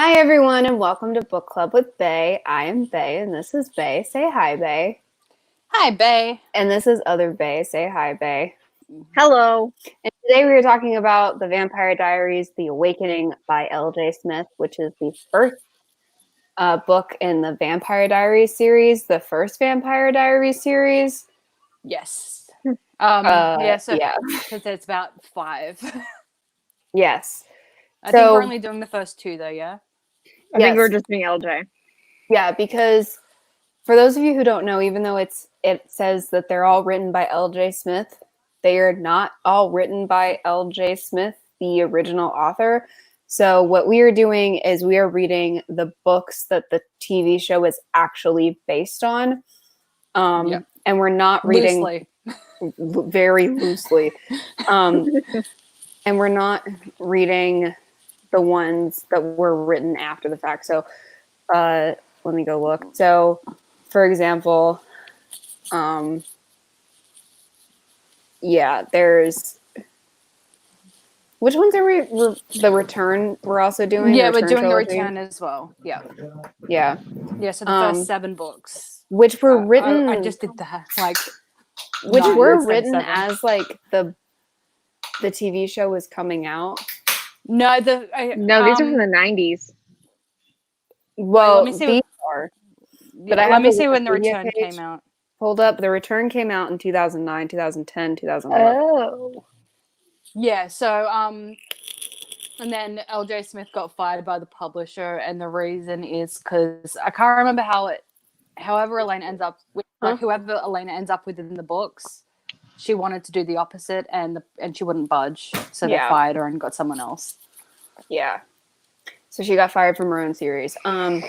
Hi, everyone, and welcome to Book Club with Bae. I am Bae, and this is Bae. Say hi, Bae. Hi, Bae. And this is other Bae. Say hi, Bae. Hello. And today we are talking about The Vampire Diaries, The Awakening by L.J. Smith, which is the first book in the Vampire Diaries series, the first Vampire Diaries series. Yes. Yeah. Because it's about 5. Yes. I think we're only doing the first 2, though, yeah? I think we're just being LJ. Yeah, because for those of you who don't know, even though it says that they're all written by L.J. Smith, they are not all written by L.J. Smith, the original author. So what we are doing is we are reading the books that the TV show is actually based on. And we're not reading loosely. Very loosely. And we're not reading the ones that were written after the fact. So let me go look. So, for example, there's which ones are we? The Return. We're also doing. Yeah, we're doing trilogy? the Return as well. Yeah. Yeah. Yeah. So the first 7 books, which were written. I just did that. Which were written as the TV show was coming out. No, these are from the 90s. Well, these are. But let me see when the Return came out. Hold up. The Return came out in 2009, 2010, 2011. Oh. Yeah, so, and then L.J. Smith got fired by the publisher, and the reason is because I can't remember however Elena ends up with, whoever Elena ends up with in the books, she wanted to do the opposite, and she wouldn't budge, so they fired her and got someone else. Yeah. So she got fired from her own series. And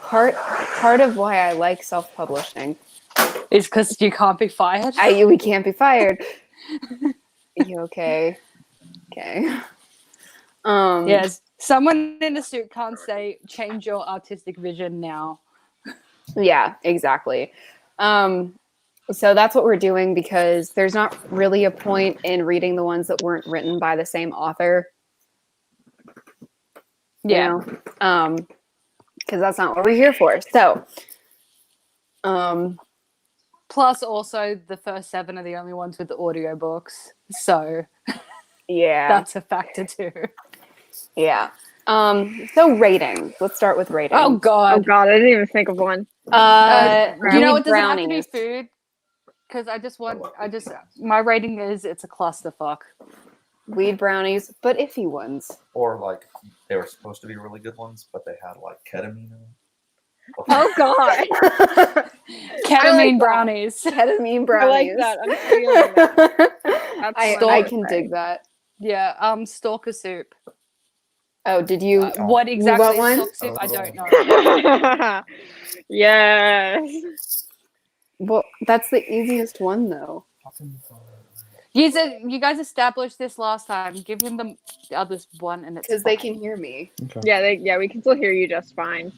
part of why I like self-publishing is because you can't be fired. We can't be fired. You okay? Okay. Yes. Someone in a suit can't say change your artistic vision now. Yeah, exactly. So that's what we're doing because there's not really a point in reading the ones that weren't written by the same author. Yeah. Because that's not what we're here for. So, plus also the first 7 are the only ones with the audiobooks. So yeah, that's a factor too. Yeah. So ratings. Let's start with ratings. Oh god, I didn't even think of one. You know, it doesn't have to be food. Because my rating is it's a clusterfuck. Weed brownies, but iffy ones. Or they were supposed to be really good ones, but they had ketamine in them. Oh god. Ketamine brownies. Ketamine brownies. I like that. I'm feeling that. I can dig that. Yeah, stalker soup. Oh, did you? What exactly is stalker soup? I don't know. Yes. Well, that's the easiest one, though. You guys established this last time. Give him the other one, and it's because they can hear me. Okay. Yeah, we can still hear you just fine.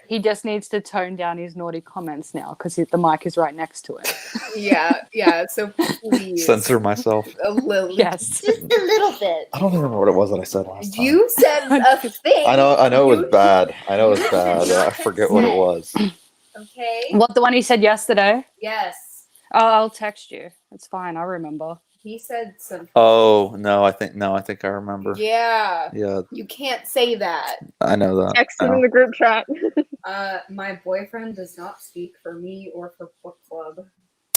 He just needs to tone down his naughty comments now because the mic is right next to it. Yeah. So please Censor myself. A little. Yes, just a little bit. I don't remember what it was that I said last time. You said a thing. I know it was bad. I forget what it was. Okay. What, the one he said yesterday? Yes. Oh, I'll text you. It's fine. I remember. He said something. Oh no, I think I remember. Yeah. Yeah. You can't say that. I know that. Text him in the group chat. My boyfriend does not speak for me or for book club.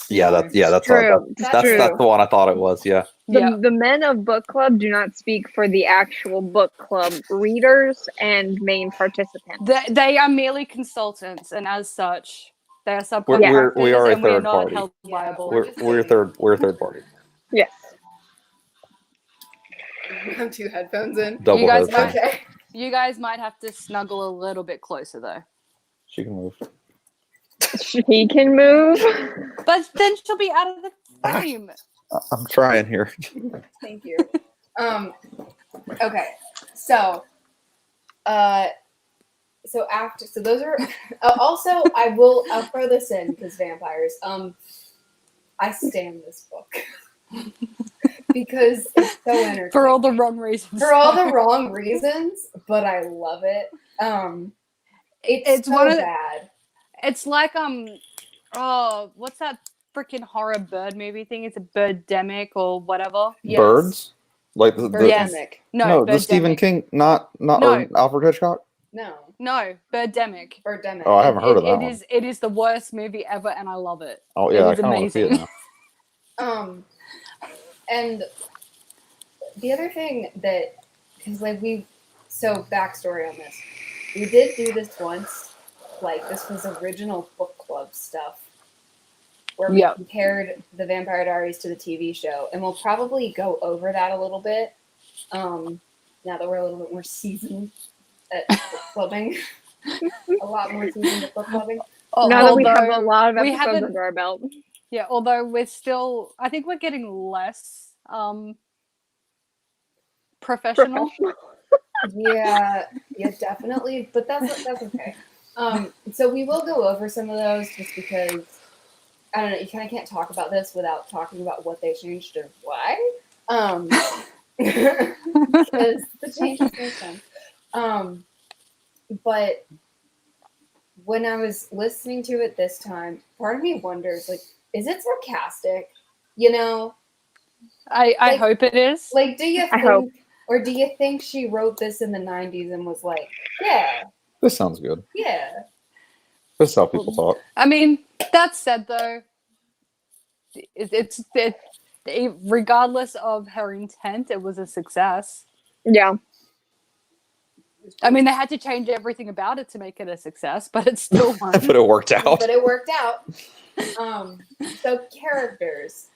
That's true. That's the one I thought it was. Yeah. The men of book club do not speak for the actual book club readers and main participants. They are merely consultants, and as such, they are subcontractors. We are a and we are third not party. held liable. We're a third party. Yes. Have 2 headphones in. Double headphones. Okay. You guys might have to snuggle a little bit closer, though. She can move. He can move. But then she'll be out of the frame. I'm trying here. Thank you. Okay. So those are also I'll throw this in because vampires. I stand this book. because it's so entertaining. For all the wrong reasons. For all the wrong reasons, but I love it. It's so one of the- bad. It's like oh, what's that freaking horror bird movie thing? It's a Birdemic or whatever. Yes. Birds? Like the Birdemic. No, the Stephen Birdemic. King, not No. or Alfred Hitchcock. No. No, Birdemic. Birdemic. Oh, I haven't heard of that one. It is the worst movie ever, and I love it. Oh yeah, it I is kind of want to see it amazing. now. And the other thing that, because like so backstory on this, we did do this once, like this was original book club stuff, where we compared the Vampire Diaries to the TV show, and we'll probably go over that a little bit, now that we're a little bit more seasoned at book clubbing, a lot more seasoned at book clubbing. Now that we have a lot of episodes under our belt. Yeah, although we're still, I think we're getting less professional. Yeah, definitely. But that's okay. So we will go over some of those just because I don't know, you kind of can't talk about this without talking about what they changed or why. Because the changes make sense. But when I was listening to it this time, part of me wonders, like, is it sarcastic? You know? I hope it is. Like, do you think, hope. or do you think she wrote this in the 90s and was like, yeah, This sounds good. yeah. This is how people talk. I mean, that said, though, it's regardless of her intent, it was a success. Yeah. I mean, they had to change everything about it to make it a success, but it's still one. But it worked out. But it worked out. So characters.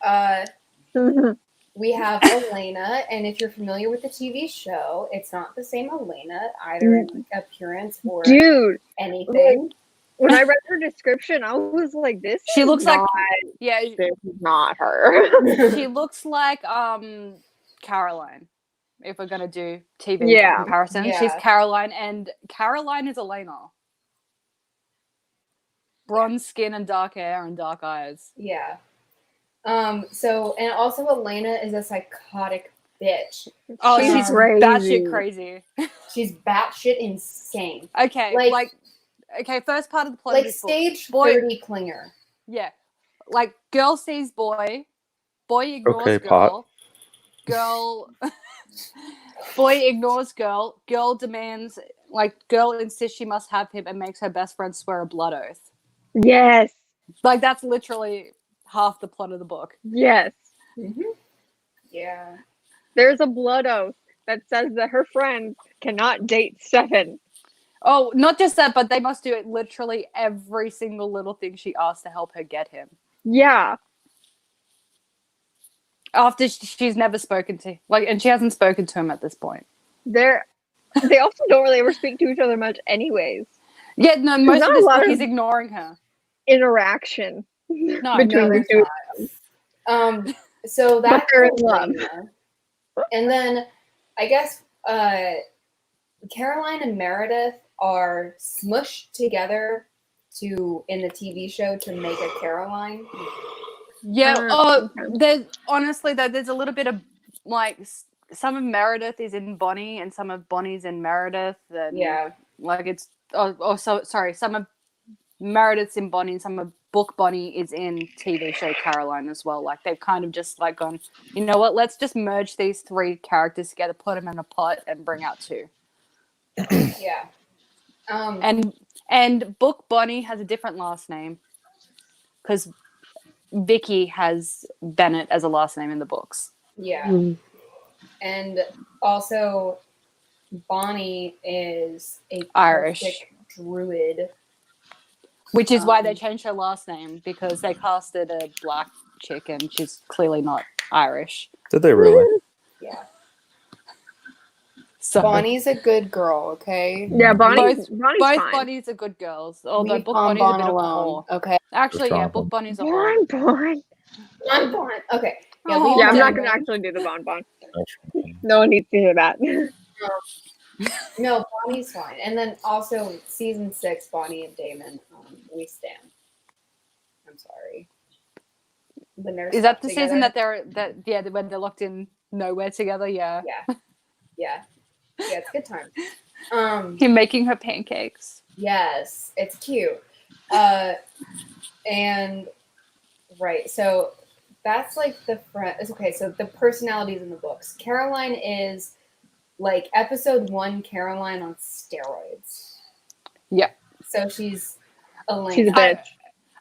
We have Elena, and if you're familiar with the TV show, it's not the same Elena, either in appearance or anything. When I read her description, I was like, this She is looks not, like, yeah, this is not her. she looks like Caroline. If we're gonna do TV comparison, she's Caroline, and Caroline is Elena. Bronze skin and dark hair and dark eyes. Yeah. So, and also Elena is a psychotic bitch. Oh, She's she's crazy. batshit crazy. She's batshit insane. Okay, okay, first part of the plot. Like of this stage book. 30 clinger. Yeah. Like, girl sees boy ignores Okay, girl. Girl boy ignores girl. Girl demands, girl insists she must have him and makes her best friend swear a blood oath. Yes. Like, that's literally half the plot of the book. Yes. Mm-hmm. Yeah. There's a blood oath that says that her friends cannot date Stefan. Oh, not just that, but they must do it literally every single little thing she asks to help her get him. Yeah. After she's never spoken to, and she hasn't spoken to him at this point. They also don't really ever speak to each other much anyways. Yeah, no, most not of a this lot book of- he's ignoring her. Interaction No, between the two. So But that's they're in love. Elena. And then I guess Caroline and Meredith are smushed together in the TV show to make a Caroline. Yeah. There's honestly though, there's a little bit of some of Meredith is in Bonnie and some of Bonnie's in Meredith. And Yeah. Some of Meredith's in Bonnie and some of book Bonnie is in TV show Caroline as well. Like, they've kind of just gone, you know what? Let's just merge these three characters together, put them in a pot, and bring out two. Yeah. And book Bonnie has a different last name because Vicky has Bennett as a last name in the books. Yeah. And also Bonnie is a Irish Celtic druid. Which is why they changed her last name, because they casted a black chick and she's clearly not Irish. Did they really? Yeah. So Bonnie's a good girl, okay? Yeah, Bonnie's both fine. Bonnies are good girls. Although Leave book Bonnie's a Bon bit of a alone, whore. okay? Actually, yeah, Jonathan. book Bonnie's a whore. Bon. Okay. Oh. leave Yeah, I'm Bon not going to alone. actually do the Bon. No one needs to hear that. No, Bonnie's fine. And then also season 6, Bonnie and Damon, we stand. I'm sorry. When they're Is that stuck the together. season that when they're locked in nowhere together. Yeah. Yeah, it's a good time. Him making her pancakes. Yes, it's cute. And right, so that's like the front. Okay, so the personalities in the books. Caroline is like episode 1 Caroline on steroids. Yeah. So she's Elena. She's a bitch.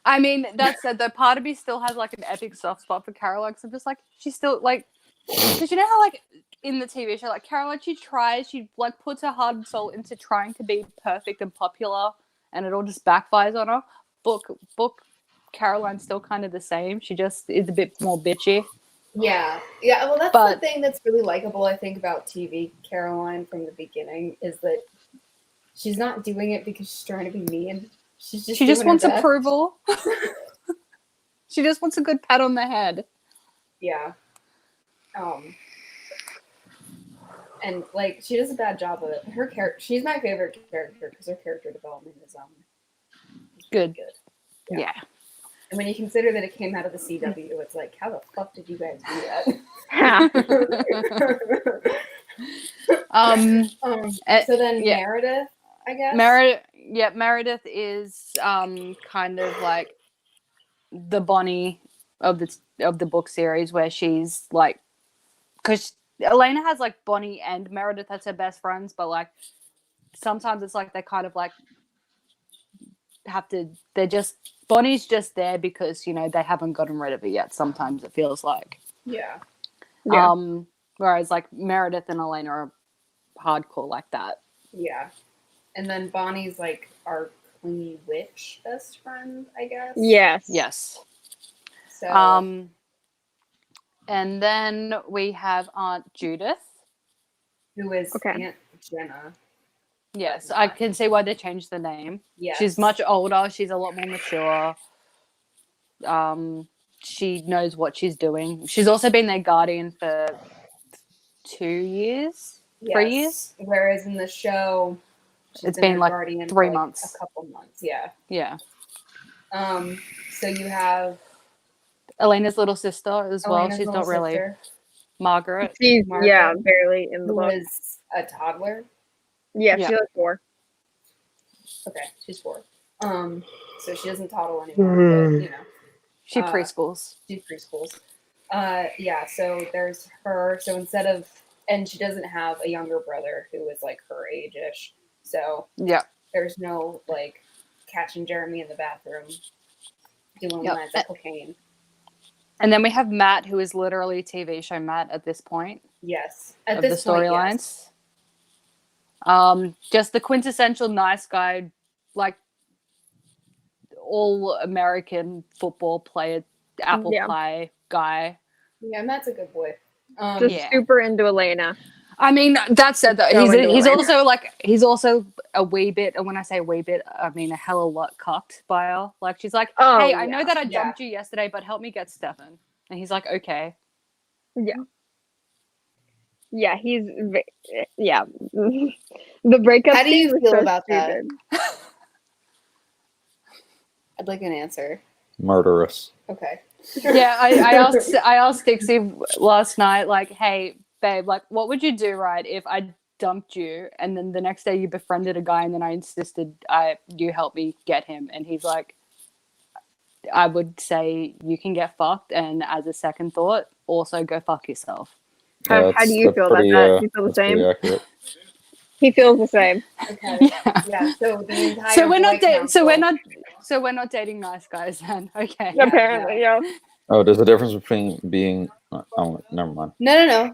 I mean, that said, though, part of me still has like an epic soft spot for Caroline. Because I'm just like, she's still like, because you know how like in the TV show, like Caroline, she like puts her heart and soul into trying to be perfect and popular, and it all just backfires on her. Book Caroline's still kind of the same. She just is a bit more bitchy. Yeah. Well, that's the thing that's really likable, I think, about TV Caroline from the beginning is that she's not doing it because she's trying to be mean. She just wants her best. approval. She just wants a good pat on the head. Yeah. And like she does a bad job of it. Her character, she's my favorite character because her character development is good. Yeah. And when you consider that it came out of the CW, it's like, how the fuck did you guys do that? So then Meredith, I guess. Meredith is kind of like the Bonnie of the book series, where she's like, because Elena has like Bonnie and Meredith as her best friends, but like sometimes it's like they kind of like Bonnie's just there because, you know, they haven't gotten rid of it yet. Sometimes it feels like. Yeah. Whereas like Meredith and Elena are hardcore like that. Yeah. And then Bonnie's like our clingy witch best friend, I guess. Yes. So and then we have Aunt Judith, who is Aunt Jenna. Yes, I can see why they changed the name. Yes. She's much older. She's a lot more mature. She knows what she's doing. She's also been their guardian for 2 years, 3 years. Whereas in the show, it's been like guardian 3 for months. A couple months, yeah. Yeah. So you have Elena's little sister as well. She's not really sister. Margaret. She's barely in the who book. is a toddler. Yeah, she's 4. Okay, she's 4. So she doesn't toddle anymore, but you know. She preschools. She preschools. Yeah, so there's her. So instead of, and she doesn't have a younger brother who is like her age-ish. So there's no like catching Jeremy in the bathroom doing lines of cocaine. And then we have Matt, who is literally TV show Matt at this point. Yes. At this the storylines. Yes. Just the quintessential nice guy, like all American football player, apple pie guy. Yeah, Matt's a good boy. Super into Elena. I mean, that said, though, he's also a wee bit, and when I say wee bit, I mean a hell of a lot cocked by her. Like, she's like, hey, I know that I dumped you yesterday, but help me get Stefan. And he's like, okay. Yeah. Yeah, the breakup. How do you feel so about stupid. that? I'd like an answer. Murderous. Okay. Yeah, I asked Dixie last night, like, hey, babe, like, what would you do, right, if I dumped you and then the next day you befriended a guy and then I insisted you help me get him? And he's like, I would say you can get fucked, and as a second thought, also go fuck yourself. How do you feel about that? Do you feel the same? He feels the same. Okay. Yeah. So the entire we're not dating nice guys then. Okay. Apparently, yeah. Oh, there's a difference between being. Oh, never mind. No.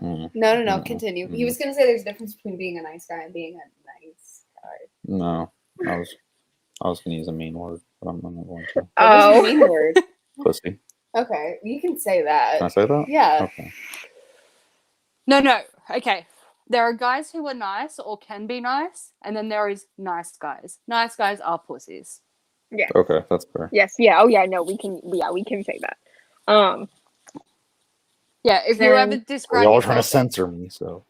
Continue. He was gonna say there's a difference between being a nice guy and being a nice guy. No, I was gonna use a mean word, but I'm not going to. What was a mean word? Pussy. Okay, you can say that. Can I say that? Yeah. Okay. No. Okay. There are guys who are nice or can be nice, and then there is nice guys. Nice guys are pussies. Yeah. Okay, that's fair. Yes. Yeah. Oh yeah. No, we can say that. Yeah. If you ever describe, you're all trying to censor me, so.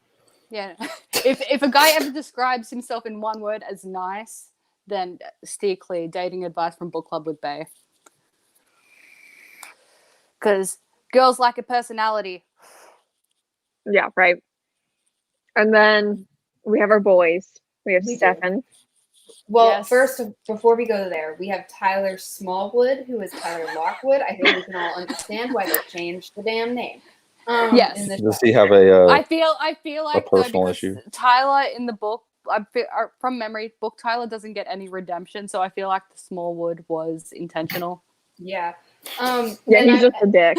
Yeah. If a guy ever describes himself in one word as nice, then steer clear. Dating advice from Book Club with Bae. Because girls like a personality. Yeah, right. And then we have our boys. We have We do. Stefan. Well, Yes. first, before we go there, we have Tyler Smallwood, who is Tyler Lockwood. I think we can all understand why they changed the damn name. Yes. In the Does show. he have a? I feel like though, personal because issue. Tyler in the book, from memory, book Tyler doesn't get any redemption, so I feel like the Smallwood was intentional. Yeah. Yeah, and he's just a dick.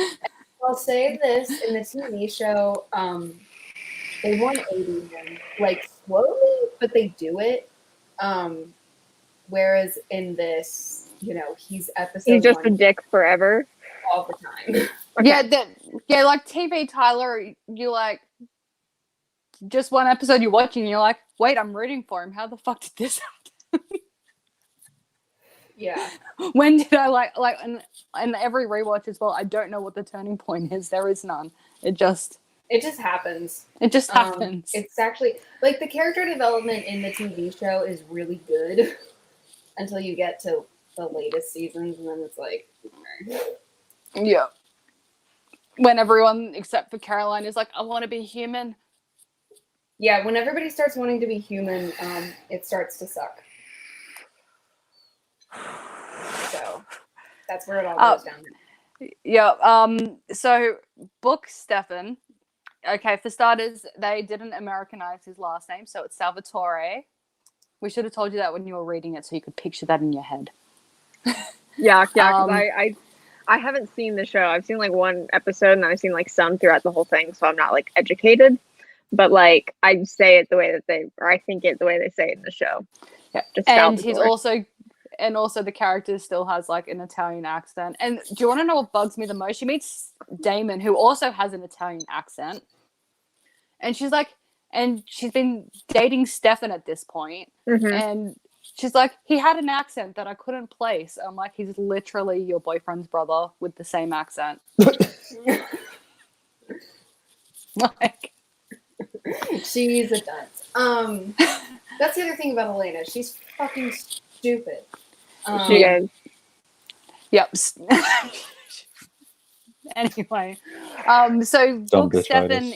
I'll say this, in the TV show, they want 80 him, like, slowly, but they do it. Whereas in this, he's episode He's just a one dick forever. all the time. Okay. Yeah, like TV Tyler, you like just one episode you're watching, you're like, wait, I'm rooting for him. How the fuck did this happen? Yeah. When did I like and every rewatch as well, I don't know what the turning point is. There is none. It just happens. happens. It's actually, like, the character development in the TV show is really good until you get to the latest seasons, and then it's like, okay. Yeah. When everyone except for Caroline is like, I want to be human. Yeah, when everybody starts wanting to be human, it starts to suck. So that's where it all goes down. Yeah. So book Stefan. Okay, for starters, they didn't Americanize his last name, so it's Salvatore. We should have told you that when you were reading it, so you could picture that in your head. Yeah, because I haven't seen the show. I've seen like one episode, and I've seen like some throughout the whole thing, so I'm not like educated. But like I say it the way that I think it the way they say it in the show. Yeah, Just and Salvatore. he's also the character still has like an Italian accent. And do you want to know what bugs me the most? She meets Damon, who also has an Italian accent, and she's like, and she's been dating Stefan at this point, and she's like, he had an accent that I couldn't place. I'm like, he's literally your boyfriend's brother with the same accent. Like, She's a dunce. That's the other thing about Elena. She's fucking stupid. She is. yep. Anyway, so book Stefan.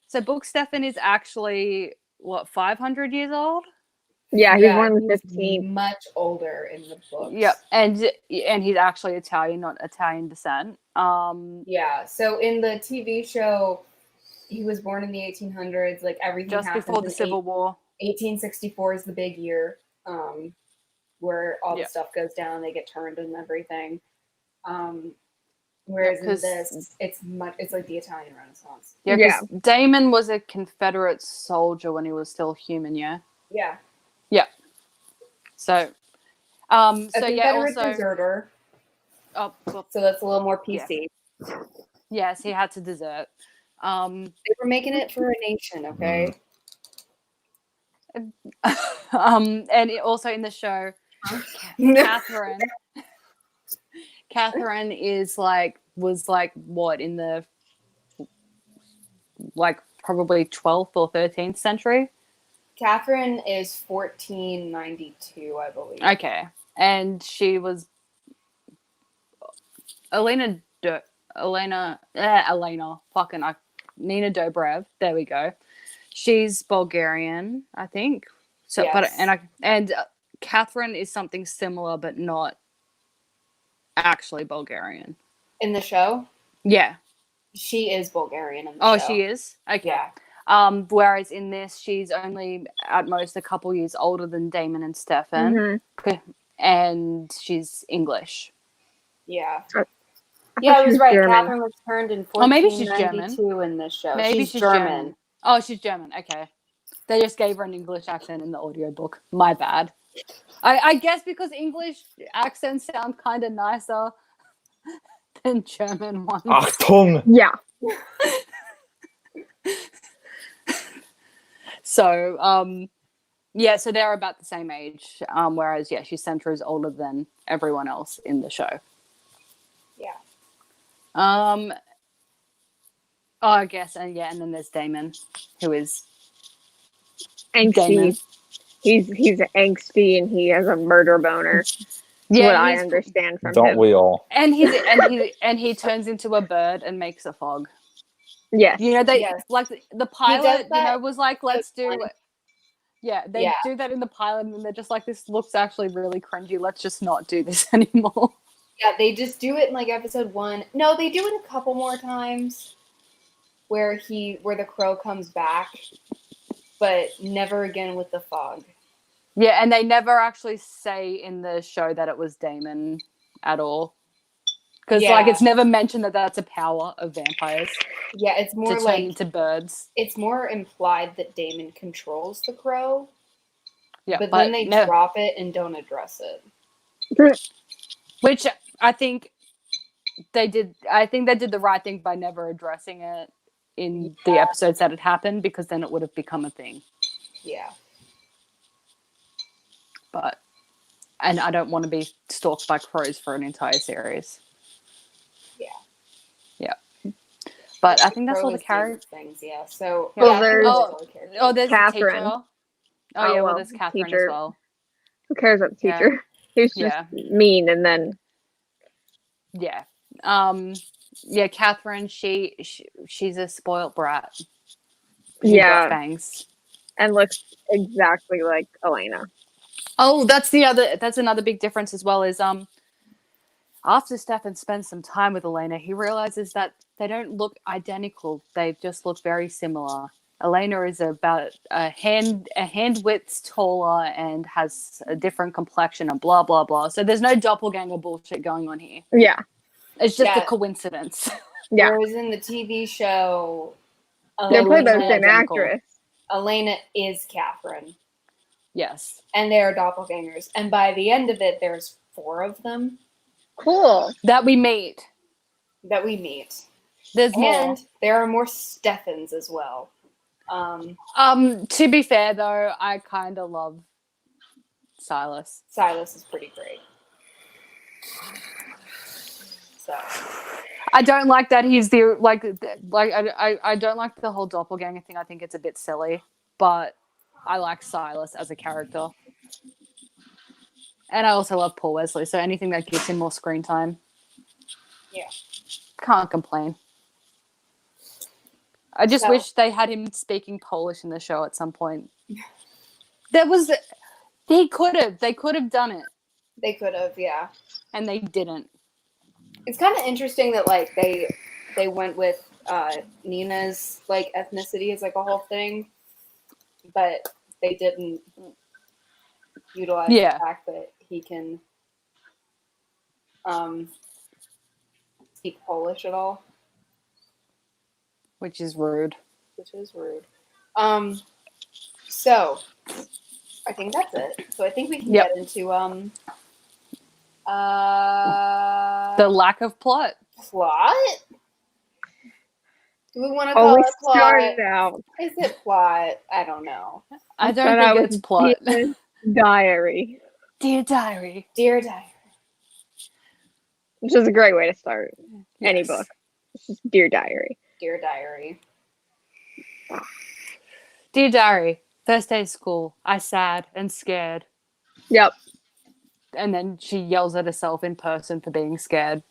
So book Stefan is actually what 500 years old. Yeah, he's more than 15. Much older in the books. Yep, and he's actually Italian, not Italian descent. Yeah. So in the TV show, he was born in the 1800s. Like everything just happens before the in Civil War. 1864 is the big year, where all the stuff goes down. They get turned and everything. Whereas in this, it's like the Italian Renaissance. Yeah, because Damon was a Confederate soldier when he was still human. Yeah. Yeah. Yeah. So, Confederate also deserter. Oh, well, So that's a little more PC. yes, he had to desert. They were making it for a nation, okay? And also in the show, Catherine was what in the probably 12th or 13th century. Catherine is 1492, I believe. Okay, and she was Elena. Nina Dobrev. There we go. She's Bulgarian, I think. So, yes. and Catherine is something similar, but not actually Bulgarian. In the show? Yeah. She is Bulgarian in the show. She is? Okay. Yeah. Whereas in this, she's only at most a couple years older than Damon and Stefan. And she's English. Yeah. Yeah, I was right. German. Catherine was turned in 1492 maybe she's German. In this show. Maybe she's German. Oh, she's German. Okay. They just gave her an English accent in the audiobook. My bad. I guess because English accents sound kind of nicer than German ones. Achtung! Yeah. So, so they're about the same age. Whereas, she's centuries older than everyone else in the show. Yeah. I guess, and then there's Damon, who is angsty. Damon. He's angsty and he has a murder boner. Yeah, what I understand from him. Don't we all? And he turns into a bird and makes a fog. Yes. You know, they Yes. like the pilot. You know, that was like, let's do. one. Yeah, they Yeah. do that in the pilot, and then they're just like, this looks actually really cringy. Let's just not do this anymore. Yeah, they just do it in like episode 1. No, they do it a couple more times where the crow comes back, but never again with the fog. Yeah, and they never actually say in the show that it was Damon at all. Because like it's never mentioned that that's a power of vampires Yeah, it's to more turn like into birds. it's more implied that Damon controls the crow. Yeah, but then they drop it and don't address it. Which I think they did. I think they did the right thing by never addressing it in the episodes that it happened, because then it would have become a thing. Yeah. But, and I don't want to be stalked by crows for an entire series. Yeah. Yeah. But I think that's all the characters. Things, yeah. So, well, yeah, there's Catherine. a teacher. Oh, yeah, well, there's Catherine teacher. as well. Who cares about the teacher? He's just mean, and then. Yeah. Yeah, Catherine, she's a spoiled brat. She got bangs. And looks exactly like Elena. Oh, that's another big difference as well, is after Stefan spends some time with Elena, he realizes that they don't look identical. They just look very similar. Elena is about a hand width taller and has a different complexion and blah blah blah. So there's no doppelganger bullshit going on here. Yeah. It's just a coincidence. Yeah. Whereas in the TV show, they're played by the same actress. Elena is Catherine. Yes. And they're doppelgangers. And by the end of it, there's 4 of them. Cool. That we meet. And There's more. there are more Stefans as well. To be fair though, I kind of love Silas. Silas is pretty great. So I don't like that he's the I don't like the whole doppelganger thing. I think it's a bit silly, but I like Silas as a character. And I also love Paul Wesley, so anything that gives him more screen time. Yeah. Can't complain. I just wish they had him speaking Polish in the show at some point. They could have done it. They could have, yeah. And they didn't. It's kind of interesting that like they went with Nina's like ethnicity as like a whole thing, but they didn't utilize the fact that he can speak Polish at all. Which is rude. So I think that's it. So I think we can get into the lack of plot. Plot? Do we want to call it plot? Started out. Is it plot? I don't know. I don't think it's plot. Diary. Dear Diary. Dear Diary. Which is a great way to start any book. It's just Dear Diary. Dear Diary. Dear Diary. First day of school. I sad and scared. Yep. And then she yells at herself in person for being scared.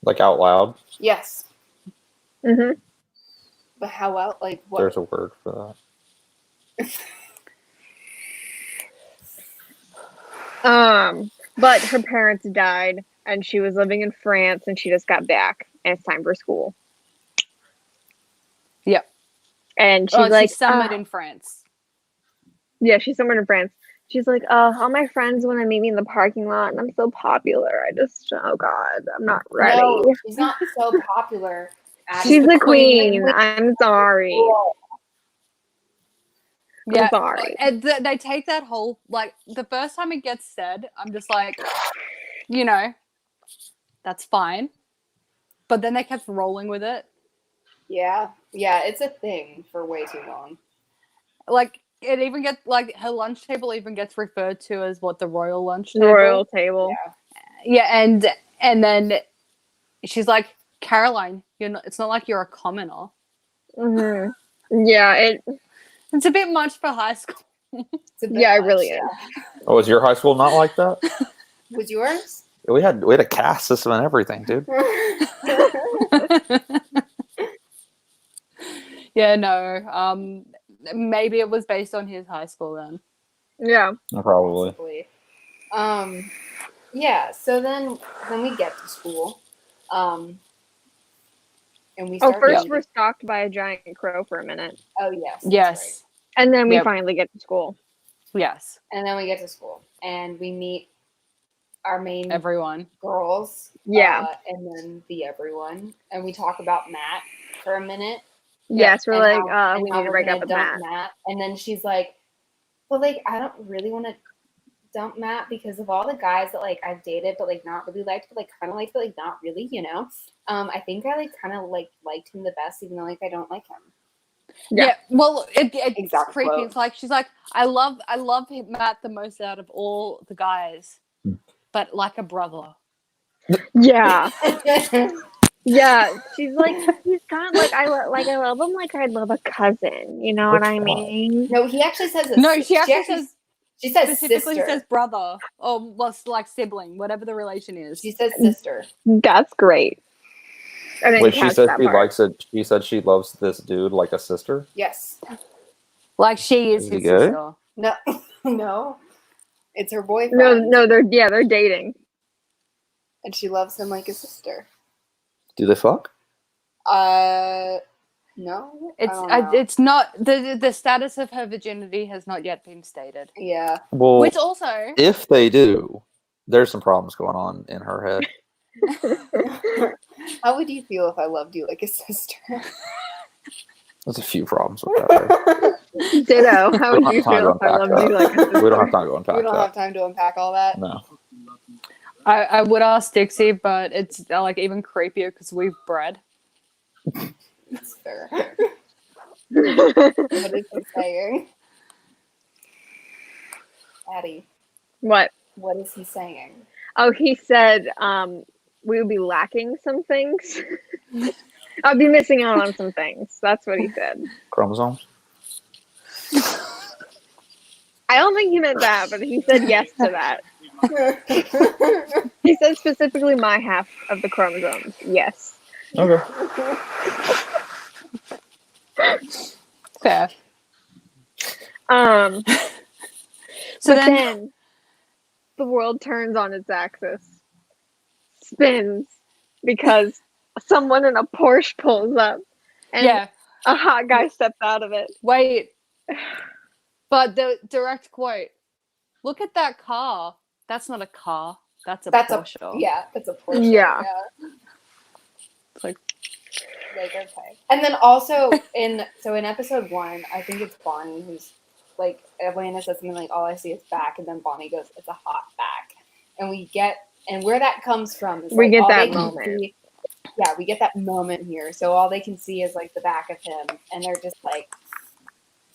Like out loud? Yes. Mm-hmm. But how out? Like what? There's a word for that. But her parents died, and she was living in France, and she just got back, and it's time for school. Yep. And she's like, she's summered in France. Yeah, she's somewhere in France. She's like, all my friends want to meet me in the parking lot, and I'm so popular. Oh God, I'm not ready. No, she's not so popular. She's the queen. I'm sorry. Yeah, I'm sorry. And they take that whole, like, the first time it gets said, I'm just like, you know, that's fine. But then they kept rolling with it. Yeah, it's a thing for way too long. Like, it even gets, like, her lunch table even gets referred to as what, the royal lunch table? Royal table. Yeah, and then she's like, Caroline, it's not like you're a commoner. Mm-hmm. Yeah, it's a bit much for high school. It really is. Oh, was your high school not like that? Was yours? We had a caste system and everything, dude. Yeah, no. Maybe it was based on his high school then. Yeah. Probably. Possibly. Yeah, so then we get to school. And we Oh, start first meeting. we're stalked by a giant crow for a minute. Oh yes. That's Yes. right. And then we Yep. finally get to school. Yes. And then we get to school and we meet our main Everyone. girls. Yeah. And then the everyone. And we talk about Matt for a minute. Yes, we're and like, how- we and how need to we're break gonna up with dump Matt. And then she's like, well, like, I don't really want to dump Matt because of all the guys that like I've dated but like not really liked but like kind of liked but like not really, you know. I think I like kind of like liked him the best even though like I don't like him. Yeah. Well, it's Exact creepy. quote. It's like she's like, I love Matt the most out of all the guys, but like a brother. Yeah. Yeah. She's like, he's kind of like I love him like I'd love a cousin. You know what I mean? No, he actually says it. No, she actually says she says specifically sister. says brother or well, like sibling, whatever the relation is. She says sister. That's great. I didn't Wait, she catch said that she part. likes it. She said she loves this dude like a sister. Yes. Like she is Is his he gay? sister. No. No. It's her boyfriend. No, they're dating. And she loves him like a sister. Do they fuck? No. It's I don't know. it's not the status of her virginity has not yet been stated. Yeah. Well, Which also if they do, there's some problems going on in her head. How would you feel if I loved you like a sister? There's a few problems with that. Ditto. How would you Time feel to if I unpack loved you that. like a sister? We don't have time to unpack We don't that. have time to unpack all that. No. I would ask Dixie, but it's like even creepier because we've bred. It's fair. What is he saying? Addie, What? what is he saying? Oh, he said we would be lacking some things. I'd be missing out on some things. That's what he said. Chromosomes? I don't think he meant that, but he said yes to that. He said specifically my half of the chromosomes. Yes. Okay. Fair. So So then the world turns on its axis, spins, because someone in a Porsche pulls up, and yeah, a hot guy steps out of it. wait. But the direct quote, look at that car. That's not a car. That's a Porsche. Yeah, that's a Porsche. Yeah. It's like, okay. And then also in episode 1, I think it's Bonnie who's like Elena says something like, "All I see is back," and then Bonnie goes, "It's a hot back," and where that comes from is We like, get all that they can moment. see- yeah, we get that moment here. So all they can see is like the back of him, and they're just like,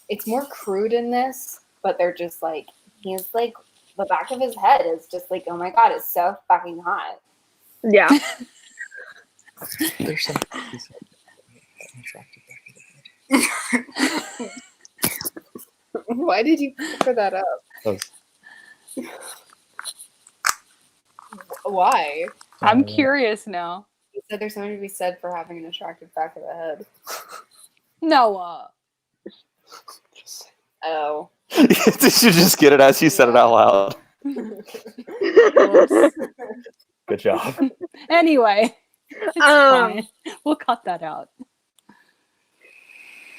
it's more crude in this, but they're just like, he's like, the back of his head is just like, oh my god, it's so fucking hot. Yeah. There's some attractive back of the head. Why did you put that up? Why? I'm curious now. You said there's something to be said for having an attractive back of the head. Noah. Oh. Did you just get it as you said it out loud? Whoops. Good job. Anyway, it's fine. We'll cut that out.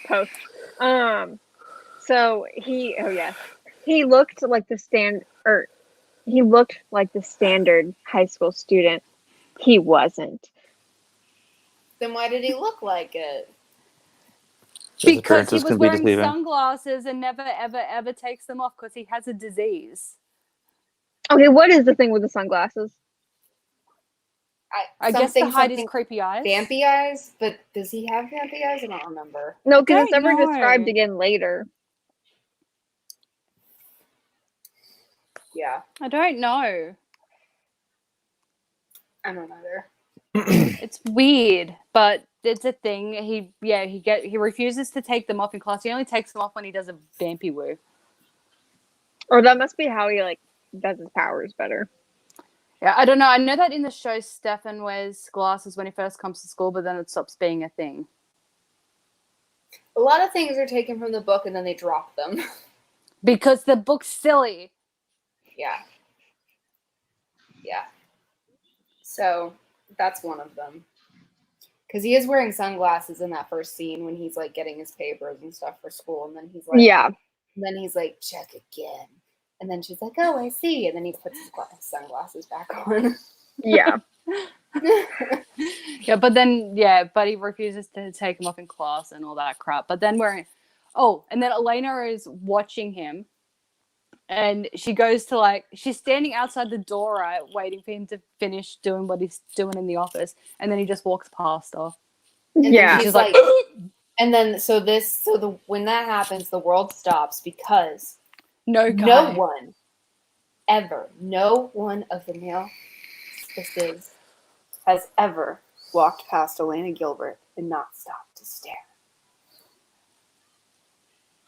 Post. So he looked like the standard high school student. He wasn't. Then why did he look like it? His Because he appearances was can be wearing deceiving. sunglasses and never, ever, ever takes them off because he has a disease. Okay, what is the thing with the sunglasses? I guess the height is something creepy eyes. vampy eyes, but does he have vampy eyes? I don't remember. No, because it's don't never know. described again later. Yeah, I don't know. I don't either. It's weird, but it's a thing. He refuses to take them off in class. He only takes them off when he does a vampy woo. Or that must be how he does his powers better. Yeah, I don't know. I know that in the show, Stefan wears glasses when he first comes to school, but then it stops being a thing. A lot of things are taken from the book and then they drop them. Because the book's silly. Yeah. Yeah. So that's one of them. Because he is wearing sunglasses in that first scene when he's like getting his papers and stuff for school, and then he's like, Yeah. And then he's like, check again, and then she's like, oh, I see, and then he puts his sunglasses back on. Yeah. Yeah, but he refuses to take him off in class and all that crap. But then and then Elena is watching him, and she goes to she's standing outside the door, right, waiting for him to finish doing what he's doing in the office, and then he just walks past her. And Yeah. she's like, and then when that happens, the world stops because no one of the male species has ever walked past Elena Gilbert and not stopped to stare.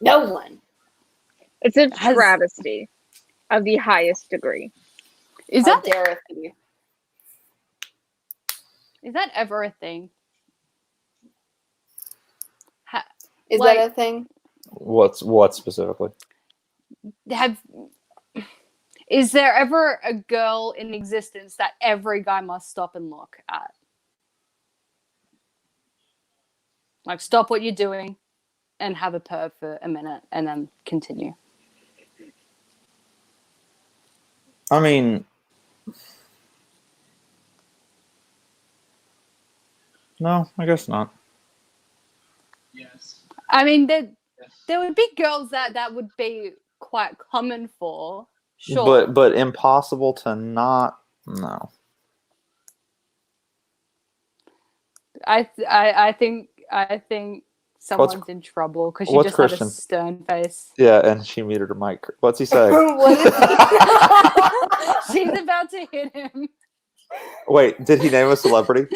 No one. It's a travesty of the highest degree. Is How that dare it be? Is that ever a thing? Is that a thing? What specifically? Is there ever a girl in existence that every guy must stop and look at? Like, stop what you're doing and have a perv for a minute and then continue. I mean, no, I guess not. Yes. I mean, there would be girls that would be quite common for, sure. But impossible to not. No. I think someone's in trouble because she just Christian? had a stern face. Yeah, and she muted her mic. What's he say? She's about to hit him. Wait, did he name a celebrity?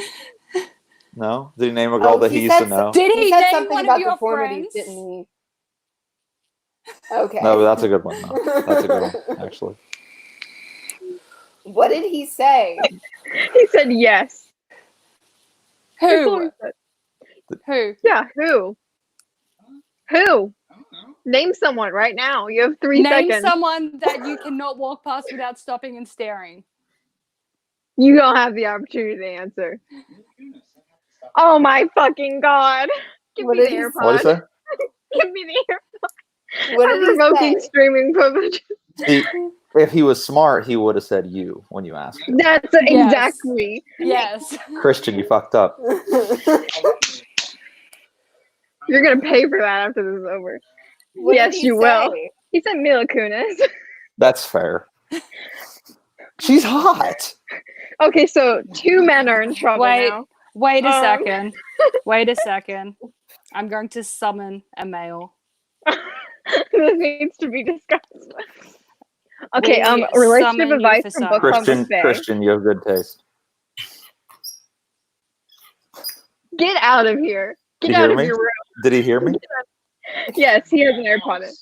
No? Did he name a girl that he used to know? Did He he said name something one about of your deformities, friends? didn't he? Okay. No, that's a good one. No, that's a good one, actually. What did he say? He said yes. That's all Who? he said. Who? Yeah, who? Who? I don't know. Name someone right now. You have 3 Name seconds. someone that you cannot walk past without stopping and staring. You don't have the opportunity to answer. Oh my fucking god. Give What me the did he AirPods. What'd he say? Give me the AirPods. What I'm did he revoking say? streaming privilege. See, if he was smart, he would have said you when you asked him. That's Yes. exactly. Yes. Christian, you fucked up. You're gonna pay for that after this is over. What Yes, did he you will. say? He said Mila Kunis. That's fair. She's hot. Okay, so 2 men are in trouble Wait. now. Wait a second. Wait a second. I'm going to summon a male. This needs to be discussed. Okay, We relationship summon you advice for from some. Book Club Buffet. Christian, you have good taste. Get out of here. Get You out hear of me? your room. Did he hear me? Yes, he has an AirPod in.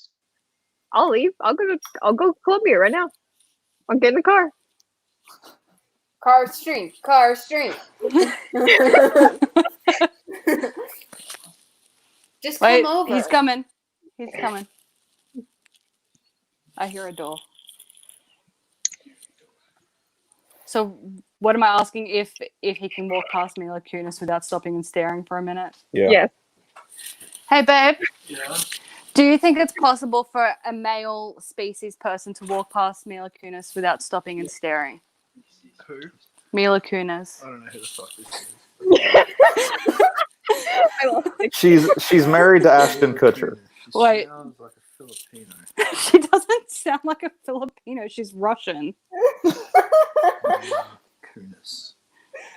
I'll leave. I'll go to Columbia right now. I'll get in the car. Car stream. Just Wait, come over. he's coming. I hear a door. So, what am I asking? If he can walk past Mila Kunis without stopping and staring for a minute? Yeah. Yes. Hey, babe. Yeah. Do you think it's possible for a male species person to walk past Mila Kunis without stopping and staring? Who? Mila Kunis. I don't know who the fuck this is. I lost it. She's married to Ashton Kutcher. She Wait. sounds like a Filipino. She doesn't sound like a Filipino. She's Russian. Kunis.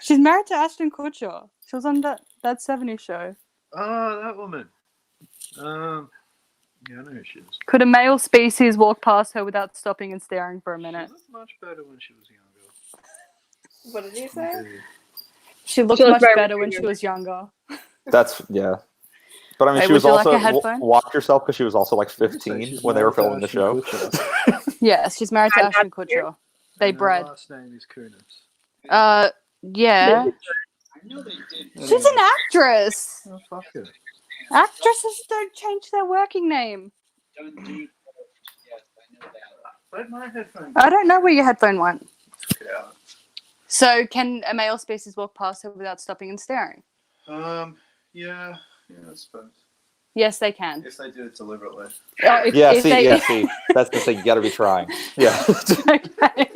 She's married to Ashton Kutcher. She was on that 70s show. Oh, that woman. Yeah, I know who she is. Could a male species walk past her without stopping and staring for a minute? She looked much better when she was younger. What did you say? She looked She looked much very better when pretty. she was younger. That's, yeah. But I mean, Wait, she was would you like also, a headphone? watch yourself, because she was also like 15 when they were filming the show. Yes, she's married to I'm Ashton not here. Kutcher. They And her bred. last name is Kunis. Yeah. I know they did. She's an actress. Oh, fuck her. Actresses don't change their working name. Don't do. Yes, I know that. Where'd my headphones? I don't know where your headphone went. Yeah. So, can a male species walk past her without stopping and staring? Yeah, I suppose. Yes, they can. If they do it deliberately. Oh, if they... see. That's the thing. You got to be trying. Yeah. Okay.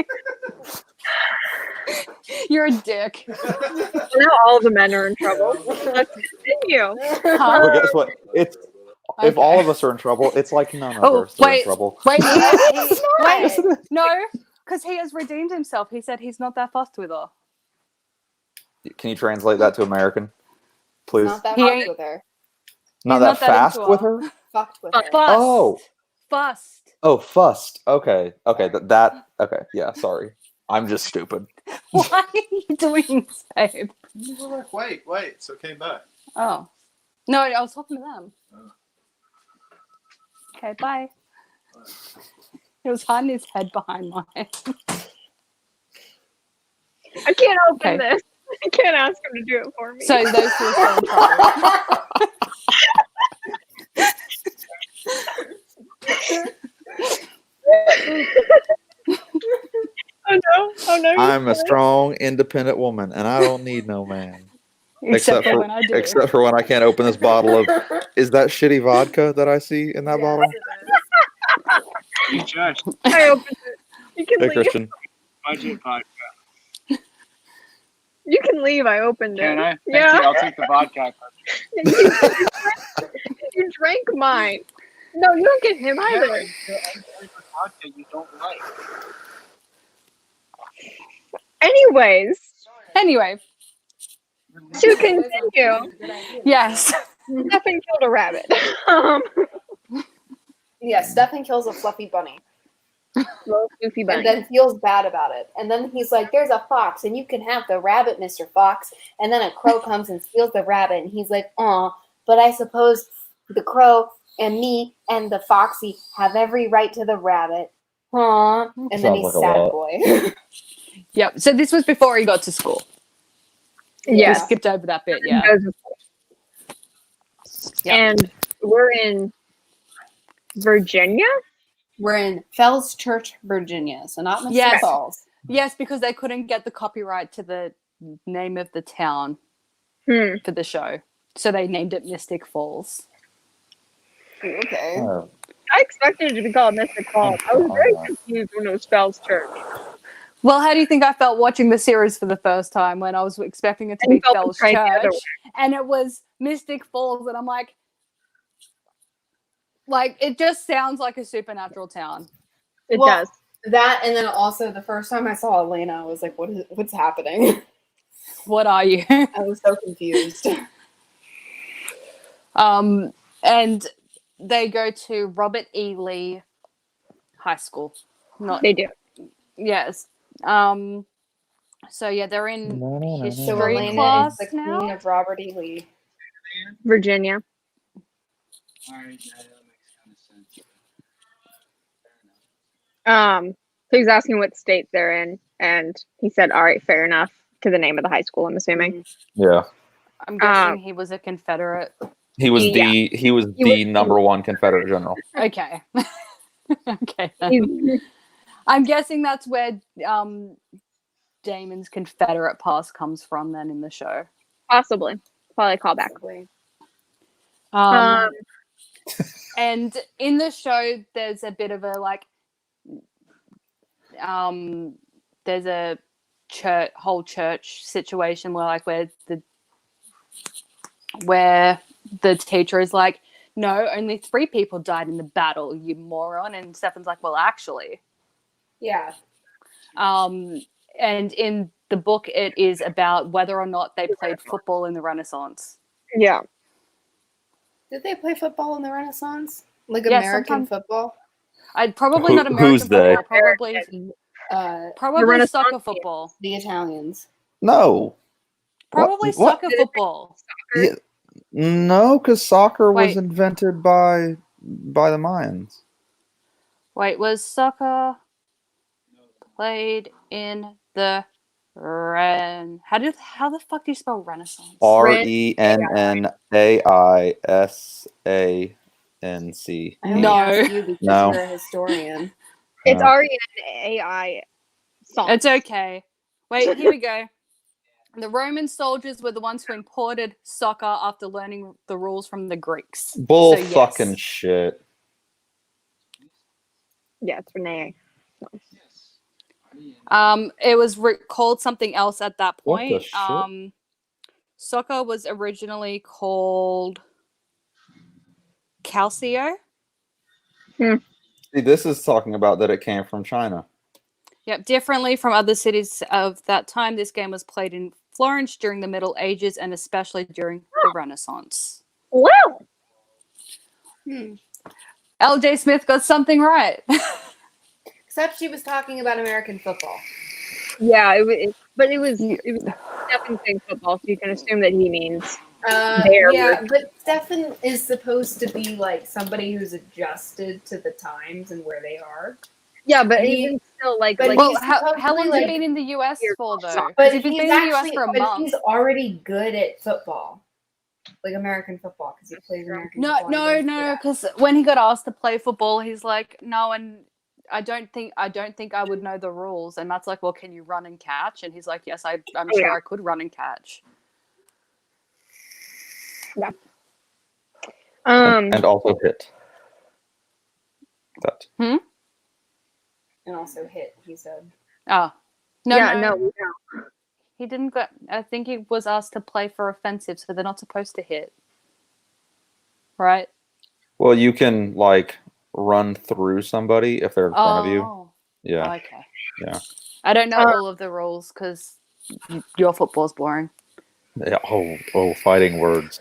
You're a dick. Now all the men are in trouble. Let's continue. Huh? But guess what? If Okay. all of us are in trouble, it's like none of Oh, us are in wait. trouble. Wait, Yes, it is. no, because he has redeemed himself. He said he's not that fussed with her. Can you translate that to American, please? Not that He fucked ain't- with her. Not He's that not that fast into with her. her? Fucked with Fussed. her. Oh. Fussed. Oh, fussed. Okay. That. Okay. Yeah. Sorry. I'm just stupid. Why are you doing this, babe? You were like, wait, so it came back. Oh. No, I was talking to them. Oh. Okay, bye. He was hiding his head behind mine. I can't open Okay. this. I can't ask him to do it for me. So those two are still in trouble. Oh no! I'm a strong, independent woman, and I don't need no man. Except for when I do. Except for when I can't open this bottle of. Is that shitty vodka that I see in that bottle? Hey, Josh, I opened it. You can Hey, leave. Christian. budget podcast. You can leave. I opened Can it. I? Thank Yeah. you. I'll take the vodka. You drank mine. No, you don't get him either. Vodka you don't like. Anyways, Anyway, to continue, yes. Stefan killed a rabbit. Yeah, Stefan kills a fluffy bunny. Little goofy bunny. And then feels bad about it. And then he's like, there's a fox, and you can have the rabbit, Mr. Fox. And then a crow comes and steals the rabbit, and he's like, aw, but I suppose the crow and me and the foxy have every right to the rabbit. Aw. And then he's Sounds like a sad lot. boy. Yep. So this was before he got to school. We Yes. skipped over that bit, yeah. Yep. And we're in Virginia? We're in Fells Church, Virginia, so not Mr. Yes. Falls. Yes, because they couldn't get the copyright to the name of the town for the show. So they named it Mystic Falls. Okay. Oh. I expected it to be called Mystic Falls. I was very confused when it was Fells Church. Well, how do you think I felt watching the series for the first time when I was expecting it to And you be felt Fells betrayed the other Church and it was Mystic Falls and I'm like it just sounds like a supernatural town. It Well, does. That, and then also the first time I saw Elena, I was like, what's happening? What are you? I was so confused. And they go to Robert E. Lee High School. They do. Yes. So yeah, they're in So history Elena class is the queen now. of Robert E. Lee. Virginia. Alright, yeah, that makes kind of sense. Fair enough. So he's asking what state they're in, and he said, all right, fair enough, to the name of the high school, I'm assuming. Yeah. I'm guessing he was a Confederate. He was Yeah. the number one Confederate general. Okay. Okay. then. He's- I'm guessing that's where Damon's Confederate past comes from then in the show. Possibly. Probably a callback. And in the show, there's a bit of a there's a whole church situation where the teacher is like, no, only 3 people died in the battle, you moron. And Stefan's like, well, actually. Yeah. And in the book, it is about whether or not they played football in the Renaissance. Yeah. Did they play football in the Renaissance? Like Yeah, American sometime- football? I'd probably Who- not American who's they? football, probably Renaissance soccer football. The Italians. No. Probably What? soccer football. Yeah. No, because soccer was Wait. invented by the Mayans. Wait, was soccer played in the How the fuck do you spell Renaissance? RENNAISANC. I only No. asked you because No. you're a historian. It's No. RENAI song. It's okay. Wait, here we go. The Roman soldiers were the ones who imported soccer after learning the rules from the Greeks. Bull So, yes. fucking shit. Yeah, it's Renee. Yes. It was called something else at that What the point. shit? Soccer was originally called Calcio. See, this is talking about that it came from China. Yep, differently from other cities of that time, this game was played in Florence during the Middle Ages and especially during the Renaissance. Wow. LJ Smith got something right. Except she was talking about American football. Yeah, it was Stefan saying football, so you can assume that he means Yeah, but Stefan is supposed to be like somebody who's adjusted to the times and where they are. Yeah, but And even still, like, but like Well, he's how supposedly, long have like- you been in the US for, though? But 'Cause if you've he's been in the US actually, for a but month. he's already good at football, like American football, because he plays American football. No, because when he got asked to play football, he's like, no, and I don't think I would know the rules. And Matt's like, well, can you run and catch? And he's like, yes, I'm sure I could run and catch. Yeah. And also hit. That. And also hit, he said. Oh. No, yeah, no. no. He didn't go. I think he was asked to play for offensive, so they're not supposed to hit. Right? Well, you can, like, run through somebody if they're in front of you. Yeah. Okay. Yeah. I don't know all of the rules because your football's boring. Yeah. Oh, fighting words.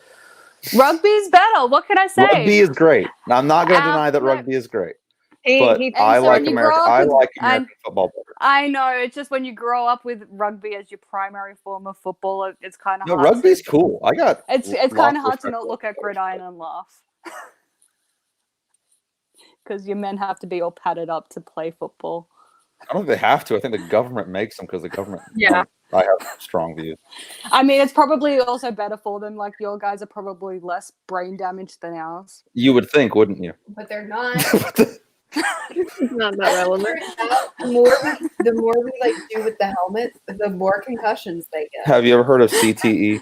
Rugby's better. What can I say? Rugby is great. Now, I'm not going to deny that rugby is great. But I so like when you American. grow up I with- like American football better. I know. It's just when you grow up with rugby as your primary form of football, it's kind of No, hard. rugby's cool. I got. It's lots kind of of hard to respect not for look at it. gridiron and laugh. Because your men have to be all padded up to play football. I don't think they have to. I think the government makes them because the government. Yeah. I have strong views. I mean, it's probably also better for them. Like, your guys are probably less brain damage than ours. You would think, wouldn't you? But they're not. It's not that relevant. The more we like do with the helmet, the more concussions they get. Have you ever heard of CTE?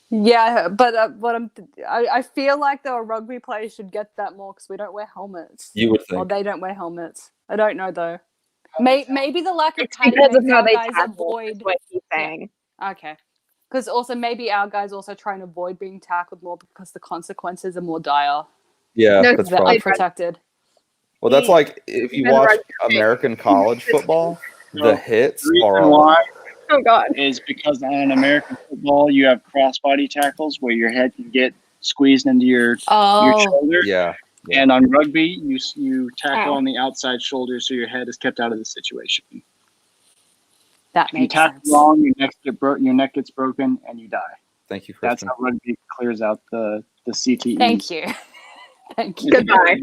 Yeah, but I feel like the rugby players should get that more because we don't wear helmets. You would Or think. they don't wear helmets. I don't know though. Maybe the lack of It's padding because of makes how our they guys tackle. Is avoid. what he's saying. Okay, because also maybe our guys also try and avoid being tackled more because the consequences are more dire. Yeah, No, that's They're probably. unprotected. Well, that's like if you Been watch rugby. American college football, No, the hits The reason are all. why Oh God. is because in American football you have crossbody tackles where your head can get squeezed into your shoulder, Yeah. and on rugby you tackle Ow. on the outside shoulder so your head is kept out of the situation. That If you makes tackle sense. wrong, your neck gets broken and you die. Thank you, That's Kristen. how rugby clears out the CTE. Thank you. Thank you. Goodbye.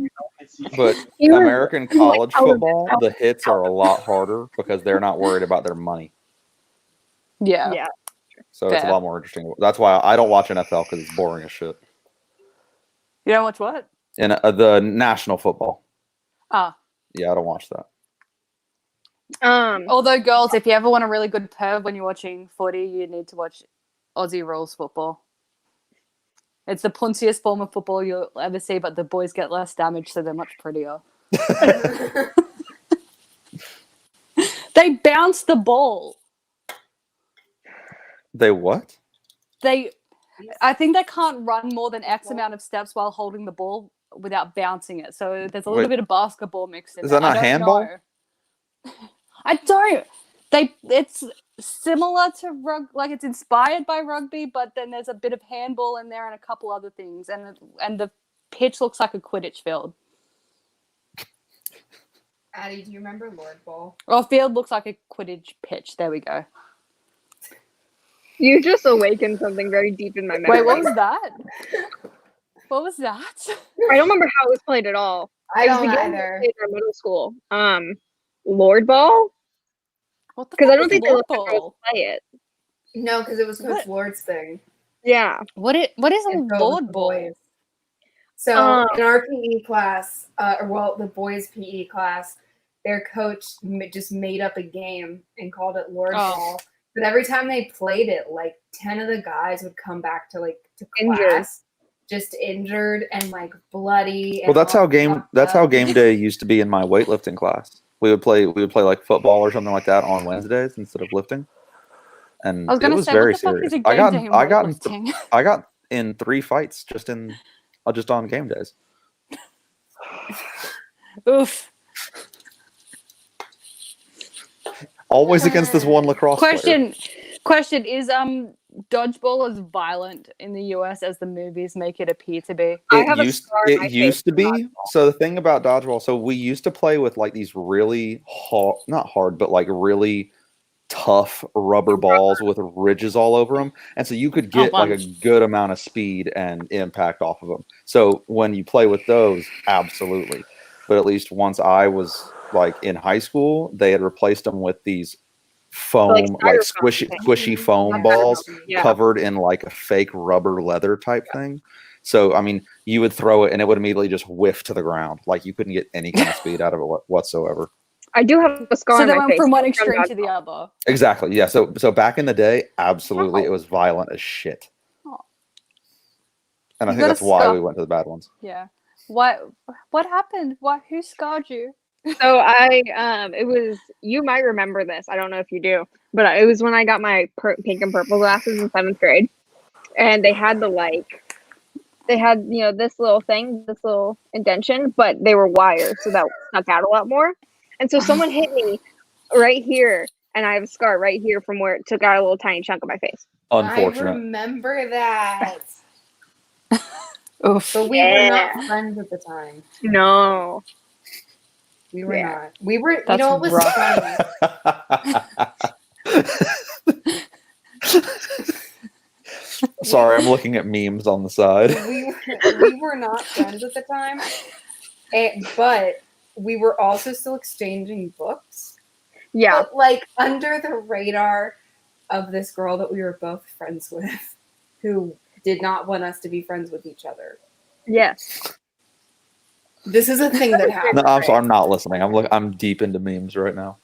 But He was- American he was college out of- football, the hits are a lot harder because they're not worried about their money. Yeah. Yeah. So it's a Fair. lot more interesting. That's why I don't watch NFL because it's boring as shit. You don't watch what? And the national football. Ah. Yeah, I don't watch that. Although, girls, if you ever want a really good perv when you're watching footy, you need to watch Aussie rules football. It's the puntiest form of football you'll ever see, but the boys get less damage, so they're much prettier. They bounce the ball. They what? I think they can't run more than X amount of steps while holding the ball without bouncing it. So there's a little bit of basketball mixed in. Is there. that not I don't handball? know. I don't. It's similar to like it's inspired by rugby, but then there's a bit of handball in there and a couple other things, and the pitch looks like a Quidditch field. Addie, do you remember Lord Bowl? Or field looks like a Quidditch pitch. There we go. You just awakened something very deep in my memory. Wait, what was that? What was that? I don't remember how it was played at all. I It was don't the game we either. played in our middle school. Lord Ball. What the Because I fuck don't is think they Lord let the girls Ball? play it. No, because it was Coach What? Lord's thing. Yeah. What is And so it was Lord the Ball? boys. So in our PE class, the boys' PE class, their coach just made up a game and called it Lord Ball. But every time they played it, like 10 of the guys would come back to class, Injured. just injured and like bloody. Well, And that's all how game day used to be in my weightlifting class. We would play like football or something like that on Wednesdays instead of lifting, and I was it gonna was say, very what the fuck serious. is a game day in weightlifting? I got in 3 fights just on game days. Oof. Always against this one lacrosse player. Question is dodgeball as violent in the US as the movies make it appear to be? It used to be. So the thing about dodgeball, so we used to play with like these really hard, not hard, but like really tough rubber balls with ridges all over them, and so you could get like a good amount of speed and impact off of them. So when you play with those, absolutely. But at least once I was like in high school, they had replaced them with these foam, like squishy foam balls covered in like a fake rubber leather type thing. So I mean, you would throw it and it would immediately just whiff to the ground. Like you couldn't get any kind of speed out of it whatsoever. I do have a scar So on they my went face. from one extreme to the other. Exactly. Yeah. So back in the day, absolutely, it was violent as shit. And I think that's why we went to the bad ones. Yeah. What happened? Who scarred you? So it was, you might remember this. I don't know if you do, but it was when I got my pink and purple glasses in 7th grade, and they had this little thing, this little indentation, but they were wire, so that stuck out a lot more. And so someone hit me right here, and I have a scar right here from where it took out a little tiny chunk of my face. Unfortunate. I remember that. Oof. But we were not friends at the time. No. We were not. We were. That's What was funny? Sorry, I'm looking at memes on the side. We were not friends at the time, but we were also still exchanging books. Yeah. But like under the radar of this girl that we were both friends with, who did not want us to be friends with each other. Yes. This is a thing that happened. No, I'm sorry, I'm not listening. I'm deep into memes right now.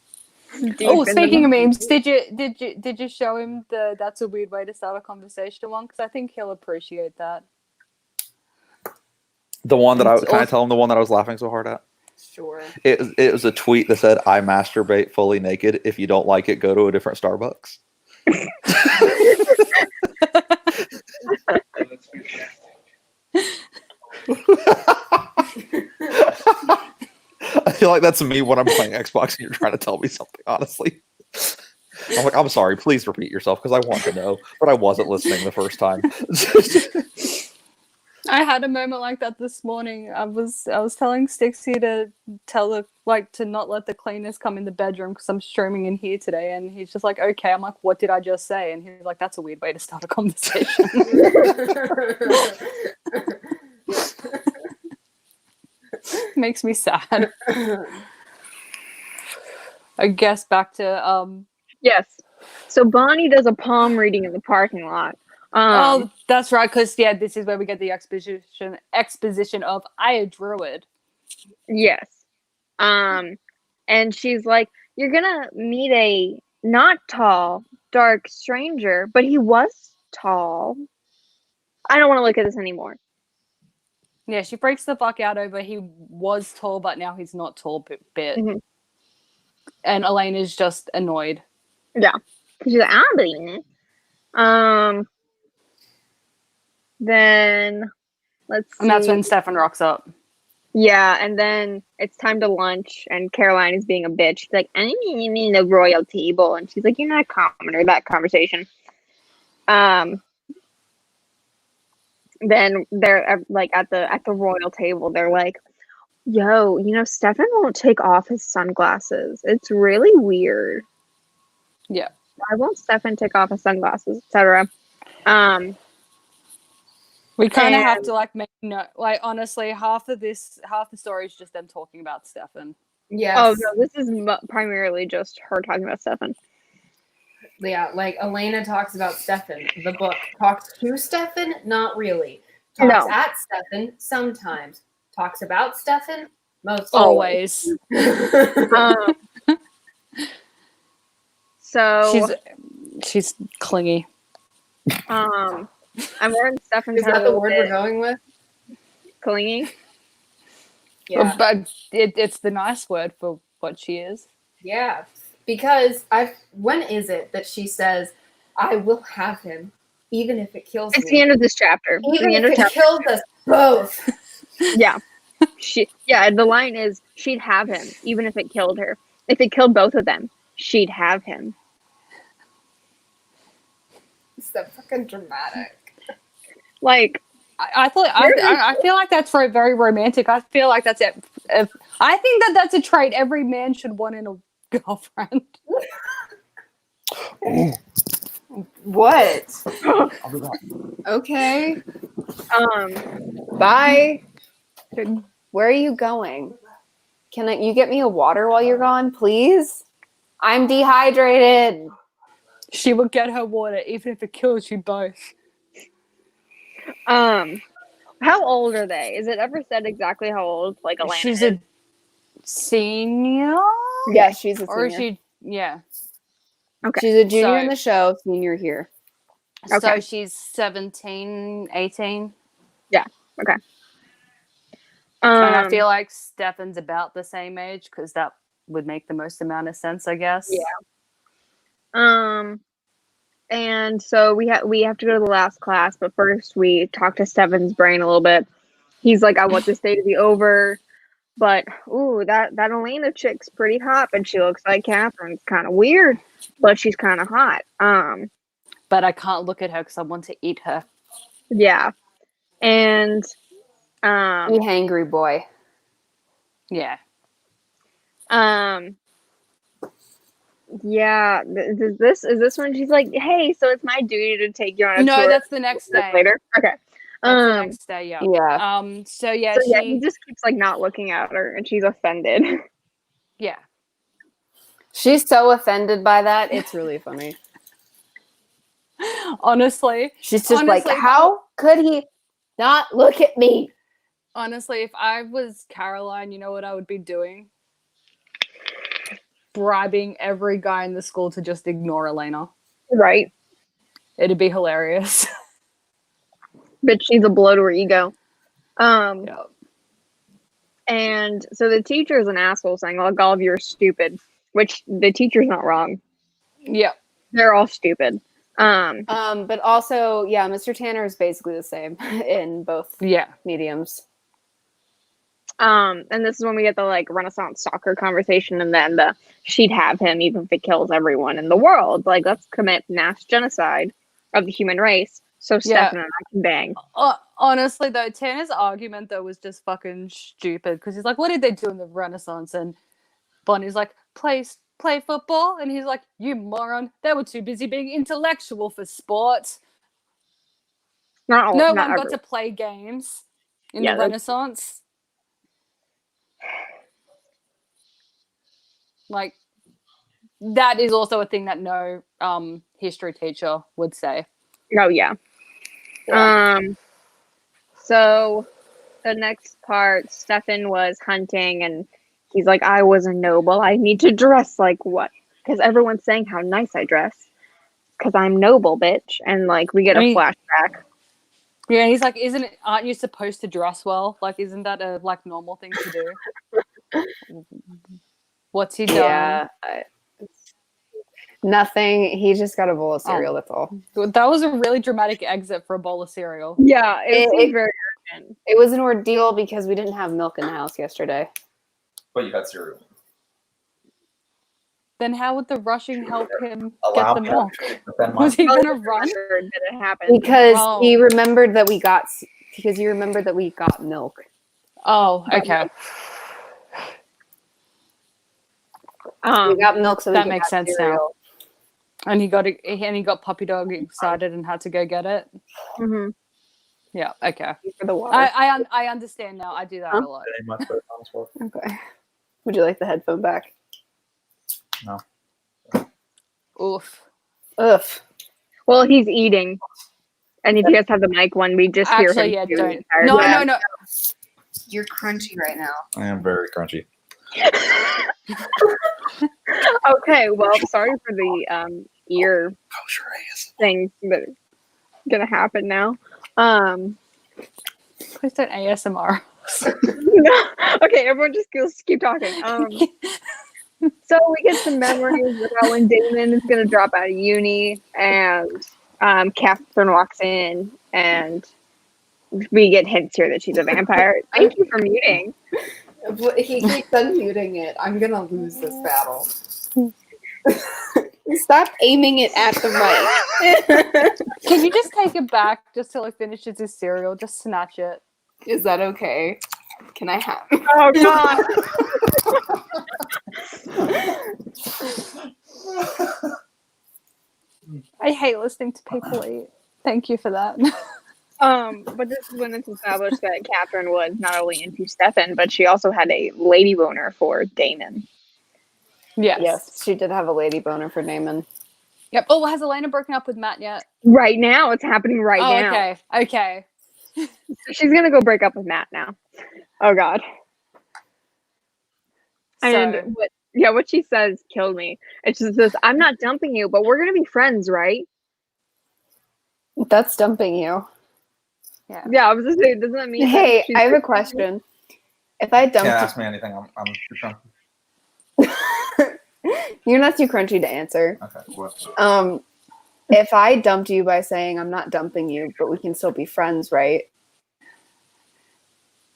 Speaking of memes, did you show him that's a weird way to start a conversation one? Because I think he'll appreciate that. The one that can I tell him the one that I was laughing so hard at? Sure. It was a tweet that said, "I masturbate fully naked. If you don't like it, go to a different Starbucks." I feel like that's me when I'm playing Xbox and you're trying to tell me something, honestly. I'm like, I'm sorry, please repeat yourself because I want to know, but I wasn't listening the first time. I had a moment like that this morning. I was telling Stixie to to not let the cleaners come in the bedroom because I'm streaming in here today, and he's just like, okay. I'm like, what did I just say? And he's like, that's a weird way to start a conversation. Makes me sad. I guess back to Yes. So Bonnie does a palm reading in the parking lot. Oh, that's right, because this is where we get the exposition of I a druid. Yes. And she's like, you're gonna meet a not tall, dark stranger, but he was tall. I don't want to look at this anymore. Yeah, she freaks the fuck out over he was tall, but now he's not tall bit. Mm-hmm. And Elena's just annoyed. Yeah. She's like, I don't believe in it. Then let's see. And that's when Stefan rocks up. Yeah, and then it's time to lunch, and Caroline is being a bitch. She's like, I mean the royal table, and she's like, you're not a commoner. That conversation. Then they're like at the royal table. They're like, yo, Stefan won't take off his sunglasses. It's really weird. Yeah. Why won't Stefan take off his sunglasses, etc.? We kind of have to make note. Honestly, half the story is just them talking about Stefan. Yes. Oh no, this is primarily just her talking about Stefan. Yeah, like Elena talks about Stefan. The book talks to Stefan, not really. Talks No. at Stefan sometimes. Talks about Stefan most Always. So She's clingy. I'm wearing Stefan's Is that the word we're going with? clingy. Yeah. But it's the nice word for what she is. Yeah. Because when is it that she says, I will have him, even if it kills It's me? the end of this chapter. Even the end if of it chapter. kills us both. Yeah. The line is she'd have him, even if it killed her. If it killed both of them, she'd have him. It's so fucking dramatic. Like, I feel like that's very romantic. I feel like that's it. I think that's a trait every man should want in a girlfriend. Ooh, What? I'll be back. Okay. Bye. Where are you going? Can you get me a water while you're gone, please? I'm dehydrated. She would get her water even if it kills you both. how old are they? Is it ever said exactly how old? Like Elena She's is? a senior? Yeah, she's a Or senior. is she? Yeah. Okay. She's a junior So- in the show, senior here. So Okay. she's 17, 18. Okay. And I feel like Stefan's about the same age because that would make the most amount of sense, I guess. Yeah. And so we have to go to the last class, but first we talk to Stefan's brain a little bit. He's like, I want this day to be over, but ooh, that Elena chick's pretty hot, and she looks like Catherine's kind of weird, but she's kind of hot. But I can't look at her because I want to eat her. Yeah, and You hangry boy. Yeah. Yeah, is this when she's like, hey, so it's my duty to take you on a No, tour? that's the next day. Later. Okay. That's the next day, yeah. Yeah. So yeah, So yeah, he just keeps like not looking at her, and she's offended. yeah. She's so offended by that. It's really funny. Honestly, She's just like, how could he not look at me? honestly, if I was Caroline, you know what I would be doing? Bribing every guy in the school to just ignore Elena. Right. It'd be hilarious. But she's a blow to her ego. Yeah. And so the teacher is an asshole saying, like, all of you are stupid, which the teacher's not wrong. Yeah. They're all stupid. But also, yeah, Mr. Tanner is basically the same in both Yeah. mediums. And this is when we get the like Renaissance soccer conversation, and then the she'd have him even if it kills everyone in the world. Like, let's commit mass genocide of the human race. So Stefan and I can bang. Honestly, though, Tanner's argument though was just fucking stupid because he's like, "What did they do in the Renaissance?" And Bonnie's like, "Play football," and he's like, "You moron! They were too busy being intellectual for sport. No one got to play games in the Renaissance." Like, that is also a thing that no history teacher would say. Oh yeah. So the next part, Stefan was hunting, and he's like, I was a noble. I need to dress like what? Because everyone's saying how nice I dress. Because I'm noble, bitch. And like we get a flashback. Yeah, and he's like, aren't you supposed to dress well? Like, isn't that a like normal thing to do? What's he done? Yeah. Nothing. He just got a bowl of cereal, that's all. That was a really dramatic exit for a bowl of cereal. Yeah, it seemed very urgent. It was an ordeal because we didn't have milk in the house yesterday. But you had cereal. Then how would the rushing help him Allow get the me milk? to defend Was he myself. gonna run? That it happened. Because he remembered that we got milk. Oh, okay. We got milk, so that makes sense cereal. now. And he got puppy dog excited and had to go get it. Mm-hmm. Yeah. Okay. For the water. I understand now. I do that a lot. Okay. Would you like the headphone back? No. Oof. Ugh. Well, he's eating. And if you guys have the mic one, we just hear Actually, him. yeah, chew the don't. entire No, time. no. You're crunchy right now. I am very crunchy. Okay, well, sorry for the ear Kosher ass. things that are gonna happen now. Please don't ASMR. Okay, everyone just keep talking. So we get some memories about when Damon is gonna drop out of uni, and Catherine walks in, and we get hints here that she's a vampire. Thank you for muting. He keeps unmuting it. I'm gonna lose this battle. Stop aiming it at the mic. Can you just take it back just till he finishes his cereal? Just snatch it. Is that okay? Can I have? Oh God! I hate listening to people eat. Thank you for that. But this is when it's established that Catherine was not only into Stefan, but she also had a lady boner for Damon. Yes. She did have a lady boner for Damon. Yep. Oh, has Elena broken up with Matt yet? Right now, it's happening right now. Okay. Okay. She's gonna go break up with Matt now. Oh God. And what she says killed me. It's just this: I'm not dumping you, but we're gonna be friends, right? That's dumping you. Yeah, I was just saying, doesn't that mean? Hey, I have a question. If I dumped Can't ask me anything. I'm too crunchy. You're not too crunchy to answer. Okay. What? If I dumped you by saying I'm not dumping you, but we can still be friends, right?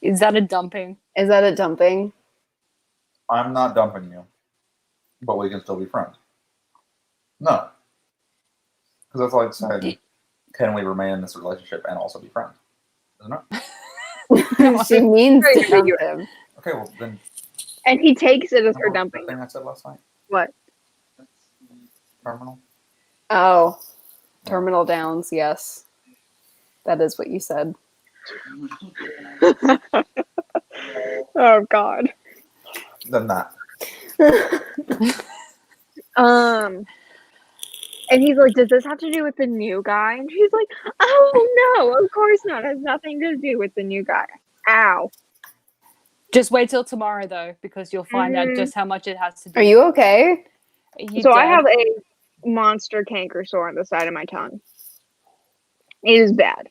Is that a dumping? Is that a dumping? I'm not dumping you, but we can still be friends. No. Because that's like saying, can we remain in this relationship and also be friends? Isn't it? She means to dump him. Okay, well then. And he takes it as her remember dumping. the thing I said last night? What? Terminal? Oh, terminal downs. Yes, that is what you said. Oh God. Then that. And he's like, does this have to do with the new guy? And she's like, oh no, of course not. It has nothing to do with the new guy. Ow. Just wait till tomorrow, though, because you'll find out just how much it has to do. Are you okay? So I have a monster canker sore on the side of my tongue. It is bad.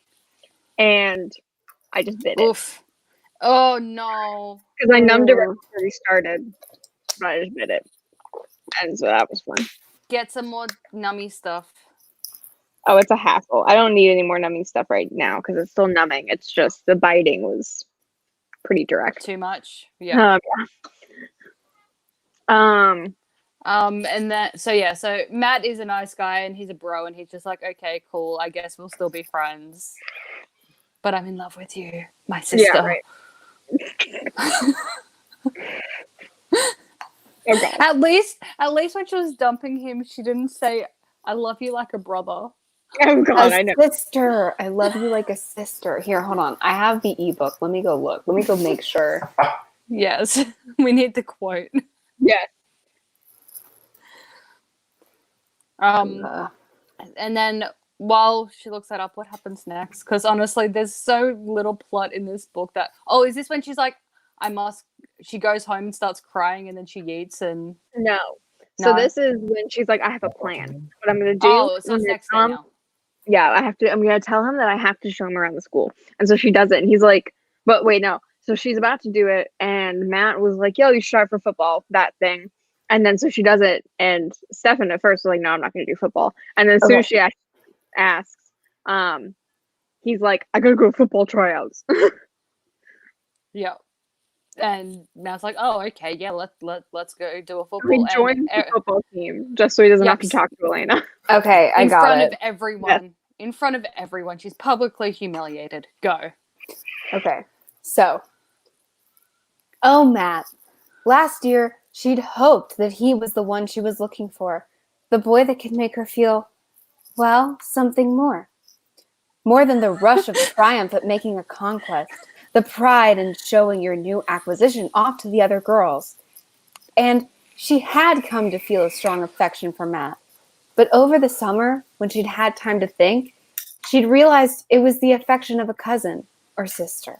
And I just bit it. Oof. Oh, no. Because I numbed it right before we started. But I just bit it. And so that was fun. Get some more nummy stuff. Oh, it's a hassle. I don't need any more numbing stuff right now because it's still numbing. It's just the biting was pretty direct. Too much? Yeah. And that, so Matt is a nice guy and he's a bro and he's just like, okay, cool. I guess we'll still be friends. But I'm in love with you, my sister. Yeah, right. Okay. At least when she was dumping him, she didn't say, I love you like a brother. Oh God, I A know. sister. I love you like a sister. Here, hold on. I have the ebook. Let me go look. Let me go make sure. Yes. We need the quote. Yeah. And then while she looks that up, what happens next? Because honestly, there's so little plot in this book that. Oh, is this when she's like, she goes home and starts crying, and then she eats and. No. So No? this is when she's like, I have a plan. What I'm gonna do. Oh, so it's next day now. Yeah, I'm gonna tell him that I have to show him around the school. And so she does it, and he's like, but wait, no. So she's about to do it, and Matt was like, yo, you should try for football, that thing. And then so she does it, and Stefan at first was like, no, I'm not gonna do football. And then as soon as she asks, he's like, I gotta go to football tryouts. Yeah. And Matt's like, oh, okay, yeah, let's go do a football. He joins the football team just so he doesn't have to talk to Elena. Okay, I got it. In front of everyone. Yes. In front of everyone. She's publicly humiliated. Go. Okay. So. Oh, Matt. Last year, she'd hoped that he was the one she was looking for. The boy that could make her feel, well, something more. More than the rush of triumph at making a conquest. The pride in showing your new acquisition off to the other girls. And she had come to feel a strong affection for Matt. But over the summer, when she'd had time to think, she'd realized it was the affection of a cousin or sister.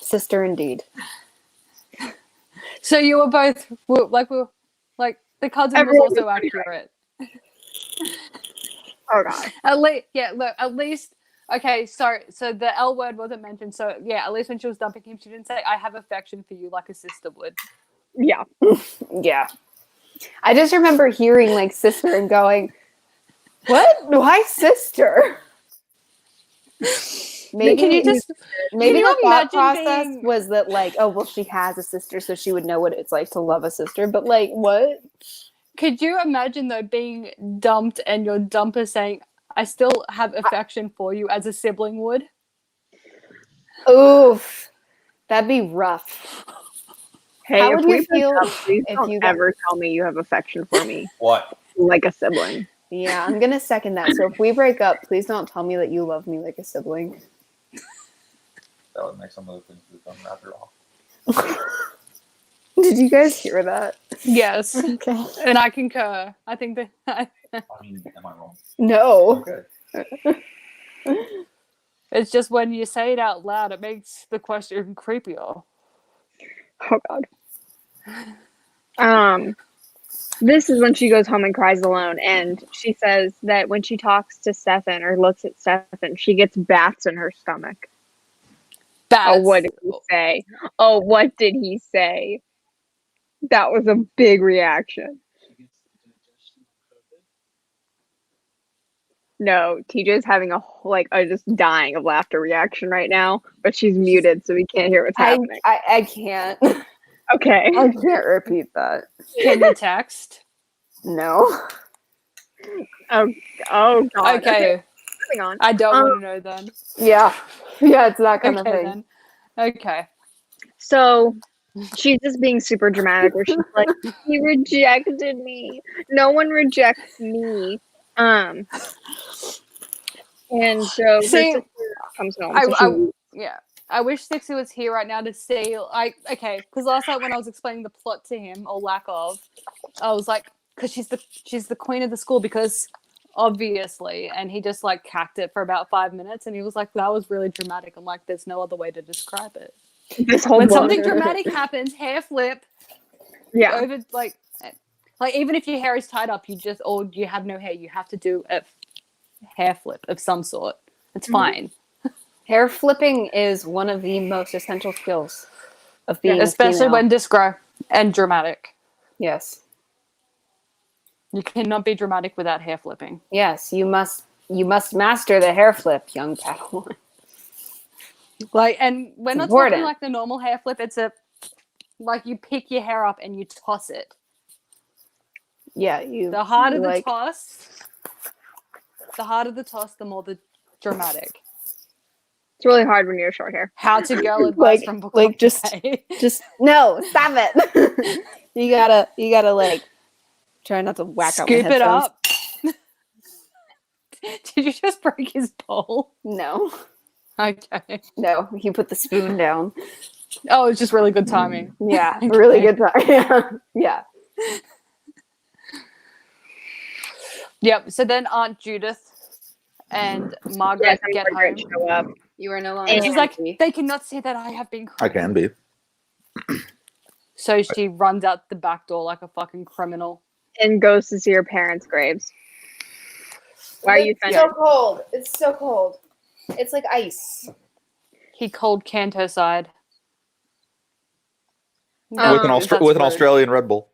Sister indeed. So you were both like the cousin Everyone was also was pretty accurate. Oh god. At least okay, so the L word wasn't mentioned, so yeah, at least when she was dumping him, she didn't say I have affection for you like a sister would. Yeah. Yeah. I just remember hearing like sister and going, what? Why sister? Maybe Can you the thought imagine process being- was that like, oh well, she has a sister, so she would know what it's like to love a sister. But like, what? Could you imagine though being dumped and your dumper saying, I still have affection for you as a sibling would? Oof, that'd be rough. Hey, How if would we you break feel up, please if don't you got- ever tell me you have affection for me What? like a sibling. Yeah, I'm gonna second that. So if we break up, please don't tell me that you love me like a sibling. That would make some of the things we've done rather off. Did you guys hear that? Yes. Okay. And I concur. I think that I mean, am I wrong? No. Okay. it's just when you say it out loud, it makes the question creepier. Oh god. This is when she goes home and cries alone, and she says that when she talks to Stefan or looks at Stefan, she gets bats in her stomach. Bats. Oh, what did he say? Oh, what did he say? That was a big reaction. No, TJ's having a just dying of laughter reaction right now, but she's muted, so we can't hear what's happening. I can't. Okay. I can't repeat that. Can you text? No. Oh god. Okay. Moving on. I don't want to know then. Yeah. Yeah, it's that kind of Okay thing. then. Okay. So she's just being super dramatic where she's like, he rejected me. No one rejects me. And so her See, sister comes home. So I wish Sixie was here right now to see, because last night when I was explaining the plot to him, or lack of, I was like, because she's the queen of the school, because obviously, and he just like cacked it for about 5 minutes, and he was like, that was really dramatic. I'm like, there's no other way to describe it. this whole When book- something dramatic happens, hair flip, yeah. over like even if your hair is tied up, or you have no hair, you have to do a hair flip of some sort. It's fine. Hair flipping is one of the most essential skills of being Especially a female. when disco and dramatic. Yes. You cannot be dramatic without hair flipping. Yes, you must master the hair flip, young Padawan. And we're not important. talking like the normal hair flip. It's you pick your hair up and you toss it. Yeah, The harder the toss, the more the dramatic. It's really hard when you have short hair. How to girl advice from book just no, stop it. you gotta like try not to whack out my scoop it headphones. up. Did you just break his bowl? No. Okay. No, he put the spoon down. Oh, it's just really good timing. Yeah, Okay. really good time. Yeah. Yep. So then Aunt Judith and Margaret Yes, get Margaret home. show up. You are no longer. And she's like, happy. they cannot say that I have been I crying. can be. So she runs out the back door like a fucking criminal. And goes to see her parents' graves. Why are you It's so cold. It's so cold. It's like ice. He cold canned her side. with an that's with an rude. Australian Red Bull.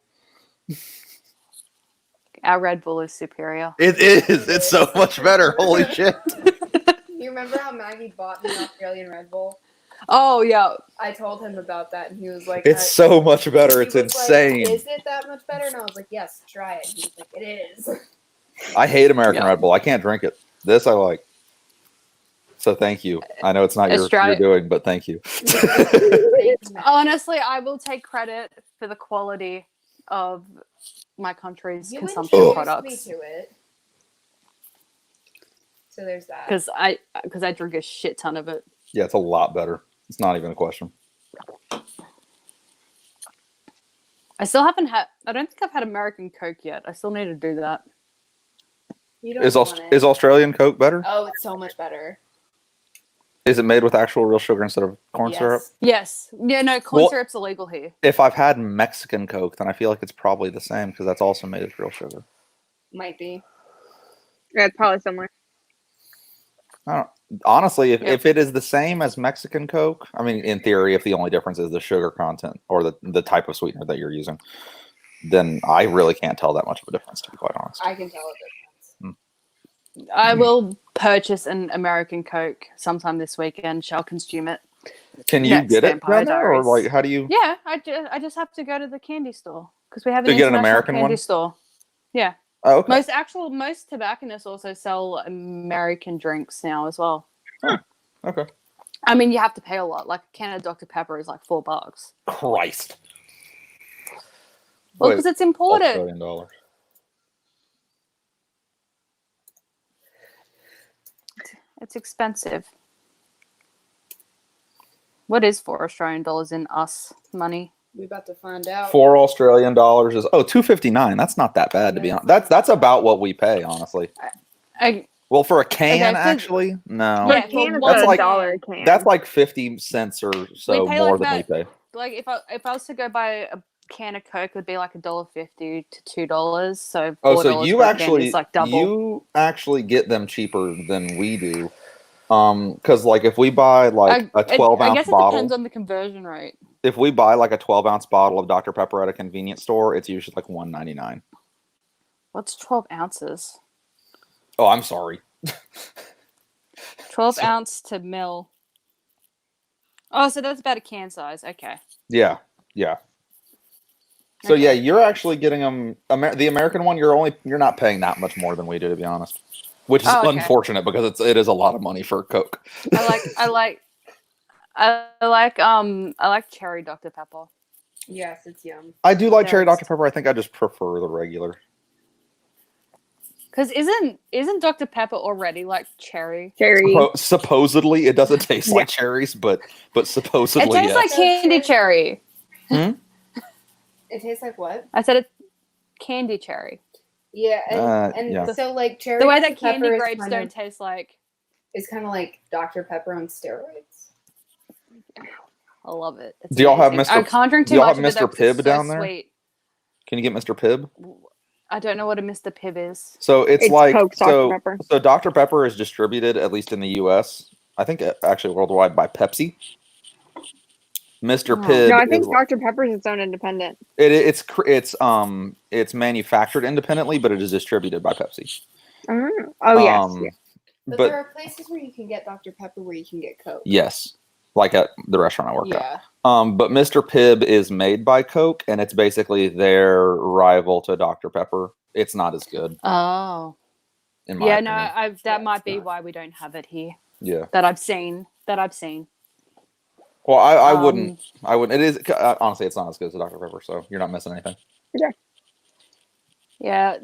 Our Red Bull is superior. It is. It's so much better. Holy shit. You remember how Maggie bought the Australian Red Bull? Oh yeah. I told him about that, and he was like, It's so much better. It's he was insane. Like, is it that much better? And I was like, yes, try it. He was like, it is. I hate American Yeah. Red Bull. I can't drink it. This I like. So thank you. I know it's not your Australia- doing, but thank you. Honestly, I will take credit for the quality of my country's You consumption introduced products. me to it. So there's that. Because I drink a shit ton of it. Yeah, it's a lot better. It's not even a question. I still haven't had. I don't think I've had American Coke yet. I still need to do that. You don't Is want it. is Australian Coke better? Oh, it's so much better. Is it made with actual real sugar instead of corn syrup? Yes. Yeah. No, corn Well, syrup's illegal here. If I've had Mexican Coke, then I feel like it's probably the same because that's also made with real sugar. Might be. Yeah, it's probably similar. Honestly, if it is the same as Mexican Coke, I mean, in theory, if the only difference is the sugar content or the type of sweetener that you're using, then I really can't tell that much of a difference, to be quite honest. I can tell a difference. I will purchase an American Coke sometime this weekend. Shall consume it. Can you Next get it Vampire down there, or Diaries. like how do you? Yeah, I just have to go to the candy store because we have an To get an international American candy one? store. Yeah. Oh, okay. Most tobacconists also sell American drinks now as well. Okay. I mean, you have to pay a lot. Like a can of Dr. Pepper is like $4. Christ. Well, Wait, because it's imported. Australian dollars. It's expensive. What is $4 in us money? We're about to find out. $4 Australian is $2.59. That's not that bad to be honest. That's about what we pay, honestly. Well, for a can, actually, no. Yeah, For a can, it's That's a like- $1 a can. That's like 50 cents or so We pay more like than that. we pay. Like if I was to go buy a can of Coke, it would be like $1.50 to $2. So $4 So you for a can actually is like double. get them cheaper than we do. Because like if we buy like a 12 I ounce guess it bottle, depends on the conversion rate. if we buy like a 12-ounce bottle of Dr. Pepper at a convenience store, it's usually like $1.99. What's 12 ounces? Oh, I'm sorry. 12 ounce to mil. Oh, so that's about a can size. Okay. Yeah. So Okay. yeah, you're actually getting them. The American one, you're not paying that much more than we do, to be honest. Which is Oh, okay. unfortunate because it is a lot of money for Coke. I like cherry Dr. Pepper. Yes, it's yum. I do like cherry Yes. Dr. Pepper. I think I just prefer the regular. Because isn't Dr. Pepper already like cherry? Cherry. Supposedly, it doesn't taste like cherries, but It supposedly, tastes yes. like candy cherry. It tastes like what? I said it's candy cherry. Yeah, and yeah. so like cherry. The way that Dr. candy Pepper is grapes kind don't of- taste like. is kind of like Dr. Pepper on steroids. I love it. It's Do y'all have amazing. Mr. I can't drink do too y'all much have of it, though, Mr. 'cause it's Pibb so down there? sweet. Can you get Mr. Pibb? I don't know what a Mr. Pibb is. So it's It's like Coke, Dr. Pepper. So Dr. Pepper is distributed at least in the U.S. I think actually worldwide by Pepsi. Mr. Oh. Pibb. No, I think is, Dr. Pepper is its own independent. it's manufactured independently, but it is distributed by Pepsi. Oh, yes. But, But there are places where you can get Dr. Pepper where you can get Coke. yes, like at the restaurant I work at. Yeah. But Mr. Pibb is made by Coke, and it's basically their rival to Dr. Pepper. It's not as good. Oh. In my Yeah, opinion. no, that might be not. why we don't have it here. Yeah. That I've seen. Well, I wouldn't. It is honestly, it's not as good as Dr. Pepper, so you're not missing anything. Yeah,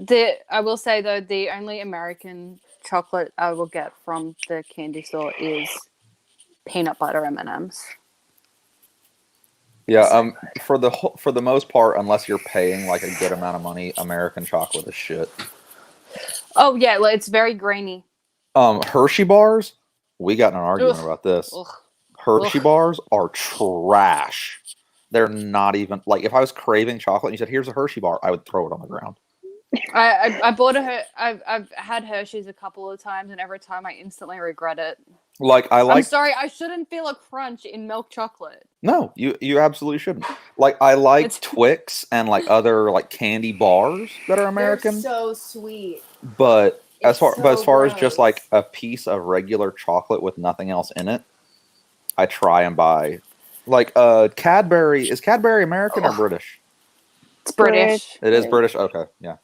I will say though, the only American chocolate I will get from the candy store is peanut butter M&Ms. Yeah. For the most part, unless you're paying like a good amount of money, American chocolate is shit. Oh yeah, well, it's very grainy. Hershey bars. We got in an argument Ugh. about this. Ugh. Hershey Ugh. bars are trash. They're not even like if I was craving chocolate and you said, "Here's a Hershey bar," I would throw it on the ground. I bought I've had Hershey's a couple of times, and every time I instantly regret it. I'm sorry, I shouldn't feel a crunch in milk chocolate. No, you absolutely shouldn't. Like I like It's- Twix and like other like candy bars that are American, They're so sweet. but as It's far as so just gross. like a piece of regular chocolate with nothing else in it, I try and buy like Cadbury. Is Cadbury American or British? It's British. It is British. Okay, yeah.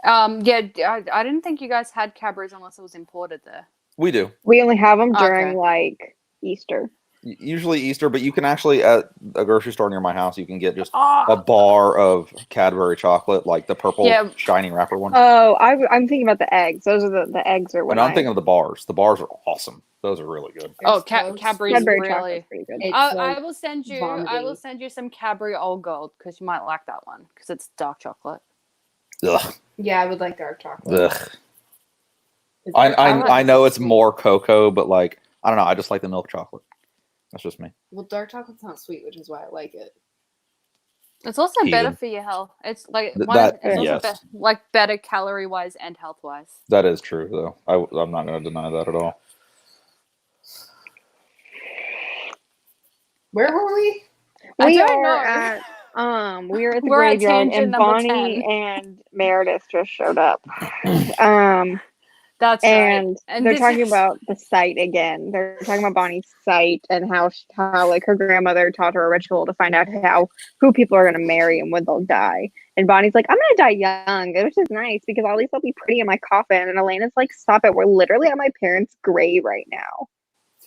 Yeah, I didn't think you guys had Cadbury's unless it was imported there. We do. We only have them Okay. during like Easter. Usually Easter, but you can actually at a grocery store near my house, you can get just a Oh, bar of Cadbury chocolate, like the purple Yeah. shiny wrapper one. Oh, I'm thinking about the eggs. Those are the eggs are what And I'm thinking of the bars. The bars are awesome. Those are really good. Cadbury's Cadbury really. chocolate's pretty good. It's I like will send you. I vomiting. will send you some Cadbury Old Gold because you might like that one because it's dark chocolate. Ugh. Yeah, I would like dark chocolate. Ugh. I know it's more cocoa, but like I don't know. I just like the milk chocolate. That's just me. Well, dark chocolate's not sweet, which is why I like it. It's also better Even. for your health. It's like That- it's also yes. like better calorie wise and health wise. That is true, though. I'm not going to deny that at all. Where were we? We don't are know. at we are at the We're at graveyard, tangent and number Bonnie 10. and Meredith just showed up. That's And right. And they're this talking is- about the sight again. They're talking about Bonnie's sight and how like her grandmother taught her a ritual to find out who people are going to marry and when they'll die. And Bonnie's like, I'm going to die young, which is nice because at least I'll be pretty in my coffin. And Elena's like, stop it. We're literally at my parents' grave right now.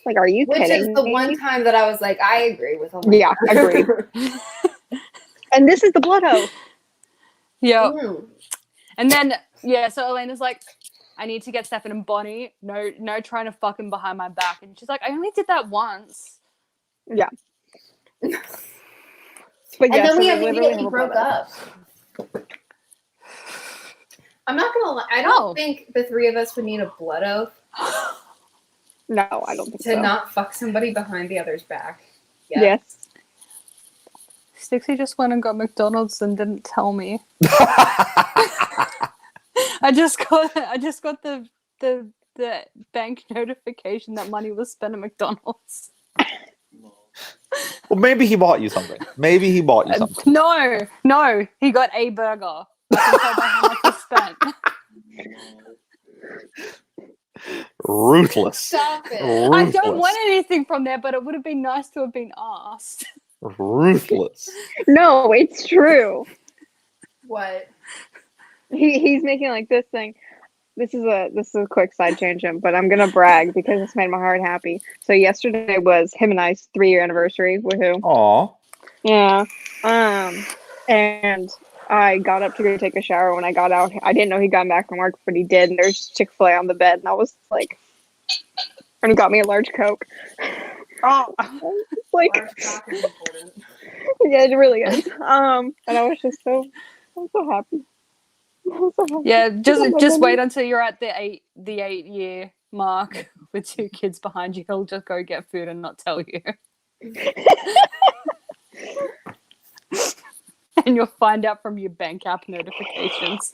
Like, are you Which kidding is the me? one time that I was like, I agree with Elena. Yeah, agreed. And this is the blood oath. Yeah. Mm. And then so Elena's like, I need to get Stefan and Bonnie. No trying to fuck him behind my back. And she's like, I only did that once. Yeah. But And yeah, then so we they literally immediately have a broke blood oath. up. I'm not gonna lie. I don't think the three of us would need a blood oath No, I don't think to so. not fuck somebody behind the other's back. Yeah. Yes. Stixie just went and got McDonald's and didn't tell me. I just got the bank notification that money was spent at McDonald's. Well, maybe he bought you something. Maybe he bought you something. No, he got a burger. I can tell by how much he spent. Ruthless. Stop it. I don't want anything from there, but it would have been nice to have been asked. Ruthless. No, it's true. What? He's making like this thing. This is a quick side tangent, but I'm gonna brag because this made my heart happy. So yesterday was him and I's 3-year anniversary. Woohoo! Aw. Yeah. And I got up to go take a shower. When I got out, I didn't know he got back from work, but he did. And there's Chick-fil-A on the bed, and I was like, and he got me a large Coke. Oh, Like, Large cock is important. yeah, it really is. And I was just I'm so happy. I'm so happy. yeah. Oh my Just wait goodness. until you're at the 8-year mark with 2 kids behind you. He'll just go get food and not tell you. And you'll find out from your bank app notifications.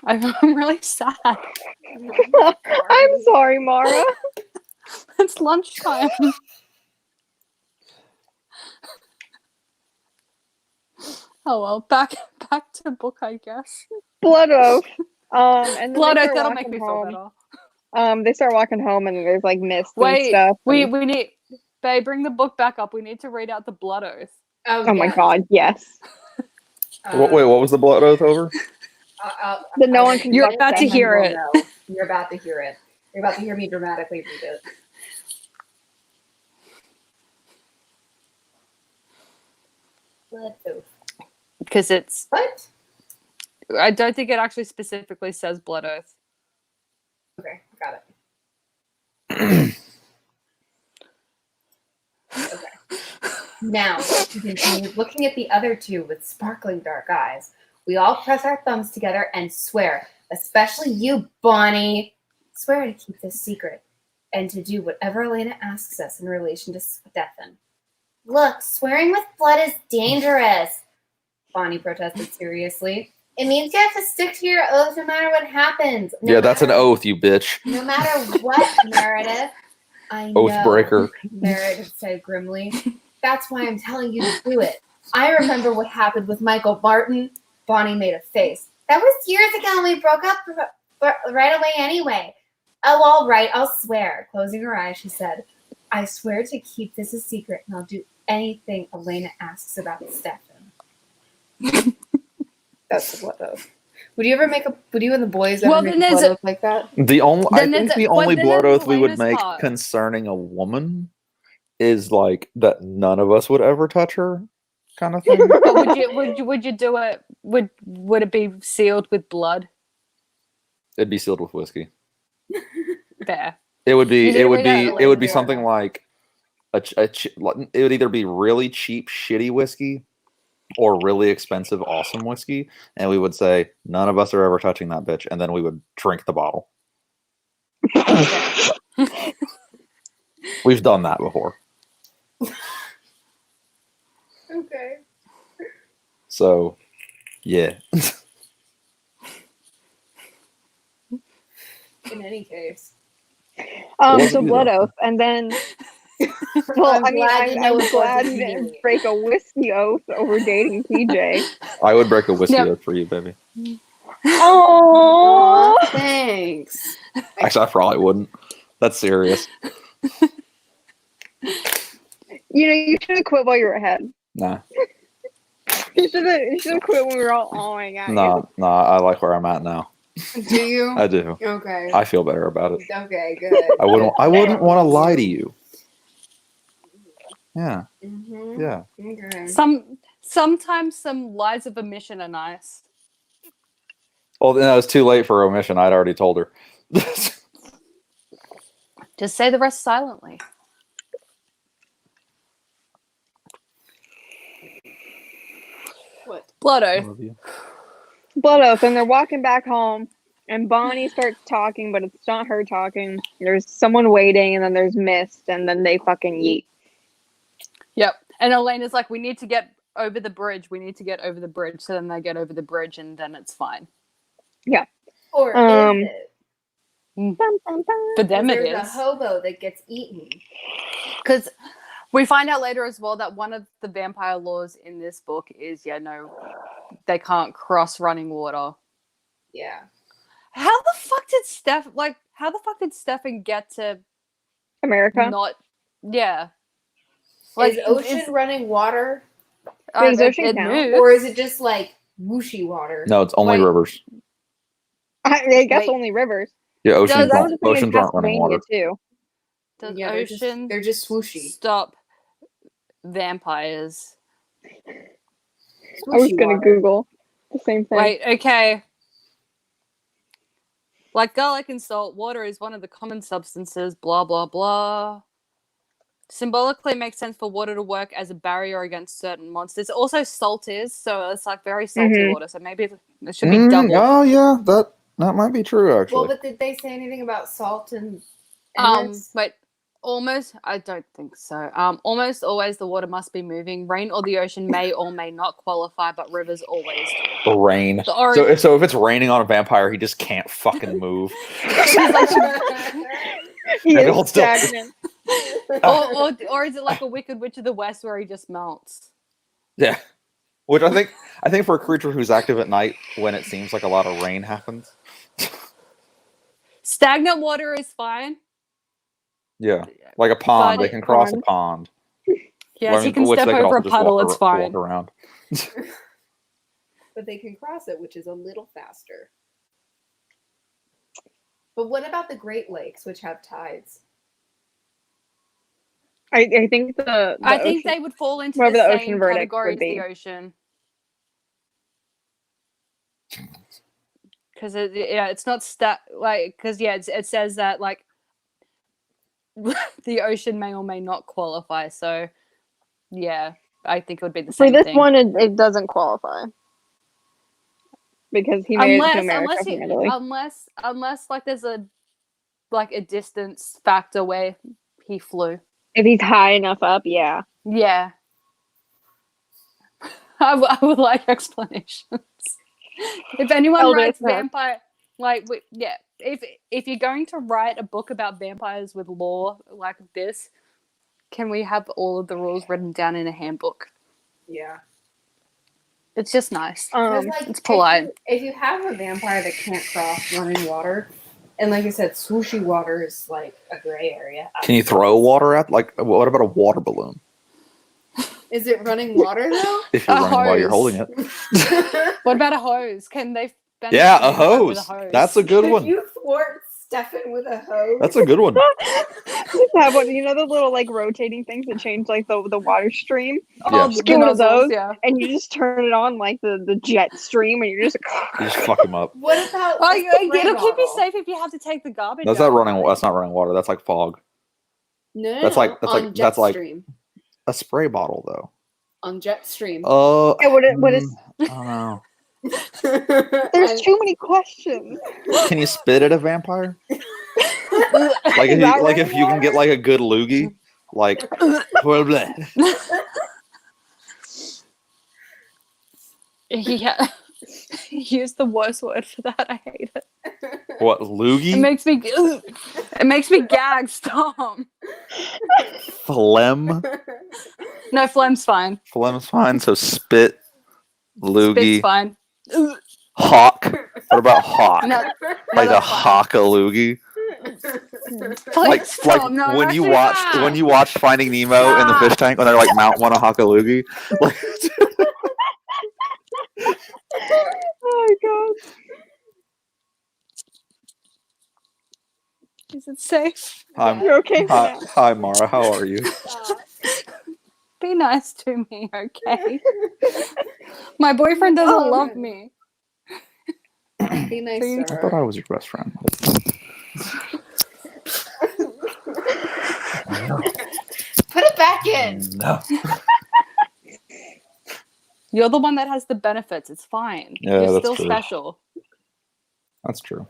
I'm really sad. I'm sorry, Mara. It's lunchtime. Oh well, back to book, I guess. Blood oath. And then Blood they oath, start that'll walking make me feel home. better. They start walking home, and there's like mist and Wait, stuff. we and- need, babe, bring the book back up. We need to read out the blood oath. Oh my god, yes. Wait, what was the blood oath over? That no one can. You're touch about to Stefan. hear it. No, you're about to hear it. You're about to hear me dramatically read it. Blood oath. Because it's, What? I don't think it actually specifically says blood oath. Okay, got it. Okay. Now, to continue looking at the other two with sparkling dark eyes, we all press our thumbs together and swear, especially you, Bonnie, swear to keep this secret and to do whatever Elena asks us in relation to Stefan. Look, swearing with blood is dangerous, Bonnie protested seriously. It means you have to stick to your oath no matter what happens. Yeah, that's an oath, you bitch. No matter what, Meredith. I know, Oath breaker. Meredith said grimly. That's why I'm telling you to do it. I remember what happened with Michael Barton. Bonnie made a face. That was years ago and we broke up right away anyway. Oh, all right, I'll swear. Closing her eyes, she said, I swear to keep this a secret and I'll do anything Elena asks about Stefan. That's the blood oath. Would you and the boys ever Well, make then a there's blood a- oath like that? I Then think there's the a- only then blood there's oath we would Elena's make part. concerning a woman is like that none of us would ever touch her, kind of thing. But would you do it? Would it be sealed with blood? It'd be sealed with whiskey. There. It would be. You It would literally be. got It would be Elena something doing like it would either be really cheap, shitty whiskey, or really expensive, awesome whiskey, and we would say none of us are ever touching that bitch, and then we would drink the bottle. We've done that before. Okay. So, yeah. In any case. What So would you blood do? oath, and then. Well, I'm I mean, glad you know I'm what glad was you didn't immediate. break a whiskey oath over dating PJ. I would break a whiskey Yep. oath for you, baby. Oh, Aw, thanks. Actually, I probably wouldn't. That's serious. you should have quit while you were ahead. Nah, You should have quit when we were all awing at nah. I like where I'm at now. Do you? I do. Okay. I feel better about it. Okay, good. I wouldn't want to lie to you. Yeah, Mm-hmm. yeah. Okay. Sometimes some lies of omission are nice. Well, then it was too late for omission. I'd already told her. Just say the rest silently. What? Blood oath. Love you. Blood oath, and they're walking back home, and Bonnie starts talking, but it's not her talking. There's someone waiting, and then there's mist, and then they fucking yeet. Yep. And Elena's like, we need to get over the bridge. We need to get over the bridge. So then they get over the bridge, and then it's fine. Or Um, is it? Bum, bum, bum. For them, it There's is. a hobo that gets eaten. Because we find out later as well that one of the vampire laws in this book is, they can't cross running water. Yeah. How the fuck did Stefan get to America. not? Yeah. Is ocean running water, Does ocean count? moves. or is it just like whooshy water? No, it's only Wait. rivers. I guess Wait. only rivers. Yeah, No, oceans, that was the thing in oceans aren't running Pennsylvania water. too. Does Yeah, ocean they're just swooshy. stop vampires? I was Swooshy gonna water. Google the same thing. Wait, okay. Like garlic and salt, water is one of the common substances, blah, blah, blah. Symbolically, it makes sense for water to work as a barrier against certain monsters. Also, salt is, so it's like very salty Mhm. water, so maybe it should be double. Oh yeah, that might be true actually. Well, but did they say anything about salt and this? But almost, I don't think so. Almost always the water must be moving. Rain or the ocean may or may not qualify, but rivers always do. Rain. The orange- So if it's raining on a vampire, he just can't fucking move. He Maybe is hold still. stagnant. or is it like a Wicked Witch of the West where he just melts? Yeah. Which I think for a creature who's active at night when it seems like a lot of rain happens. Stagnant water is fine. Yeah. Like a pond. But- They can cross a pond. Yes, he can Which step they could over a also just puddle, walk it's fine. Walk around. But they can cross it, which is a little faster. But what about the Great Lakes, which have tides? I think the I think ocean- they would fall into whatever the the same ocean verdict category would as be. the ocean. Because it's not it says that like the ocean may or may not qualify. So yeah, I think it would be the for same this thing. one, it doesn't qualify because he made it to America from Italy. unless like there's a distance factor where he flew. If he's high enough up, yeah. Yeah. I would like explanations. If anyone Elder writes Smith. vampire, if you're going to write a book about vampires with lore like this, can we have all of the rules written down in a handbook? Yeah. It's just nice. 'Cause, like, it's polite. If you have a vampire that can't cross running water, and like I said, swooshy water is like a gray area. Can you throw water at what about a water balloon? Is it running water though? If you're A running while you're hose. holding it. What about a hose? Can they defend Yeah, the a Stefan with hose. That's a good Could one. you thwart Stefan with a hose? That's a good one. Have one, you know the little like rotating things that change like the water stream? Yeah. Just get one of nozzles, those, yeah. and you just turn it on like the jet stream, and you're just You just fuck him up. What about Well, a spray it'll keep you bottle? safe if you have to take the garbage That's out. not running. That's not running water. That's like fog. No, That's like on that's like Jetstream. a spray bottle though. On Jetstream. Yeah, what is? I don't know. There's too many questions. Can you spit at a vampire? Like if Is that if you can running get like a good loogie, like Yeah. He used the worst word for that. I hate it. what It loogie? makes me gag. Stop. Phlegm. No, phlegm's fine. Phlegm's fine. So spit, loogie, Spit's fine. hawk. What about hawk? No, Like a that's fine. hawk a loogie. Like Stop. No, when you actually, watched when you watched Finding Nemo in the fish tank when they're like Mount one a hawk a loogie. Like, Oh my god. Is it safe? You're okay for now. Hi, Mara. How are you? Be nice to me, okay? My boyfriend doesn't love me. Be nice So you- to I thought her. I was your best friend. Put it back in. No. You're the one that has the benefits. It's fine. Yeah, You're that's still true. special. That's true.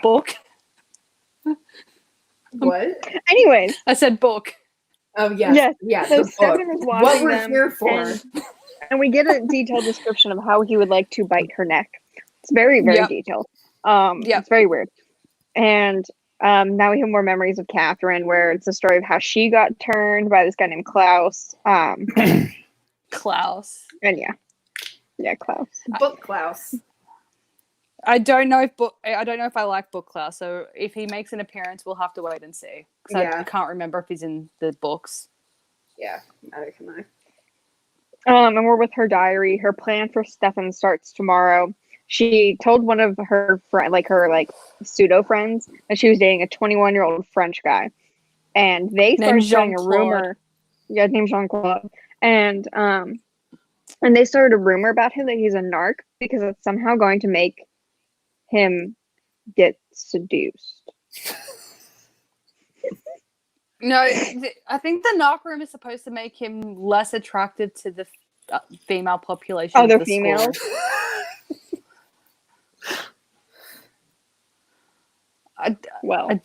Book. What? Anyways, I said book. Oh yes. Yes. Yeah. so the book. Stefan is watching What we're them, here for. and we get a detailed description of how he would like to bite her neck. It's very, very Yep. detailed. Yep. It's very weird. And now we have more memories of Catherine, where it's a story of how she got turned by this guy named Klaus. Klaus. And yeah, Klaus. Book Klaus. I don't know if I like Book Klaus. So if he makes an appearance, we'll have to wait and see. Because Yeah. I can't remember if he's in the books. Yeah. Neither can I. And we're with her diary. Her plan for Stefan starts tomorrow. She told one of her her pseudo friends that she was dating a 21-year-old French guy, and they started starting a Jean-Claude. rumor. Yeah, named Jean-Claude, and they started a rumor about him that he's a narc because it's somehow going to make him get seduced. No, I think the knock room is supposed to make him less attractive to the female population. Other of the females? School. Well, I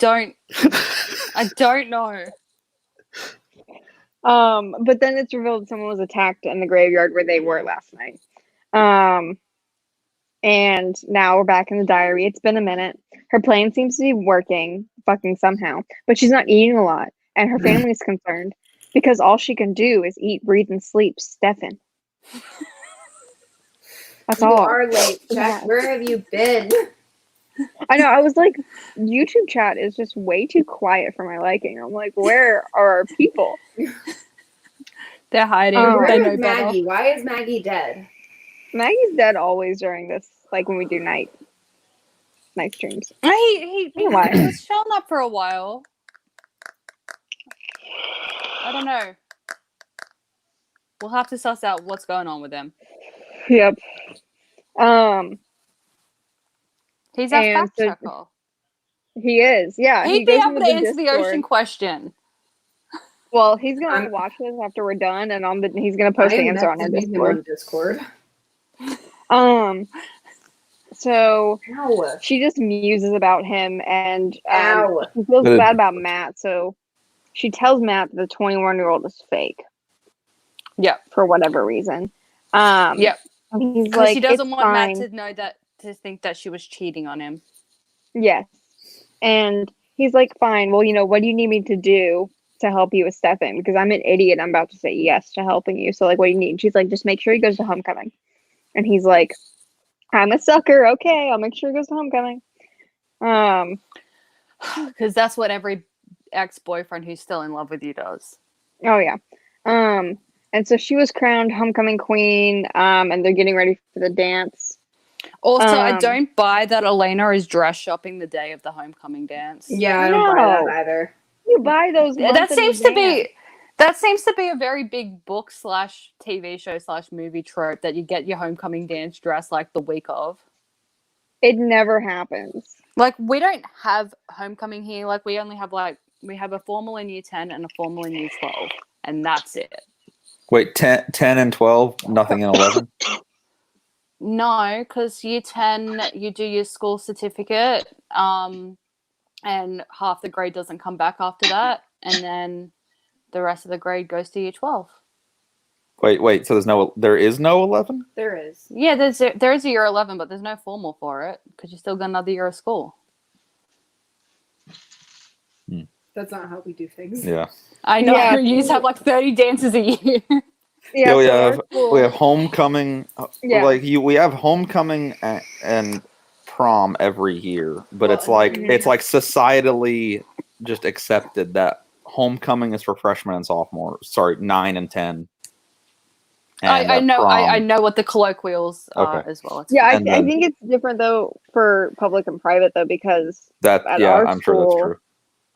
don't know. But then it's revealed someone was attacked in the graveyard where they were last night. And now we're back in the diary. It's been a minute. Her plan seems to be working, fucking somehow, but she's not eating a lot, and her family is concerned because all she can do is eat, breathe, and sleep. Stefan. That's You all. are late, Jack. Yeah. Where have you been? I know. I was like, YouTube chat is just way too quiet for my liking. I'm like, where are our people? They're hiding. Oh. They Where know is better. Maggie? Why is Maggie dead? Maggie's dead always during this, like when we do night streams. He Why? was showing up for a while. I don't know. We'll have to suss out what's going on with him. Yep. He's our And fact checker. He is. Yeah. He'd he be goes able into to answer the Discord. ocean question. Well, he's gonna I'm- watch this after we're done, and he's gonna post the answer on our Discord. Discord. So Ow. she just muses about him, and Ow. she feels Good. bad about Matt. So she tells Matt that the 21-year-old is fake Yep. for whatever reason. Yep. and he's Because like, she doesn't "It's want fine." Matt to know that, to think that she was cheating on him. Yes. And he's like, "Fine. Well, what do you need me to do to help you with Stefan? Because I'm an idiot. I'm about to say yes to helping you. So, like, what do you need?" She's like, "Just make sure he goes to homecoming." And he's like, "I'm a sucker. Okay, I'll make sure he goes to homecoming." Because that's what every ex-boyfriend who's still in love with you does. Oh yeah. And so she was crowned homecoming queen, and they're getting ready for the dance. Also, I Um, don't buy that Elena is dress shopping the day of the homecoming dance. Yeah, I don't buy that No. either. You buy those months That in seems to advance. be that seems to be a very big book / TV show / movie trope that you get your homecoming dance dress like the week of. It never happens. Like we don't have homecoming here. Like we only have we have a formal in year 10 and a formal in year 12, and that's it. Wait, 10 and 12, nothing in 11? No, because year 10 you do your school certificate, and half the grade doesn't come back after that, and then the rest of the grade goes to year 12. Wait, so there is no 11? There is. Yeah, there is a year 11, but there's no formal for it because you still got another year of school. That's not how we do things. Yeah. I know. Yeah. You just have like 30 dances a year. Yeah, we so our have school- we have homecoming. Yeah. We have homecoming and prom every year, but Well, it's like mhm. it's like societally just accepted that homecoming is for freshmen and sophomores. Sorry, 9 and 10. And I that know. I prom- know what the colloquials are Okay. as well. It's Yeah, I And then- think it's different though for public and private though, because that at yeah, our I'm sure that's school,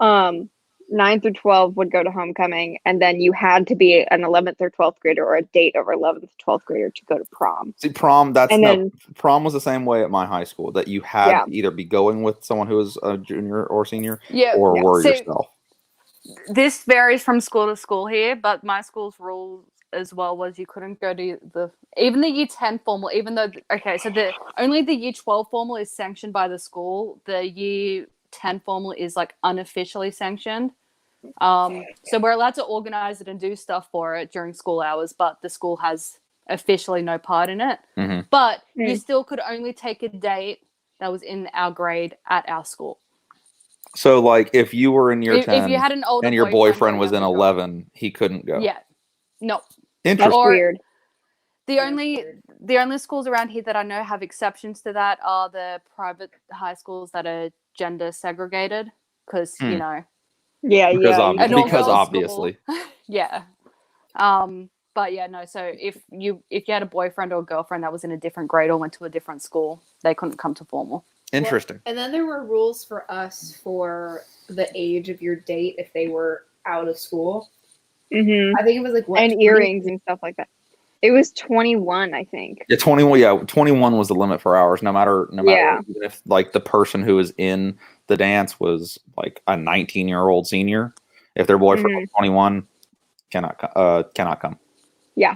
true. 9 through 12 would go to homecoming, and then you had to be an 11th or 12th grader or a date over 11th, 12th grader to go to prom. See, prom And then prom was the same way at my high school, that you had Yeah. to either be going with someone who was a junior or senior, Yeah. or Yeah. were So- yourself. This varies from school to school here, but my school's rules as well was you couldn't go to even the year 10 formal, even though so only the year 12 formal is sanctioned by the school. The year 10 formal is like unofficially sanctioned. So we're allowed to organize it and do stuff for it during school hours, but the school has officially no part in it. Mhm. But you Mm. still could only take a date that was in our grade at our school. So, like, if you were in year If 10 you had an older and your boyfriend was you'd in have to go. 11, he couldn't go. Yeah. No. that's Interesting. Or- weird. The only schools around here that I know have exceptions to that are the private high schools that are gender segregated, because Hmm. you know, Yeah, Because yeah. ob- an all-girls because school. obviously. yeah. But yeah, no. So if you had a boyfriend or a girlfriend that was in a different grade or went to a different school, they couldn't come to formal. Interesting. And then there were rules for us for the age of your date if they were out of school. hmm I think it was like what, And 20? earrings and stuff like that. It was 21, I think. Yeah, 21. Yeah, 21 was the limit for hours. No matter Yeah. even if like the person who was in the dance was like a 19-year-old senior, if their boyfriend was 21, cannot come. Yeah.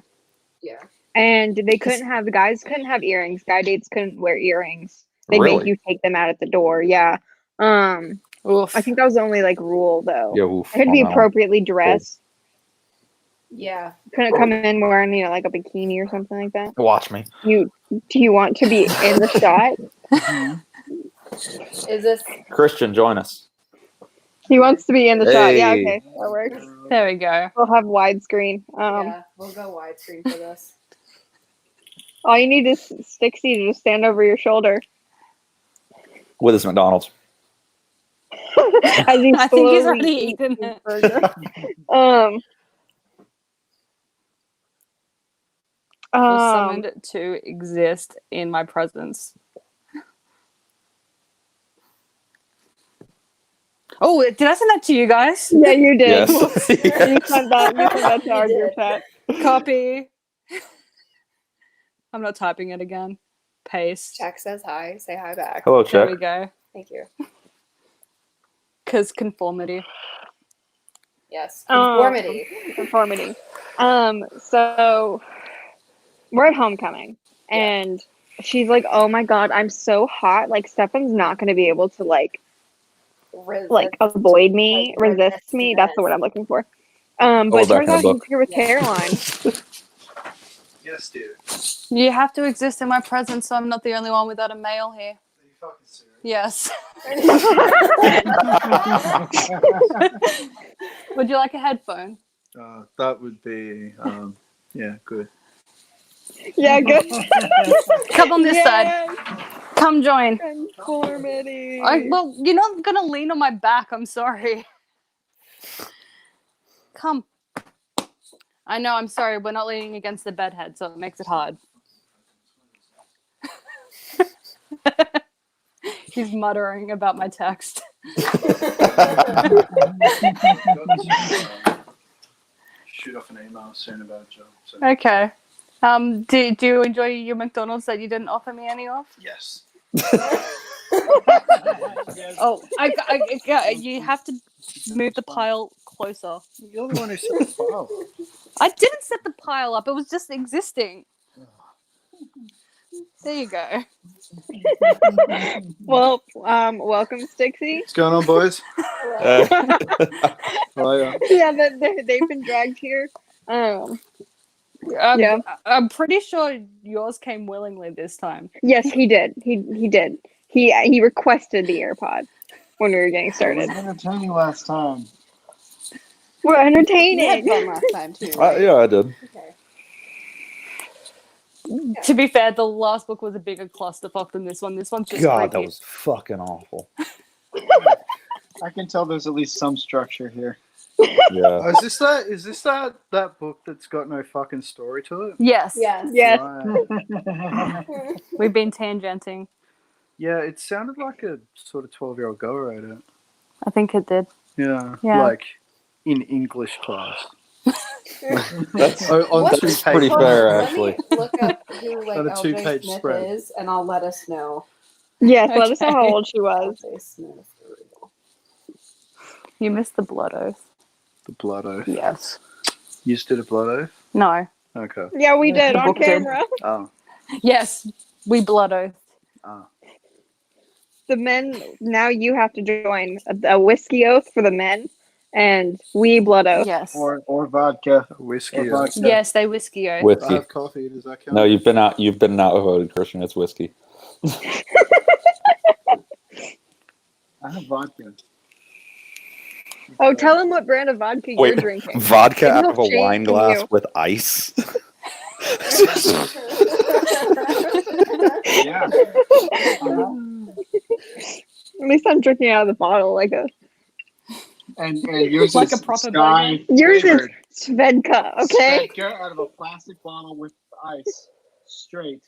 And the guys couldn't have earrings. Guy dates couldn't wear earrings. They Really? make you take them out at the door. Yeah. Oof. I think that was the only like rule though. Yeah, oof, It had to be on that one. appropriately dressed. Yeah. Couldn't come in wearing, like a bikini or something like that. Watch me. Do you want to be in the shot? Is this Christian, join us. He wants to be in the shot. Yeah, Hey. okay. That works. There we go. We'll have widescreen. yeah, we'll go widescreen for this. All you need is Stixie to just stand over your shoulder. With his McDonald's. As he I think he's slowly already eats eaten his it. burger. Was summoned to exist in my presence. Oh, did I send that to you guys? Yeah, you did. Yes. You sent that to our You group did. chat. Copy. I'm not typing it again. Paste. Check says hi. Say hi back. Hello, There we Chuck. go. Thank you. Because conformity. Yes. Oh. Conformity. Conformity. So we're at homecoming, and she's like, "Oh my god, I'm so hot! Like Stefan's not going to be able to avoid me, resist me. That's the word I'm looking for. But that it turns kind of out he's book. here with Yeah. Caroline. Yes, dude. You have to exist in my presence, so I'm not the only one without a male here. Are you fucking serious? Yes. Would you like a headphone? That would be, yeah, good. Yeah, good. Come on this side. Yes, Come join. Conformity. Well, you're not gonna lean on my back. I'm sorry. Come. I know, I'm sorry, we're not leaning against the bedhead, so it makes it hard. He's muttering about my text. Shoot off an email soon about a job. So. Okay. Do you enjoy your McDonald's that you didn't offer me any of? Yes. Oh, you have to move the pile closer. You're the one who set the file. I didn't set the pile up. It was just existing. There you go. Well, welcome, Stixie. What's going on, boys? Uh, Yeah, they've been dragged here. Yeah. I'm pretty sure yours came willingly this time. Yes, he did. He did. He requested the AirPod when we were getting It started. was entertaining last time. We're You had entertaining. fun last time too, right? yeah, I did. Okay. To be fair, the last book was a bigger clusterfuck than this one. This one's just God, that creepy. was fucking awful. I can tell there's at least some structure here. Yeah. Is this that book that's got no fucking story to it? Yes. Yes. Yes. Right. We've been tangenting. Yeah, it sounded like a sort of 12-year-old girl wrote it. I think it did. Yeah. Yeah. Like in English class. That's, On What? 2 pages. pretty Hold on, fair, let actually. me look up who like On a LJ 2-page Smith spread. is, and I'll let us know. Yes, let us know how Okay. old she was. LJ Smith. You missed the blood oath. The blood oath. Yes. You just did a blood oath? No. Okay. Yeah, we did The on book did. camera. Oh. Yes. We blood oath. The men, now you have to join a whiskey oath for the men, and we blood oath. Yes. Or vodka. Whiskey. Or vodka. Yes, they whiskey oath. I Whiskey. have coffee. Does that count? No, you've been outvoted, Christian. It's whiskey. I have vodka. Oh, tell him what brand of vodka you're Wait, drinking. vodka Maybe out he'll of a shame wine glass you. with ice. Yeah. At least I'm drinking out of the bottle like a. And yours Like is a proper Sky Yours is flavored. Svedka, okay? Svedka out of a plastic bottle with ice. Straight.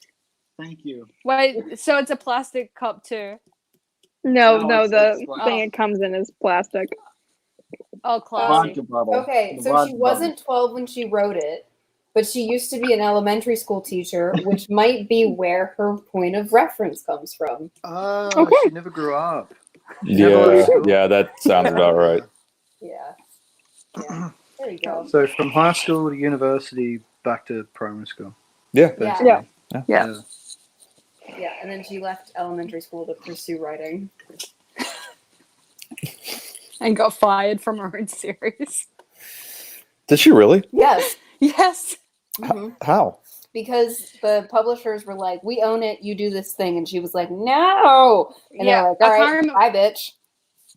Thank you. Wait, so it's a plastic cup too? No, No, the it's like- thing it comes in is plastic. Oh, classy. Vodka bottle. Okay, The so vodka she wasn't 12 when she wrote it, but she used to be an elementary school teacher, which might be where her point of reference comes from. Okay. She never grew up. Yeah, yeah, that sounds about right. Yeah. Yeah. There you go. So from high school to university, back to primary school. Yeah. Yeah. Yeah. Yeah. Yeah, and then she left elementary school to pursue writing. And got fired from her own series. Did she really? Yes. Yes. Mhm. How? Because the publishers were like, "We own it. You do this thing," and she was like, "No." And Yeah, they're like, I "All can't right, remember- bye, bitch."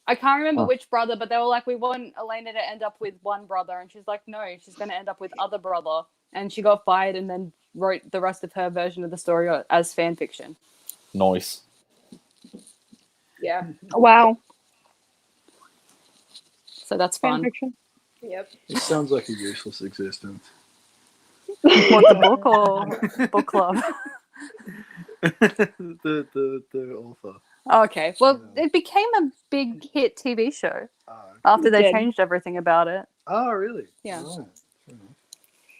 I can't remember Huh. which brother, but they were like, we want Elena to end up with one brother. And she's like, no, she's going to end up with other brother. And she got fired and then wrote the rest of her version of the story as fan fiction. Noise. Yeah. Wow. So that's Fan fun. fiction. Yep. It sounds like a useless existence. What, the book or book club? the author. Okay. Well, it became a big hit TV show Oh, after they It did. changed everything about it. really? Yeah. Right.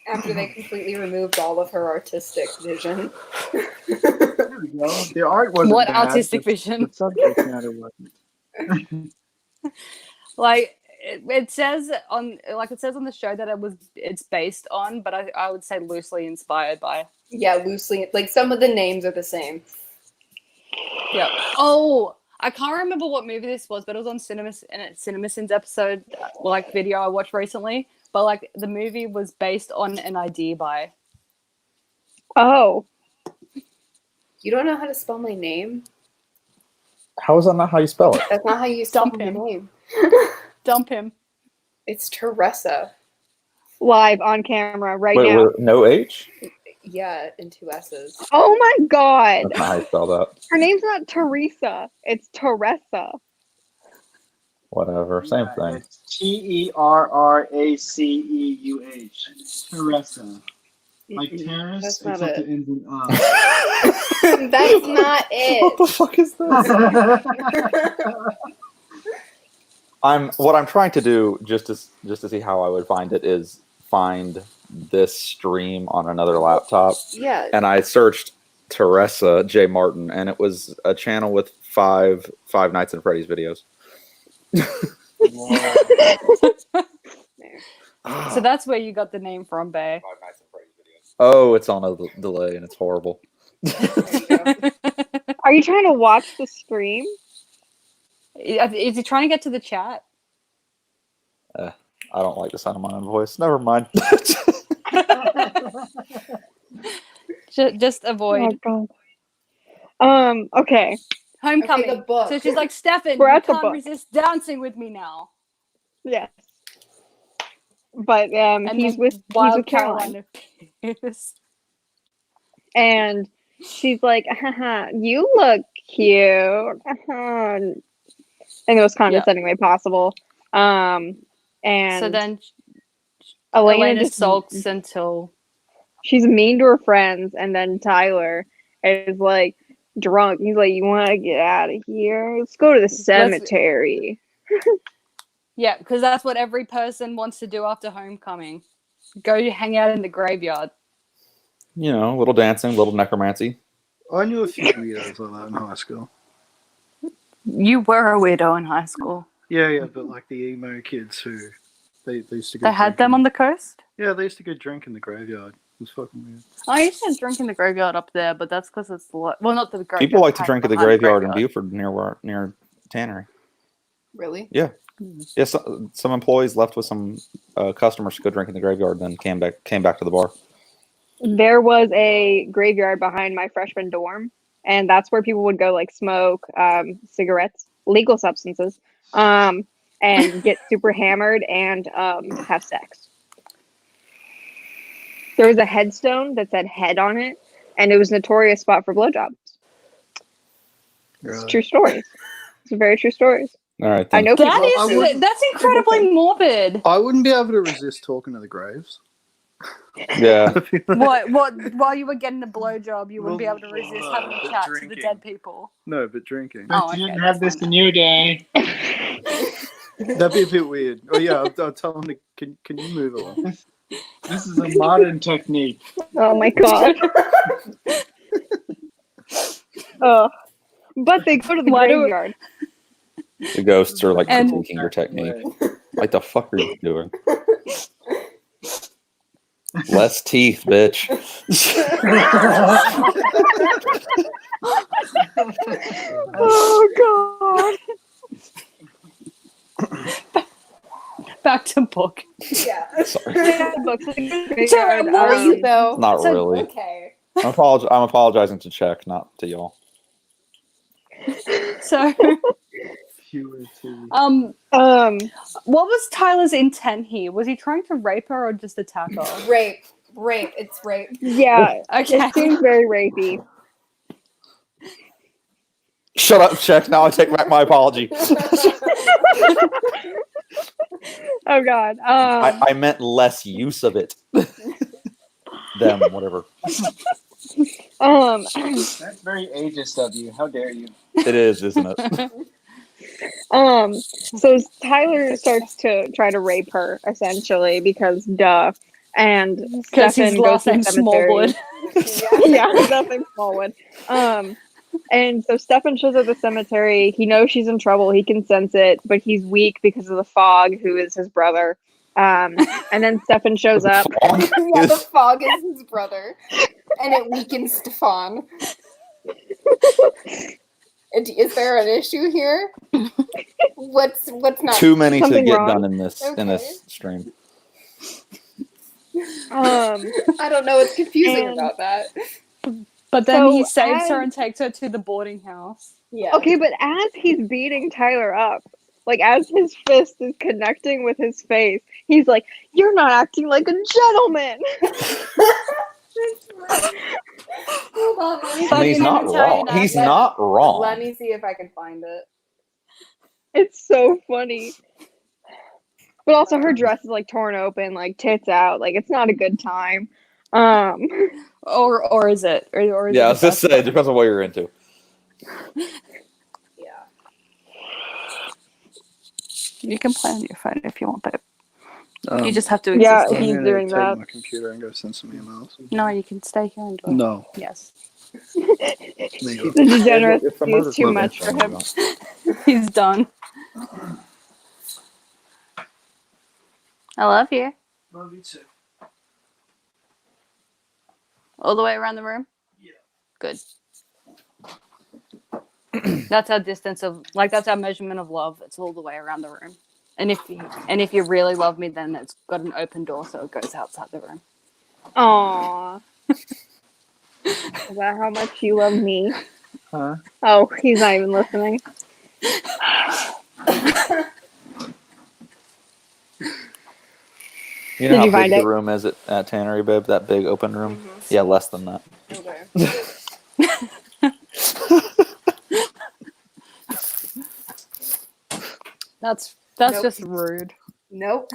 After they completely removed all of her artistic vision. There we go. The art wasn't What bad, artistic but vision? The subject matter wasn't. Like it says on the show that it's based on, but I would say loosely inspired by. Yeah, loosely. Like some of the names are the same. Yeah. Oh, I can't remember what movie this was, but it was on CinemaSins episode video I watched recently. But like the movie was based on an idea by. Oh. You don't know how to spell my name? How is that not how you spell it? That's not how you spell Dump my him. name. Dump him. It's Teresa. Live on camera right Wait, now. with no H? Yeah, and 2 S's. Oh my god. That's not how you spell that. Her name's not Teresa. It's Teresa. Whatever, same thing. It's Terraceuch. Teresa. Like terrace, That's except not it it. ends in That's not it. What the fuck is this? What I'm trying to do just to see how I would find it is find this stream on another laptop. Yeah. And I searched Teresa J. Martin, and it was a channel with five Nights at Freddy's videos. So that's where you got the name from, Bay. Oh, it's on a delay, and it's horrible. Are you trying to watch the stream? Is he trying to get to the chat? I don't like the sound of my own voice. Never mind. Just avoid. Oh God. Okay. Homecoming. Okay, the book. So she's like, Stefan, We're you at the can't book. resist dancing with me now. Yes. But And he's then with Wild Caroline. appears. And she's like, haha, you look cute. Haha. In the most condescending way possible. And So then Elena just sulks until she's mean to her friends, and then Tyler is like drunk. He's like, you want to get out of here? Let's go to the cemetery. yeah, because that's what every person wants to do after homecoming. Go hang out in the graveyard. You know, little dancing, little necromancy. I knew a few weirdos like that in high school. You were a weirdo in high school. Yeah, but like the emo kids who they used to go. They had them on the coast? Yeah, they used to go drink in the graveyard. It was fucking weird. I used to drink in the graveyard up there, but that's because it's well, not the graveyard. People like to drink at the behind graveyard in Buford near Tannery. Really? Yeah. Yeah, some employees left with some customers to go drink in the graveyard, then came back to the bar. There was a graveyard behind my freshman dorm, and that's where people would go like smoke cigarettes, legal substances, and get super hammered and have sex. There was a headstone that said head on it, and it was a notorious spot for blowjobs. Really? It's true stories. It's very true stories. All right. I know people. That's incredibly morbid. I wouldn't be able to resist talking to the graves. Yeah. What? While you were getting a blowjob, you wouldn't be able to resist having a chat to the drinking. dead people. No, but drinking. Oh, You didn't okay, have this in your day. That'd be a bit weird. Oh yeah, I'll tell them to. Can you move along? This is a modern technique. Oh my god. Oh, but they go to the graveyard. The ghosts are like And- critiquing your technique. Like, the fuck are you doing? Less teeth, bitch. Oh god. Back to book. Yeah. Sorry. Graveyard, Are you though? Not really. Okay. I'm apologizing to Czech, not to y'all. So, what was Tyler's intent here? Was he trying to rape her or just attack her? Rape. It's rape. Yeah, Okay. it seems very rapey. Shut up, Czech. Now I take back my apology. Oh god. I meant less use of it. Them, whatever. That's very ageist of you. How dare you? It is, isn't it? So Tyler starts to try to rape her essentially because duh. And Because Stefan his goes last to the name's cemetery. Smallwood. Yeah, nothing Smallwood. And so Stefan shows up at the cemetery. He knows she's in trouble. He can sense it, but he's weak because of the fog, who is his brother. And then Stefan shows up. Yeah, the fog is his brother, and it weakens Stefan. Is there an issue here? What's not? Too many to Something get wrong? done in this stream. I don't know. It's confusing And- about that. But then So he saves as- her and takes her to the boarding house. Yeah. Okay, but as he's beating Tyler up, like as his fist is connecting with his face, he's like, "You're not acting like a gentleman." Hold on. Let me I mean, he's see. not wrong. He's not wrong. Let me see if I can find it. It's so funny. But also her dress is like torn open, like tits out. Like it's not a good time. Or is it? Or is Yeah, I it was just saying, it depends on what you're into. Yeah. You can play on your phone if you want, babe. You Um, just have to Yeah, exist I'm here. he's gonna doing take that. my computer and go send some emails. No, you can stay here and do it. No. Yes. Maybe. The degenerate If the is murder's too not much for done, him. He's done. I love you. Love you too. All the way around the room? Yeah. Good. That's our distance of, like, that's our measurement of love. It's all the way around the room. And if you really love me, then it's got an open door so it goes outside the room. Aww. Is that how much you love me? Huh? Oh, he's not even listening. You know Did how you big find the it? room is at Tannery, babe? That big open room? Mm-hmm. Yeah, less than that. Okay. That's Nope. just rude. Nope.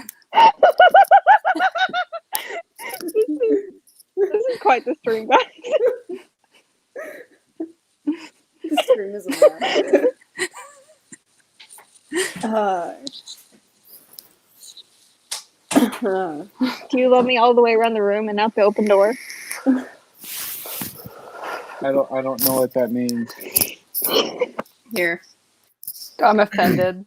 This is quite the stream, guys. The stream is a mess. Do you love me all the way around the room and out the open door? I don't know what that means. Here. I'm offended.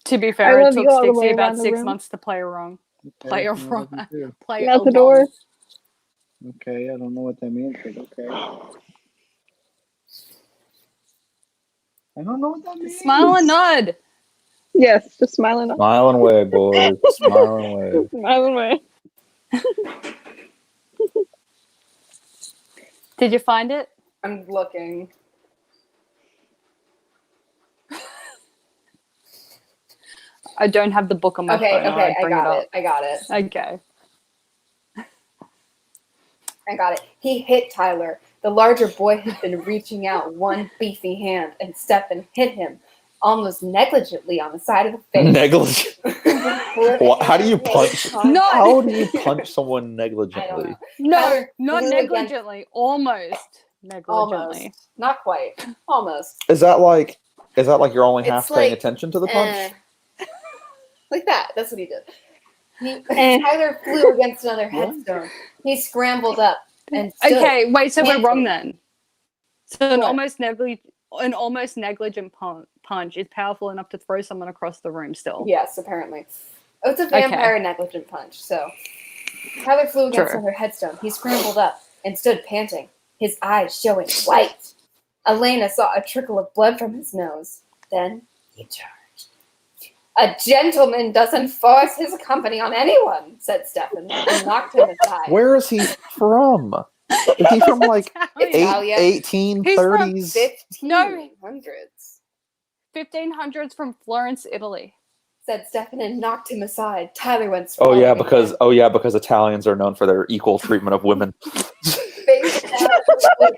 To be I fair, it love took you all the Stixie way about around the 6 room. months to play wrong. Play Okay, a I love wrong. you too. Play Out the along. door. Okay, I don't know what that means, but okay. I don't know what that means. Smile and nod. Yes, just smiling up. Smile and wave, boys. Smile and wave. Smiling away. Did you find it? I'm looking. I don't have the book on my Okay, phone. or okay, I'd I bring got it it. I got it. up. Okay. I got it. He hit Tyler. The larger boy had been reaching out one beefy hand, and Stefan hit him almost negligently on the side of the face. Negligent. How do you punch? No. How do you punch someone I don't negligently? know. No, Tyler not flew against- negligently. Almost negligently. Almost. Not quite. Almost. Is that like you're only It's half paying like, attention to the punch? Like that. That's what he did. Tyler flew against another headstone. He scrambled up and stood. Okay, wait, so we're panting. wrong then. So an What? almost negligent punch is powerful enough to throw someone across the room still. Yes, apparently. Oh, it's a vampire Okay. negligent punch, so. Tyler flew against True. another headstone. He scrambled up and stood panting, his eyes showing white. Elena saw a trickle of blood from his nose. Then he charged. A gentleman doesn't force his company on anyone, said Stefan, and knocked him aside. Where is he from? Is he from like Italia. 1830s? 1500s, 1500s from Florence, Italy. said Stefan, and knocked him aside. Tyler went Oh sprawling yeah, again. because Italians are known for their equal treatment of women. Face down,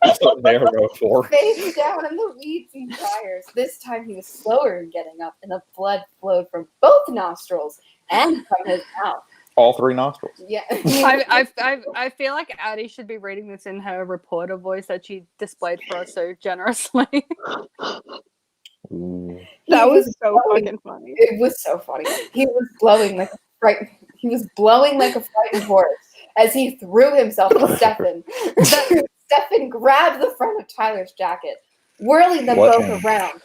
That's what they're known for. face down in the weeds and briars. This time he was slower in getting up, and the blood flowed from both nostrils and from his mouth. All three nostrils. Yeah. I feel like Addie should be reading this in her reporter voice that she displayed for us so generously. Ooh. That He was so blowing- fucking funny. It was so funny. He was blowing like a frightened horse as he threw himself at Stefan. Stefan grabbed the front of Tyler's jacket, whirling them What both hand? around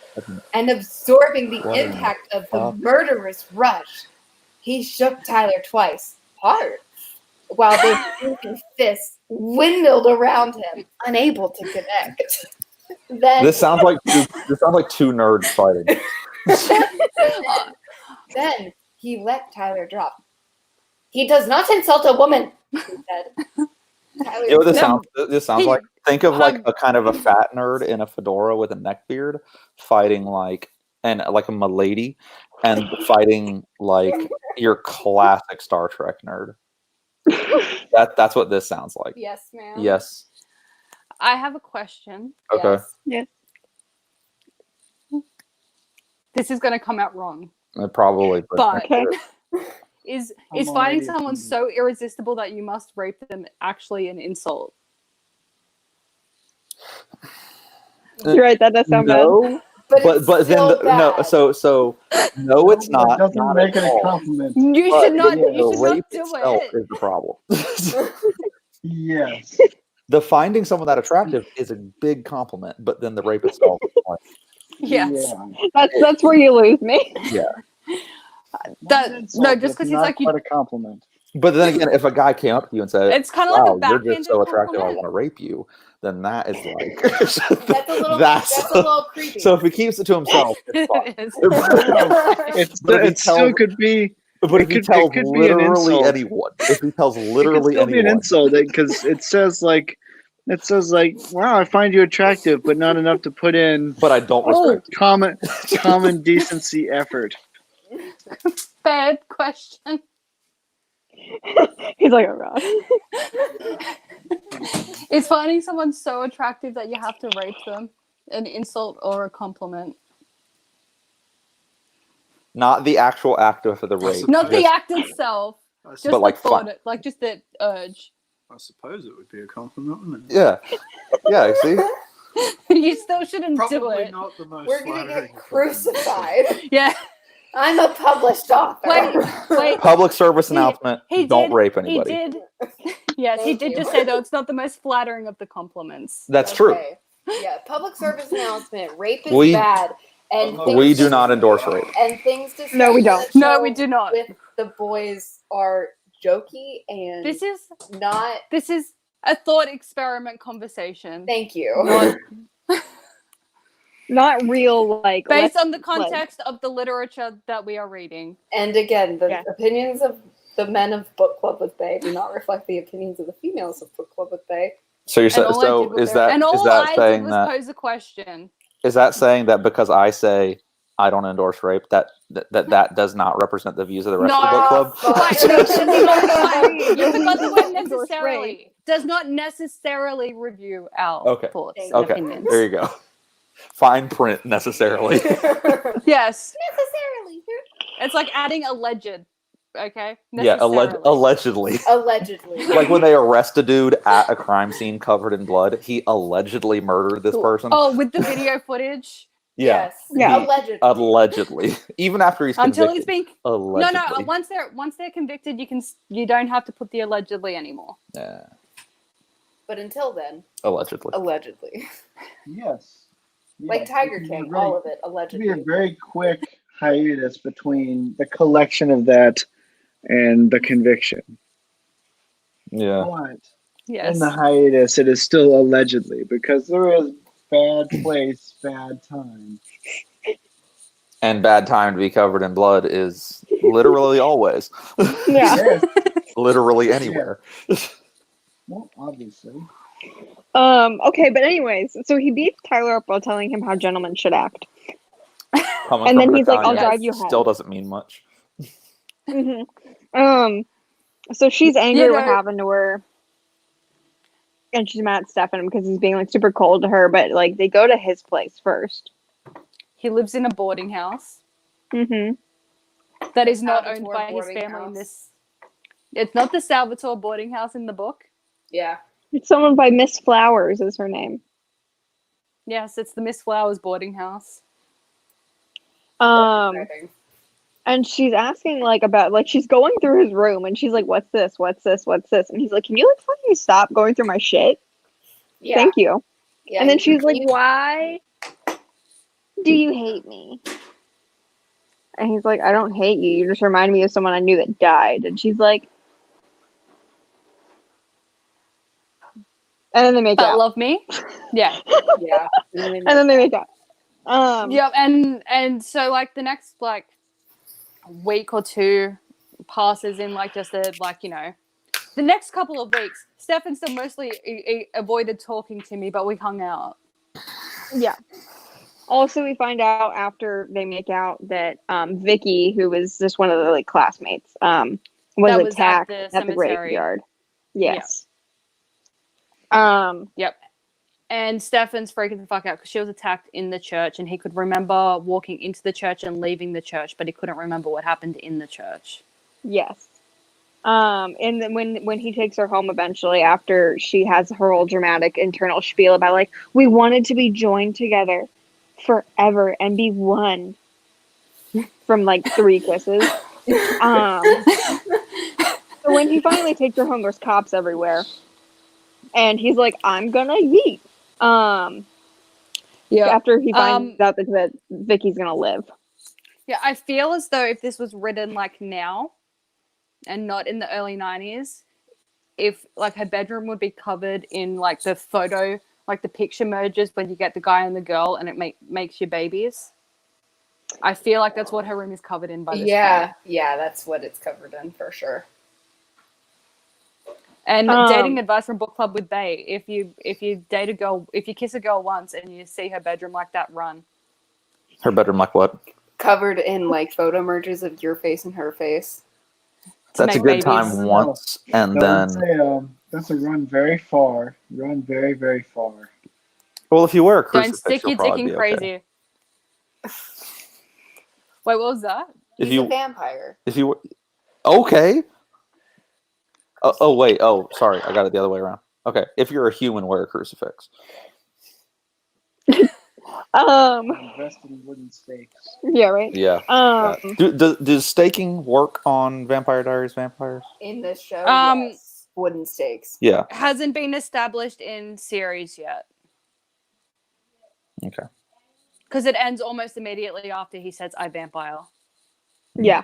and absorbing the What impact of the fuck? murderous rush. He shook Tyler twice, hard, while those moving fists windmilled around him, unable to connect. Then This sounds like two nerds fighting. Then he let Tyler drop. He does not insult a woman, he said. Tyler, You know what this sounds He- like? Think of like a kind of a fat nerd in a fedora with a neck beard fighting like a milady and fighting like your classic Star Trek nerd. That's what this sounds like. yes, ma'am. Yes. I have a question. Okay. Yes. this is going to come out wrong. Probably, But Okay. is I'm finding already someone offended. so irresistible that you must rape them actually an insult? You're right. That does sound bad. no, But but it's then still no. bad. So no, it's That not. doesn't Not make at it a all. compliment. You But should not. the You should rape not do itself it. is the problem. Yes. The finding someone that attractive is a big compliment, but then the rape itself is like, Yes. Yeah. That's where you lose me. That- Not an no, insult, just but 'cause he's not like, you- quite a compliment. But then again, if a guy came up to you and said, It's kind of like a "Wow, you're backhanded just so attractive, I compliment. want to rape you," then that is like That's a little creepy. So if he keeps it to himself, it's fine. It is. But if he It still tells- could be. But if he tells it could be an literally insult. anyone, if he tells It could literally still be an anyone, insult because it says like, wow, I find you attractive, but not enough to put in but I don't respect common decency effort. Bad question. He's like, oh god. Is finding someone so attractive that you have to rape them an insult or a compliment? not the actual act of the rape. Not the just- act itself, just But, like, the thought, fun. like just the urge. I suppose it would be a compliment, wouldn't it? Yeah, yeah. See, You still shouldn't do Probably it. not the most. We're gonna flattering get compliment. crucified. Yeah. I'm a published author. Wait. public service announcement: He don't did- rape anybody. He did. Yes, he Thank did you. just say though it's not the most flattering of the compliments. That's true. Okay. Yeah, public service announcement. Rape is We- bad. And We things do to- not endorse rape. And things to say No, we in don't. the No, show we do not. With the boys are jokey and This is not. a thought experiment conversation. Thank you. Not real, like Based on the like- context of the literature that we are reading. And again, the Yeah. opinions of the men of Book Club with Bay do not reflect the opinions of the females of Book Club with Bay. So you're And saying, all I so did was is that I did saying was that pose a question. is that saying that because I say I don't endorse rape, that does not represent the views of the rest of the book club? Right, Fuck. you forgot the word Endorse necessarily. Does not necessarily review our Okay. thoughts and Okay, opinions. there you go. Fine print necessarily. Yes. Necessarily. It's like adding alleged. Okay? Yeah, Necessarily. allegedly. Allegedly. Like when they arrest a dude at a crime scene covered in blood, he allegedly murdered this person. Oh, with the video footage? Yeah, Yes. Yeah. Allegedly. allegedly. Even after he's Until convicted. he's been Allegedly. No, once they're convicted, you don't have to put the allegedly anymore. Yeah, But until then, allegedly. allegedly. Yes. Like Tiger King, all of it, It'd be allegedly. a very quick hiatus between the collection of that and the conviction. Yeah. But Yes. in the hiatus, it is still allegedly because there is bad place, bad time. And bad time to be covered in blood is literally always. Yeah. Yes. Literally anywhere. Well, obviously. Okay, but anyways, so he beats Tyler up while telling him how gentlemen should act. Coming And from then he's like, Britannia "I'll drive you home." Still doesn't mean much. So she's angry You what know- happened to her. And she's mad at Stefan because he's being like super cold to her, but like they go to his place first. He lives in a boarding house Mm-hmm. that is not owned Salvatore by his boarding family in house. this. It's not the Salvatore boarding house in the book. Yeah. It's someone by Miss Flowers is her name. Yes, it's the Miss Flowers boarding house. Exciting. And she's asking like about like she's going through his room and she's like, "What's this? What's this? What's this?" And he's like, "Can you like fucking stop going through my shit? Yeah. Thank you." Yeah, And then you- she's like, you- "Why do you hate me?" And he's like, "I don't hate you. You just remind me of someone I knew that died." And she's like, and then they make But out. love me. Yeah. Yeah. And then they make out. Yeah, and so like the next like week or two passes in like just a like the next couple of weeks. Stefan still mostly avoided talking to me, but we hung out. Yeah. Also, we find out after they make out that Vicky, who was just one of the like classmates, was That was at attacked the at the cemetery. graveyard. Yes. Yep. And Stefan's freaking the fuck out because she was attacked in the church, and he could remember walking into the church and leaving the church, but he couldn't remember what happened in the church. Yes. And then when he takes her home eventually, after she has her whole dramatic internal spiel about like, we wanted to be joined together forever and be one from like 3 kisses. So when he finally takes her home, there's cops everywhere, and he's like, I'm gonna yeet. After he finds out that Vicky's gonna live. Yeah, I feel as though if this was written like now and not in the early 90s, if like her bedroom would be covered in like the photo, like the picture merges when you get the guy and the girl and it makes your babies. I feel like that's what her room is covered in by this point. Yeah, that's what it's covered in for sure. And dating advice from Book Club with Bay: if you date a girl, if you kiss a girl once and you see her bedroom like that, run. Her bedroom like what? Covered in like photo merges of your face and her face. That's a good time once, and then. That's a run very far. Run very, very far. Well, if you wear a Don't crucifix, stick your you'll dick probably in be crazy. okay. Wait, what was that? He's a vampire. If you okay. Oh wait. Oh, sorry. I got it the other way around. Okay. If you're a human, wear a crucifix. Invested in wooden stakes. Yeah, right. Yeah. Does staking work on Vampire Diaries vampires? In this show, yes. Wooden stakes. Yeah. Hasn't been established in series yet. Okay. Because it ends almost immediately after he says, I vampire. Yeah.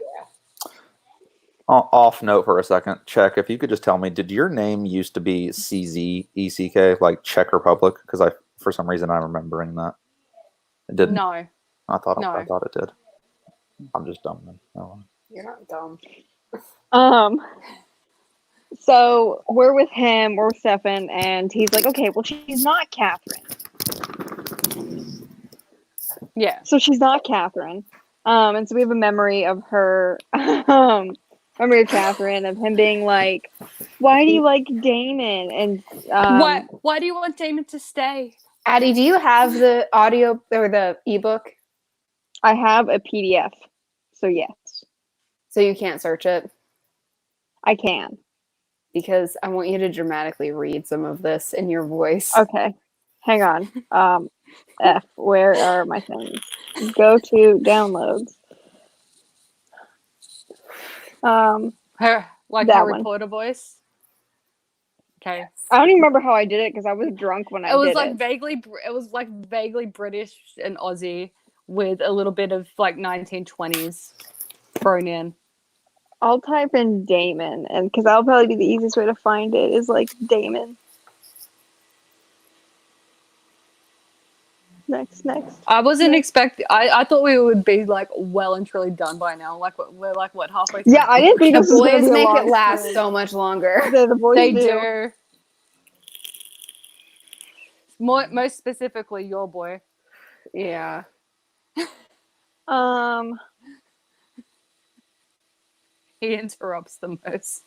Off note for a second. Check, if you could just tell me, did your name used to be CZECK, like Czech Republic? Because for some reason, I'm remembering that. It didn't. No. I thought it did. I'm just dumb then. Oh. You're not dumb. So we're with him, we're with Stefan, and he's like, okay, well, she's not Catherine. Yeah. So she's not Catherine. And so we have a memory of her, memory of Catherine, of him being like, why do you like Damon? And why do you want Damon to stay? Addie, do you have the audio or the ebook? I have a PDF, so yes. So you can't search it? I can. Because I want you to dramatically read some of this in your voice. Okay. Hang on. Where are my things? Go to downloads. Her reporter voice. Okay. I don't even remember how I did it because I was drunk when I did it. It was like vaguely British and Aussie with a little bit of like 1920s thrown in. I'll type in Damon, and because that'll probably be the easiest way to find it is like Damon. Next. I wasn't expecting. I thought we would be like well and truly done by now. Like we're like what, halfway through? Yeah, I didn't think the this was boys gonna be make a it long last story. so much longer. The boys They do. do. Most specifically, your boy. Yeah. He interrupts the most.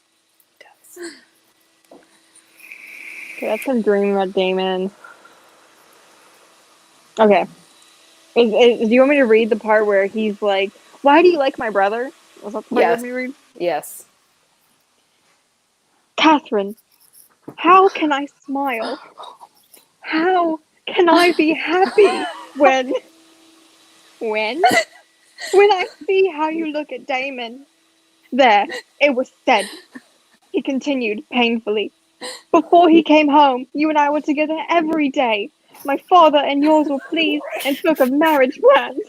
Okay, that's him dreaming about Damon. Okay. Do you want me to read the part where he's like, why do you like my brother? Was that the part you want me to read? Yes. Catherine, how can I smile? How can I be happy when I see how you look at Damon? There, it was said. He continued painfully. Before he came home, you and I were together every day. My father and yours were pleased and spoke of marriage plans.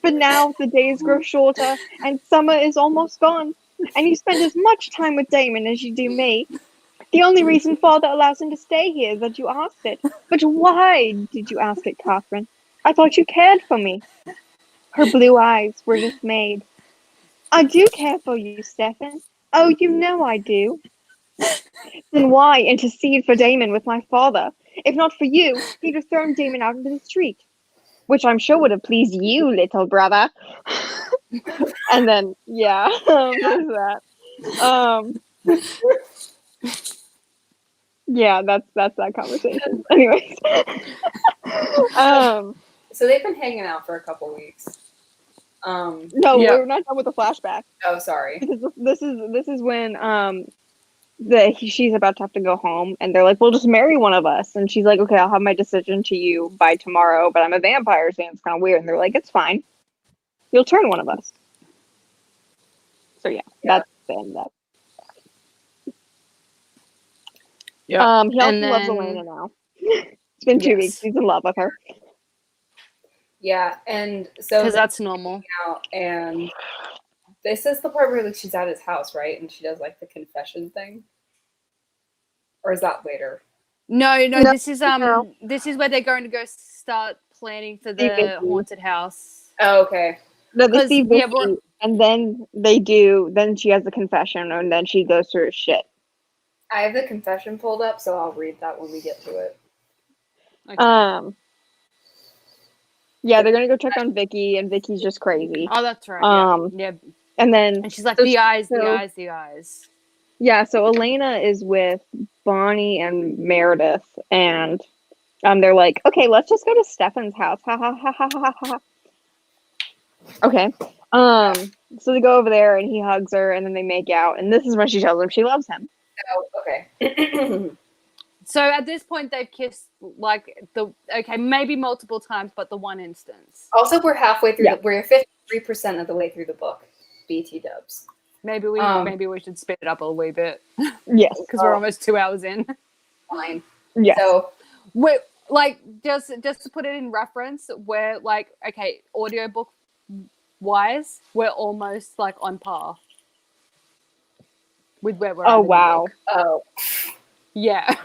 But now the days grow shorter and summer is almost gone, and you spend as much time with Damon as you do me. The only reason father allows him to stay here is that you asked it. But why did you ask it, Catherine? I thought you cared for me. Her blue eyes were dismayed. I do care for you, Stefan. Oh, you know I do. Then why intercede for Damon with my father? If not for you, he'd have thrown Damon out into the street. Which I'm sure would have pleased you, little brother. And then, there's that. Yeah, that's that conversation. Anyways. So they've been hanging out for a couple weeks. No, Yeah. we're not done with the flashback. Oh, sorry. Because this is when she's about to have to go home, and they're like, "Well, just marry one of us." And she's like, "Okay, I'll have my decision to you by tomorrow, but I'm a vampire, so it's kind of weird." And they're like, "It's fine. You'll turn one of us." So yeah. That's the end of that. Yeah. He also And loves then- Elena now. It's been 2 Yes. weeks. He's in love with her. Yeah, and so Because that's normal. out, and this is the part where like she's at his house, right? And she does like the confession thing, or is that later? No, No. this is this is where they're going to go start planning for the Vicky. haunted house. Oh, okay. No, they 'Cause, see yeah, Vicky, we're- and then they do. Then she has the confession, and then she goes through her shit. I have the confession pulled up, so I'll read that when we get to it. Okay. Yeah, they're gonna go check on Vicky, and Vicky's just crazy. Oh, that's right. Yeah. And then And she's like, so the eyes, the so- eyes, the eyes. yeah, so Elena is with Bonnie and Meredith, and they're like, okay, let's just go to Stefan's house. Ha ha ha ha ha ha. Okay. So they go over there, and he hugs her, and then they make out, and this is when she tells him she loves him. Oh, okay. So at this point, they've kissed like maybe multiple times, but the one instance. Also, we're halfway through. Yeah. We're 53% of the way through the book. BT dubs. Maybe we should speed it up a wee bit Yes. because we're almost 2 hours in. Fine. Yes. So We're like just to put it in reference, we're like audiobook wise, we're almost like on par with where we're at. Oh in the wow. book. oh, Yeah.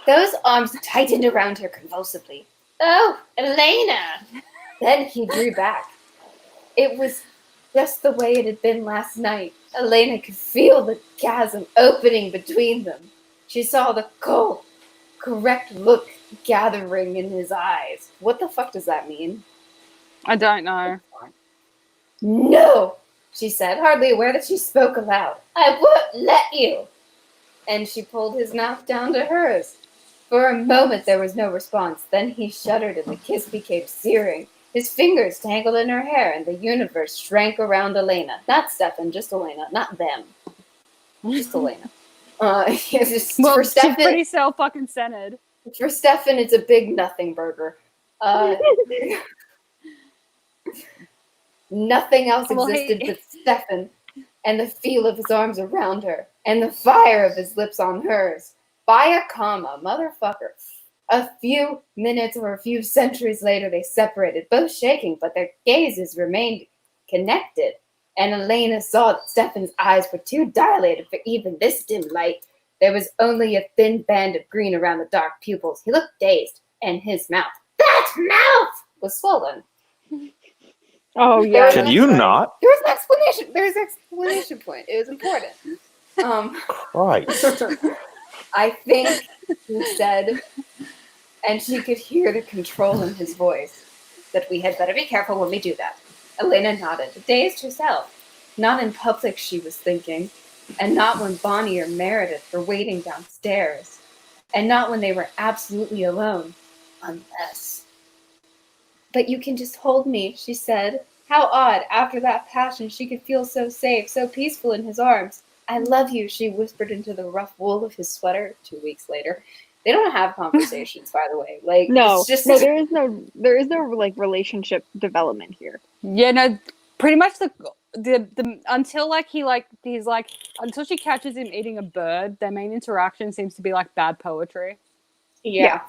those arms tightened around her convulsively. Oh, Elena! Then he drew back. It was just the way it had been last night. Elena could feel the chasm opening between them. She saw the cold, correct look gathering in his eyes. What the fuck does that mean? I don't know. No, she said, hardly aware that she spoke aloud. I won't let you. And she pulled his mouth down to hers. For a moment there was no response. Then he shuddered and the kiss became searing. His fingers tangled in her hair and the universe shrank around Elena. Not Stefan, just Elena. Not them. Just Elena. Just, Well, for she's Stefan, pretty self-fucking-centered. for Stefan, it's a big nothing burger. Nothing else Well, existed but Stefan and the feel of his arms around her and the fire of his lips on hers. By a comma, motherfucker. A few minutes or a few centuries later, they separated, both shaking, but their gazes remained connected. And Elena saw that Stefan's eyes were too dilated for even this dim light. There was only a thin band of green around the dark pupils. He looked dazed, and his mouth, that mouth, was swollen. Oh yeah. Can you not? There was an explanation. There was an explanation point. It was important. Right. I think he said, and she could hear the control in his voice, that we had better be careful when we do that. Elena nodded, dazed herself. Not in public, she was thinking, and not when Bonnie or Meredith were waiting downstairs, and not when they were absolutely alone, unless. But you can just hold me, she said. How odd, after that passion, she could feel so safe, so peaceful in his arms. I love you, she whispered into the rough wool of his sweater 2 weeks later. They don't have conversations, by the way. Like, No, it's just no, there is no like relationship development here. Yeah, no, pretty much the until until she catches him eating a bird, their main interaction seems to be like bad poetry. Yeah.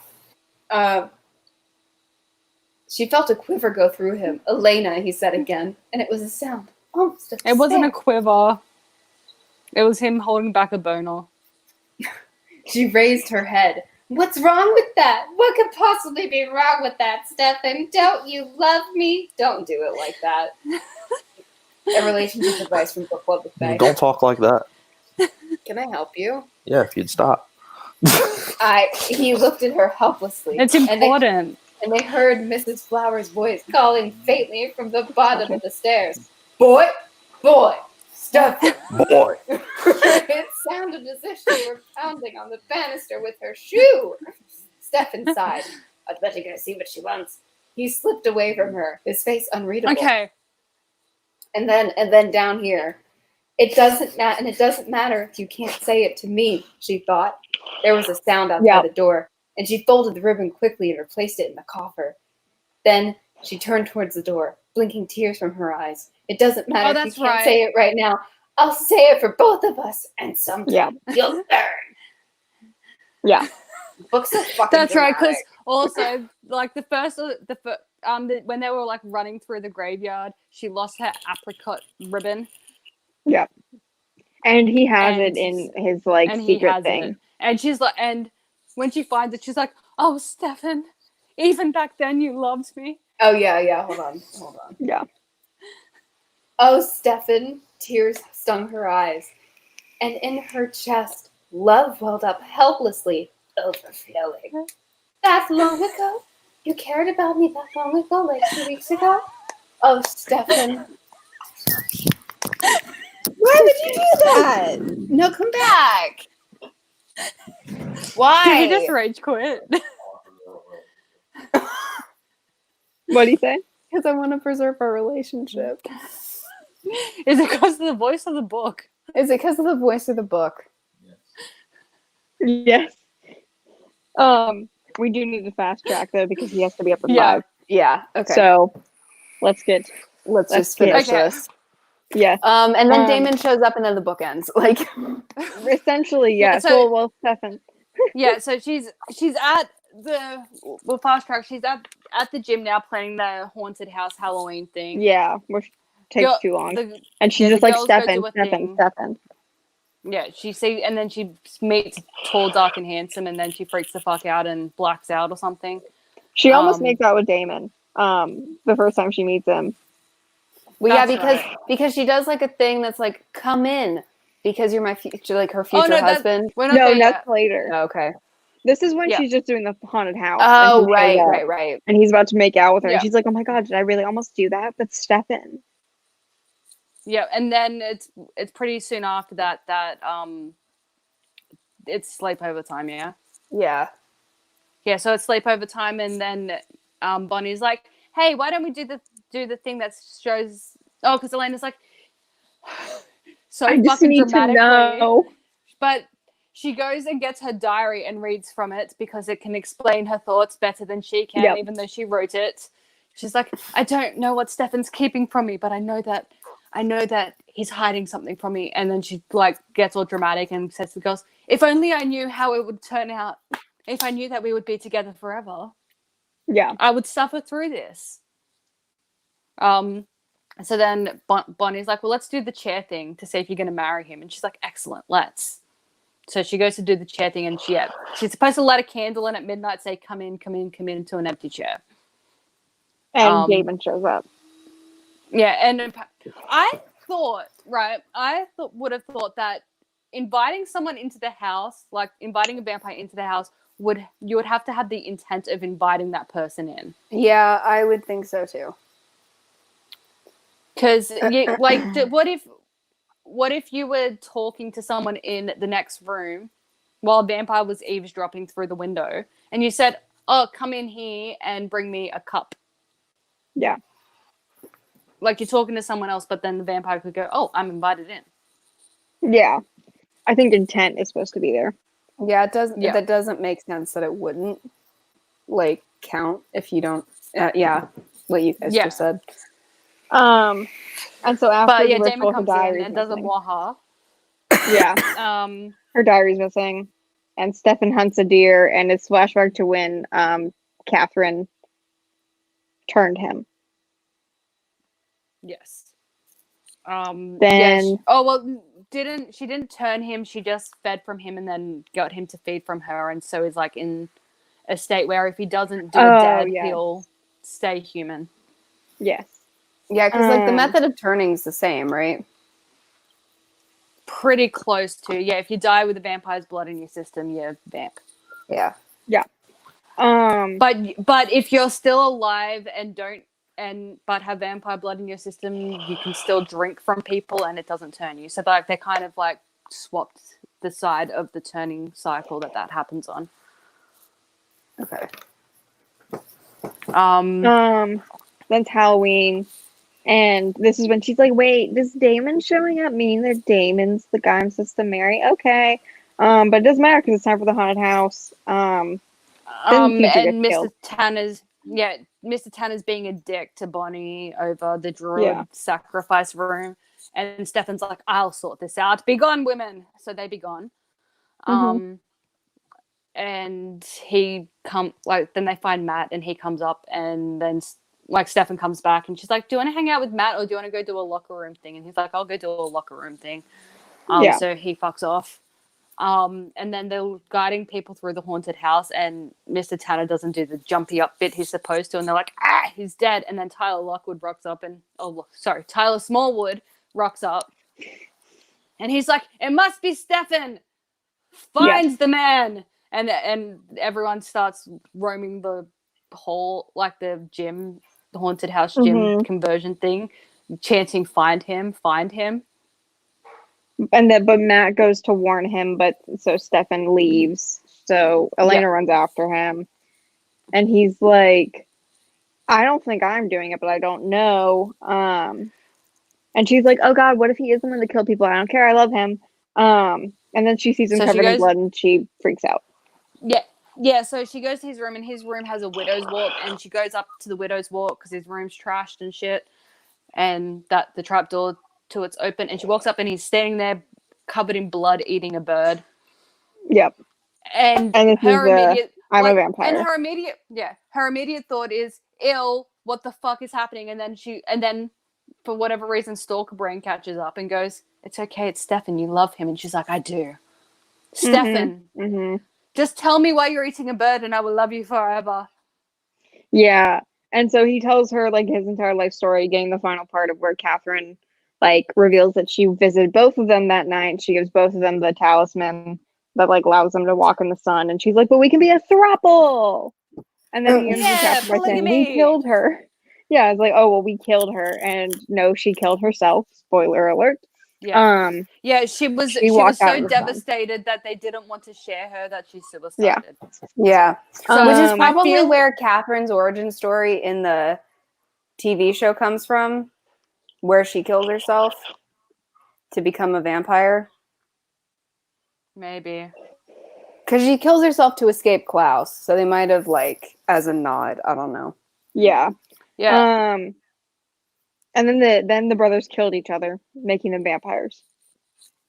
She felt a quiver go through him. Elena, he said again, and it was a sound almost of It wasn't a despair. quiver. It was him holding back a boner. She raised her head. What's wrong with that? What could possibly be wrong with that, Stefan? Don't you love me? Don't do it like that. A relationship advice from Book Club with Faye. Don't talk like that. Can I help you? Yeah, if you'd stop. He looked at her helplessly. It's important. And they heard Mrs. Flower's voice calling faintly from the bottom of the stairs. Boy, boy, Stefan! Boy. It sounded as if she were pounding on the banister with her shoe. Stefan sighed. I'd better go see what she wants. He slipped away from her, his face unreadable. Okay. And then down here. It doesn't matter if you can't say it to me, she thought. There was a sound outside the door, and she folded the ribbon quickly and replaced it in the coffer. Then she turned towards the door, blinking tears from her eyes. It doesn't matter if you can't say it right now. I'll say it for both of us, and sometime you'll learn. Yeah. Books are fucking That's right, dramatic. because also, like, when they were, like, running through the graveyard, she lost her apricot ribbon. Yeah. And he has it in his, like, secret thing. And she's like, and when she finds it, she's like, oh, Stefan, even back then you loved me. Oh, yeah, hold on. Yeah. Oh, Stefan, tears stung her eyes, and in her chest, love welled up helplessly, overflowing. That long ago? You cared about me that long ago, like 2 weeks ago? Oh, Stefan. Why would you do that? No, come back. Why? Did you just rage quit? What do you say? Because I want to preserve our relationship. Is it because of the voice of the book? Is it because of the voice of the book? Yes. We do need to fast track though because he has to be up at 5. Yeah. Okay. So let's just finish okay. this. Yes. And then Damon shows up and then the book ends. Like essentially, yeah. So- well, Stefan. Yeah, so she's at fast track. She's at the gym now planning the haunted house Halloween thing. Yeah, which takes too long. And she's just the like girls go Stefan. do a thing. Yeah, and then she meets Tall, Dark, and Handsome, and then she freaks the fuck out and blacks out or something. She almost makes out with Damon. The first time she meets him. Well, That's yeah, because she does like a thing that's like, come in, because you're my future, like her future husband. That's later. Oh, okay. This is when she's just doing the haunted house. Oh, right. And he's about to make out with her, Yeah. and she's like, "Oh my god, did I really almost do that?" That's Stefan. Yeah, and then it's pretty soon after that it's sleepover time. Yeah. Yeah. Yeah, so it's sleepover time, and then Bonnie's like, "Hey, why don't we do the thing that shows?" Oh, because Elena's like, so I just fucking need to dramatically. know. But she goes and gets her diary and reads from it because it can explain her thoughts better than she can, even though she wrote it. She's like, I don't know what Stefan's keeping from me, but I know that he's hiding something from me. And then she like gets all dramatic and says to the girls, if only I knew how it would turn out, if I knew that we would be together forever, I would suffer through this. So then Bonnie's like, well, let's do the chair thing to see if you're going to marry him. And she's like, excellent, let's. So she goes to do the chair thing, and she's supposed to light a candle and at midnight say, come in to an empty chair. And Damon shows up. Yeah, and I would have thought that inviting someone into the house, like inviting a vampire into the house, you would have to have the intent of inviting that person in. Yeah, I would think so too. Because, what if you were talking to someone in the next room while a vampire was eavesdropping through the window, and you said, oh, come in here and bring me a cup? Yeah. Like you're talking to someone else, but then the vampire could go, oh, I'm invited in. Yeah. I think intent is supposed to be there. Yeah, it doesn't. Yeah. That doesn't make sense that it wouldn't like count if you don't. What you guys just said. And so after the Damon ritual, her comes diary's in and does a missing. waha. Yeah. Her diary's missing, and Stefan hunts a deer, and it's flashback to when Catherine turned him. Yes. Then she didn't turn him, she just fed from him and then got him to feed from her, and so he's like in a state where if he doesn't do a dead, he'll stay human. Yes. Yeah, because like the method of turning is the same, right? Pretty close to. Yeah, if you die with a vampire's blood in your system, you're vamp. Yeah. Yeah. But if you're still alive and don't but have vampire blood in your system, you can still drink from people and it doesn't turn you. So like they kind of like swapped the side of the turning cycle that happens on. Okay. That's Halloween. And this is when she's like, wait, does Damon showing up mean that Damon's the guy I'm supposed to marry? Okay. But it doesn't matter because it's time for the haunted house. Then the teacher And gets killed. Mr. Tanner's being a dick to Bonnie over the druid sacrifice room. And Stefan's like, I'll sort this out. Be gone, women. So they be gone. And then they find Matt and he comes up and then like Stefan comes back and she's like, do you want to hang out with Matt or do you want to go do a locker room thing? And he's like, I'll go do a locker room thing. So he fucks off. And then they're guiding people through the haunted house and Mr. Tanner doesn't do the jumpy up bit he's supposed to and they're like, he's dead. And then Tyler Smallwood rocks up and he's like, it must be Stefan. Finds the man. And everyone starts roaming the whole, like the gym, the haunted house gym conversion thing, chanting, find him. But Matt goes to warn him, but so Stefan leaves. So Elena runs after him. And he's like, I don't think I'm doing it, but I don't know. And she's like, oh God, what if he is the one to kill people? I don't care. I love him. And then she sees him covered in blood and she freaks out. Yeah, so she goes to his room and his room has a widow's walk and she goes up to the widow's walk because his room's trashed and shit and that the trapdoor to it's open and she walks up and he's standing there covered in blood eating a bird. Yep. And her immediate I'm a vampire. And her immediate thought is, ill, what the fuck is happening? And then for whatever reason Stalker Brain catches up and goes, it's okay, it's Stefan, you love him. And she's like, I do. Stefan. Just tell me why you're eating a bird and I will love you forever. Yeah. And so he tells her like his entire life story, getting the final part of where Catherine like reveals that she visited both of them that night. She gives both of them the talisman that like allows them to walk in the sun. And she's like, but we can be a throuple. And then he ends the chapter by saying, we killed her. Yeah, it's like, oh well, we killed her. And no, she killed herself. Spoiler alert. Yeah. She was so devastated that they didn't want to share her that she suicided. Yeah. Which is probably where Catherine's origin story in the TV show comes from, where she killed herself to become a vampire. Maybe. Because she kills herself to escape Klaus. So they might have like as a nod. I don't know. Yeah. Yeah. And then the brothers killed each other, making them vampires.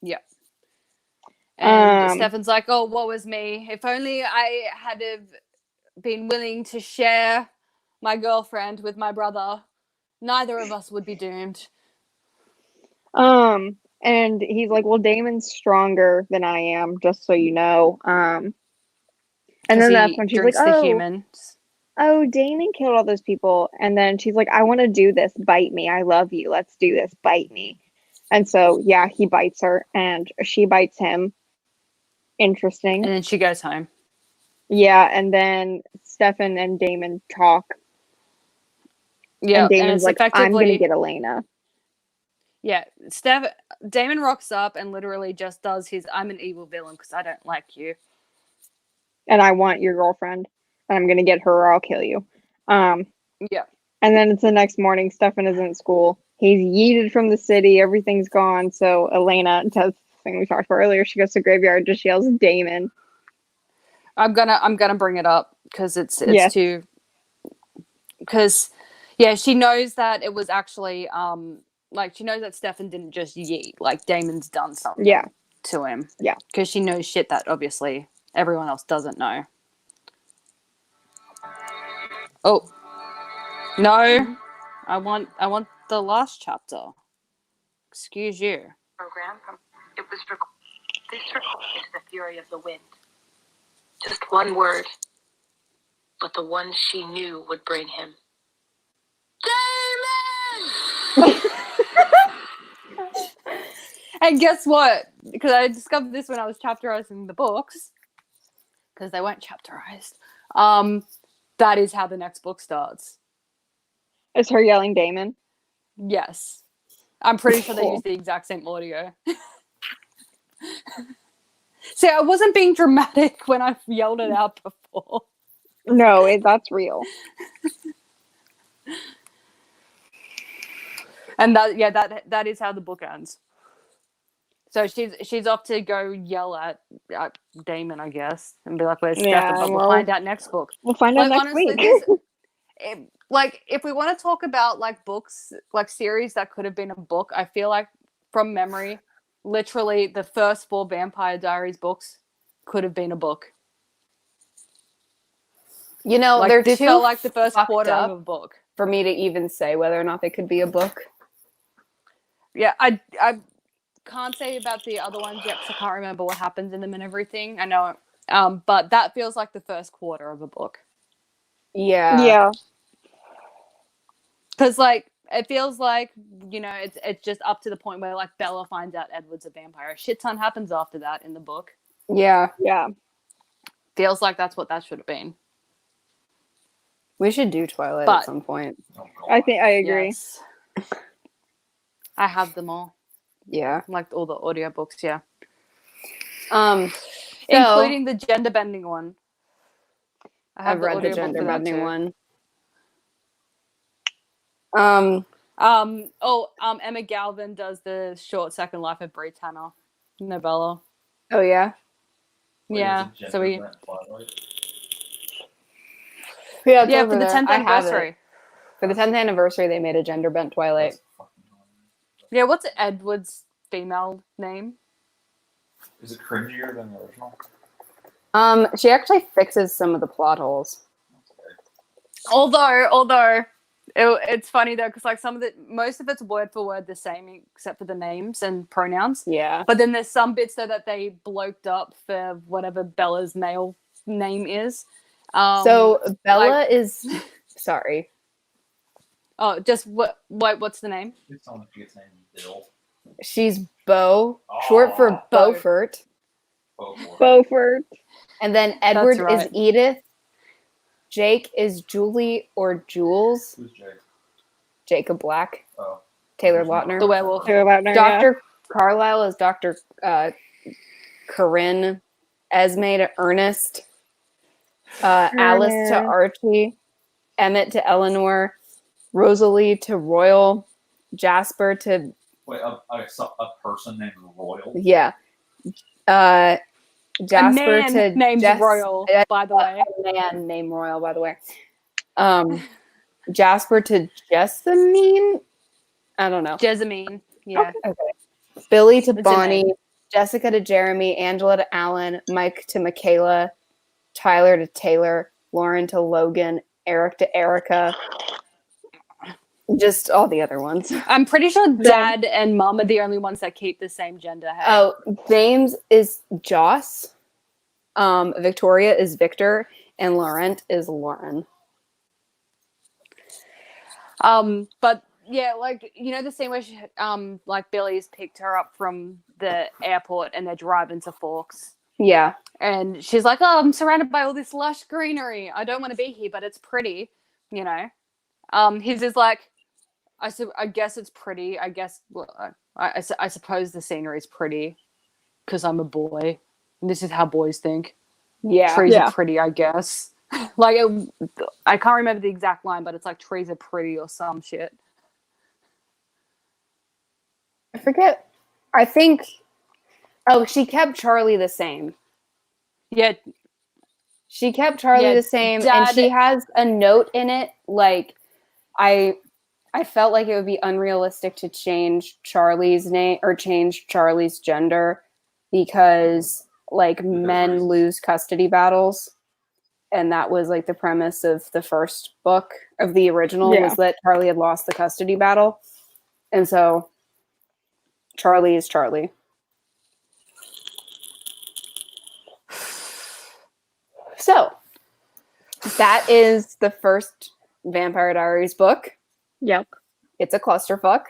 Yeah. And Stefan's like, oh, what was me? If only I had been willing to share my girlfriend with my brother, neither of us would be doomed. And he's like, well, Damon's stronger than I am, just so you know. And then that's when she's like, oh, Damon killed all those people. And then she's like, I want to do this. Bite me. I love you. Let's do this. Bite me. And so, yeah, he bites her and she bites him. Interesting. And then she goes home. Yeah. And then Stefan and Damon talk. Yeah. And Damon's like, I'm going to get Elena. Yeah. Damon rocks up and literally just does his, I'm an evil villain because I don't like you. And I want your girlfriend. I'm going to get her or I'll kill you. Yeah. And then it's the next morning. Stefan is in school. He's yeeted from the city. Everything's gone. So Elena does the thing we talked about earlier. She goes to graveyard, just yells Damon. I'm gonna bring it up because it's too. Because she knows that it was actually she knows that Stefan didn't just yeet. Like Damon's done something. To him. Yeah. Because she knows shit that obviously everyone else doesn't know. Oh. No. I want the last chapter. Excuse you. Program. It was this recorded the fury of the wind. Just one word. But the one she knew would bring him. Damon! And guess what? Because I discovered this when I was chapterizing the books. Because they weren't chapterized. That is how the next book starts. Is her yelling Damon? Yes. I'm pretty sure they Cool. use the exact same audio. See, I wasn't being dramatic when I yelled it out before. No, that's real. And that is how the book ends. So she's off to go yell at Damon, I guess, and be like, "Where's Stefan?" But we'll find out next book. We'll find out Like, next honestly, week. like, if we want to talk about like books, like series that could have been a book, I feel like from memory, literally the first 4 Vampire Diaries books could have been a book. You know, Like, they're this too felt like the first fucked quarter up of a book for me to even say whether or not they could be a book. Yeah, I can't say about the other ones yet because I can't remember what happens in them and everything. I know, but that feels like the first quarter of a book. Yeah. Because like it feels like, you know, it's just up to the point where like Bella finds out Edward's a vampire. A shit ton happens after that in the book. Yeah. Feels like that's what that should have been. We should do Twilight at some point. I agree. Yes. I have them all. Yeah. Like all the audiobooks, yeah. Including including the gender bending one. I've read the gender bending one. Emma Galvin does the short Second Life of Brie Tanner novella. Oh yeah. Yeah. So we. Yeah, it's Yeah, over for the there. 10th I have anniversary. it. For the 10th anniversary, they made a gender bent Twilight. Yeah, what's Edward's female name? Is it cringier than the original? She actually fixes some of the plot holes. Although it's funny though, because like most of it's word for word the same except for the names and pronouns. Yeah. But then there's some bits though that they bloked up for whatever Bella's male name is. So Bella is sorry. Oh, just what's the name? It's on the name Bill. She's Beau, short for Beaufort. Beaufort. And then Edward right. is Edith. Jake is Julie or Jules. Who's Jake? Jacob Black. Oh. Taylor Lautner. The werewolf. Dr. Carlisle is Dr. Corinne. Esme to Ernest. Alice to Archie. Emmett to Eleanor. Rosalie to Royal. Jasper to... Wait, a person named Royal? Yeah. Jasper to named Royal, by the way. A man named Royal, by the way. Jasper to Jessamine? I don't know. Jessamine. Yeah. Okay. Billy to It's Bonnie. Jessica to Jeremy. Angela to Alan. Mike to Michaela. Tyler to Taylor. Lauren to Logan. Eric to Erica. Just all the other ones. I'm pretty sure Dad and Mom are the only ones that keep the same gender. Hey? Oh, James is Joss. Victoria is Victor. And Laurent is Lauren. But yeah, like, you know, the scene where she, like Billy's picked her up from the airport and they're driving to Forks. Yeah. And she's like, "Oh, I'm surrounded by all this lush greenery. I don't want to be here, but it's pretty," you know. His is like, I guess it's pretty. I guess I suppose the scenery is pretty because I'm a boy. And this is how boys think. Yeah. Trees are pretty, I guess. Like, I can't remember the exact line, but it's like trees are pretty or some shit. I forget. I think. Oh, she kept Charlie the same. Yeah. She kept Charlie the same, and she has a note in it. Like, I felt like it would be unrealistic to change Charlie's name or change Charlie's gender because, like, men lose custody battles. And that was, like, the premise of the first book of the original was that Charlie had lost the custody battle. And so Charlie is Charlie. So that is the first Vampire Diaries book. Yep. It's a clusterfuck.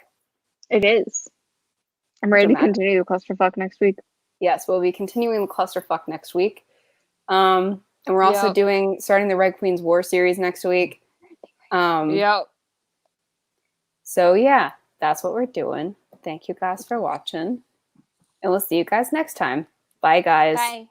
It is. I'm ready to continue the clusterfuck next week. Yes, we'll be continuing the clusterfuck next week. And we're also starting the Red Queen's War series next week. Yep. So yeah, that's what we're doing. Thank you guys for watching. And we'll see you guys next time. Bye, guys. Bye.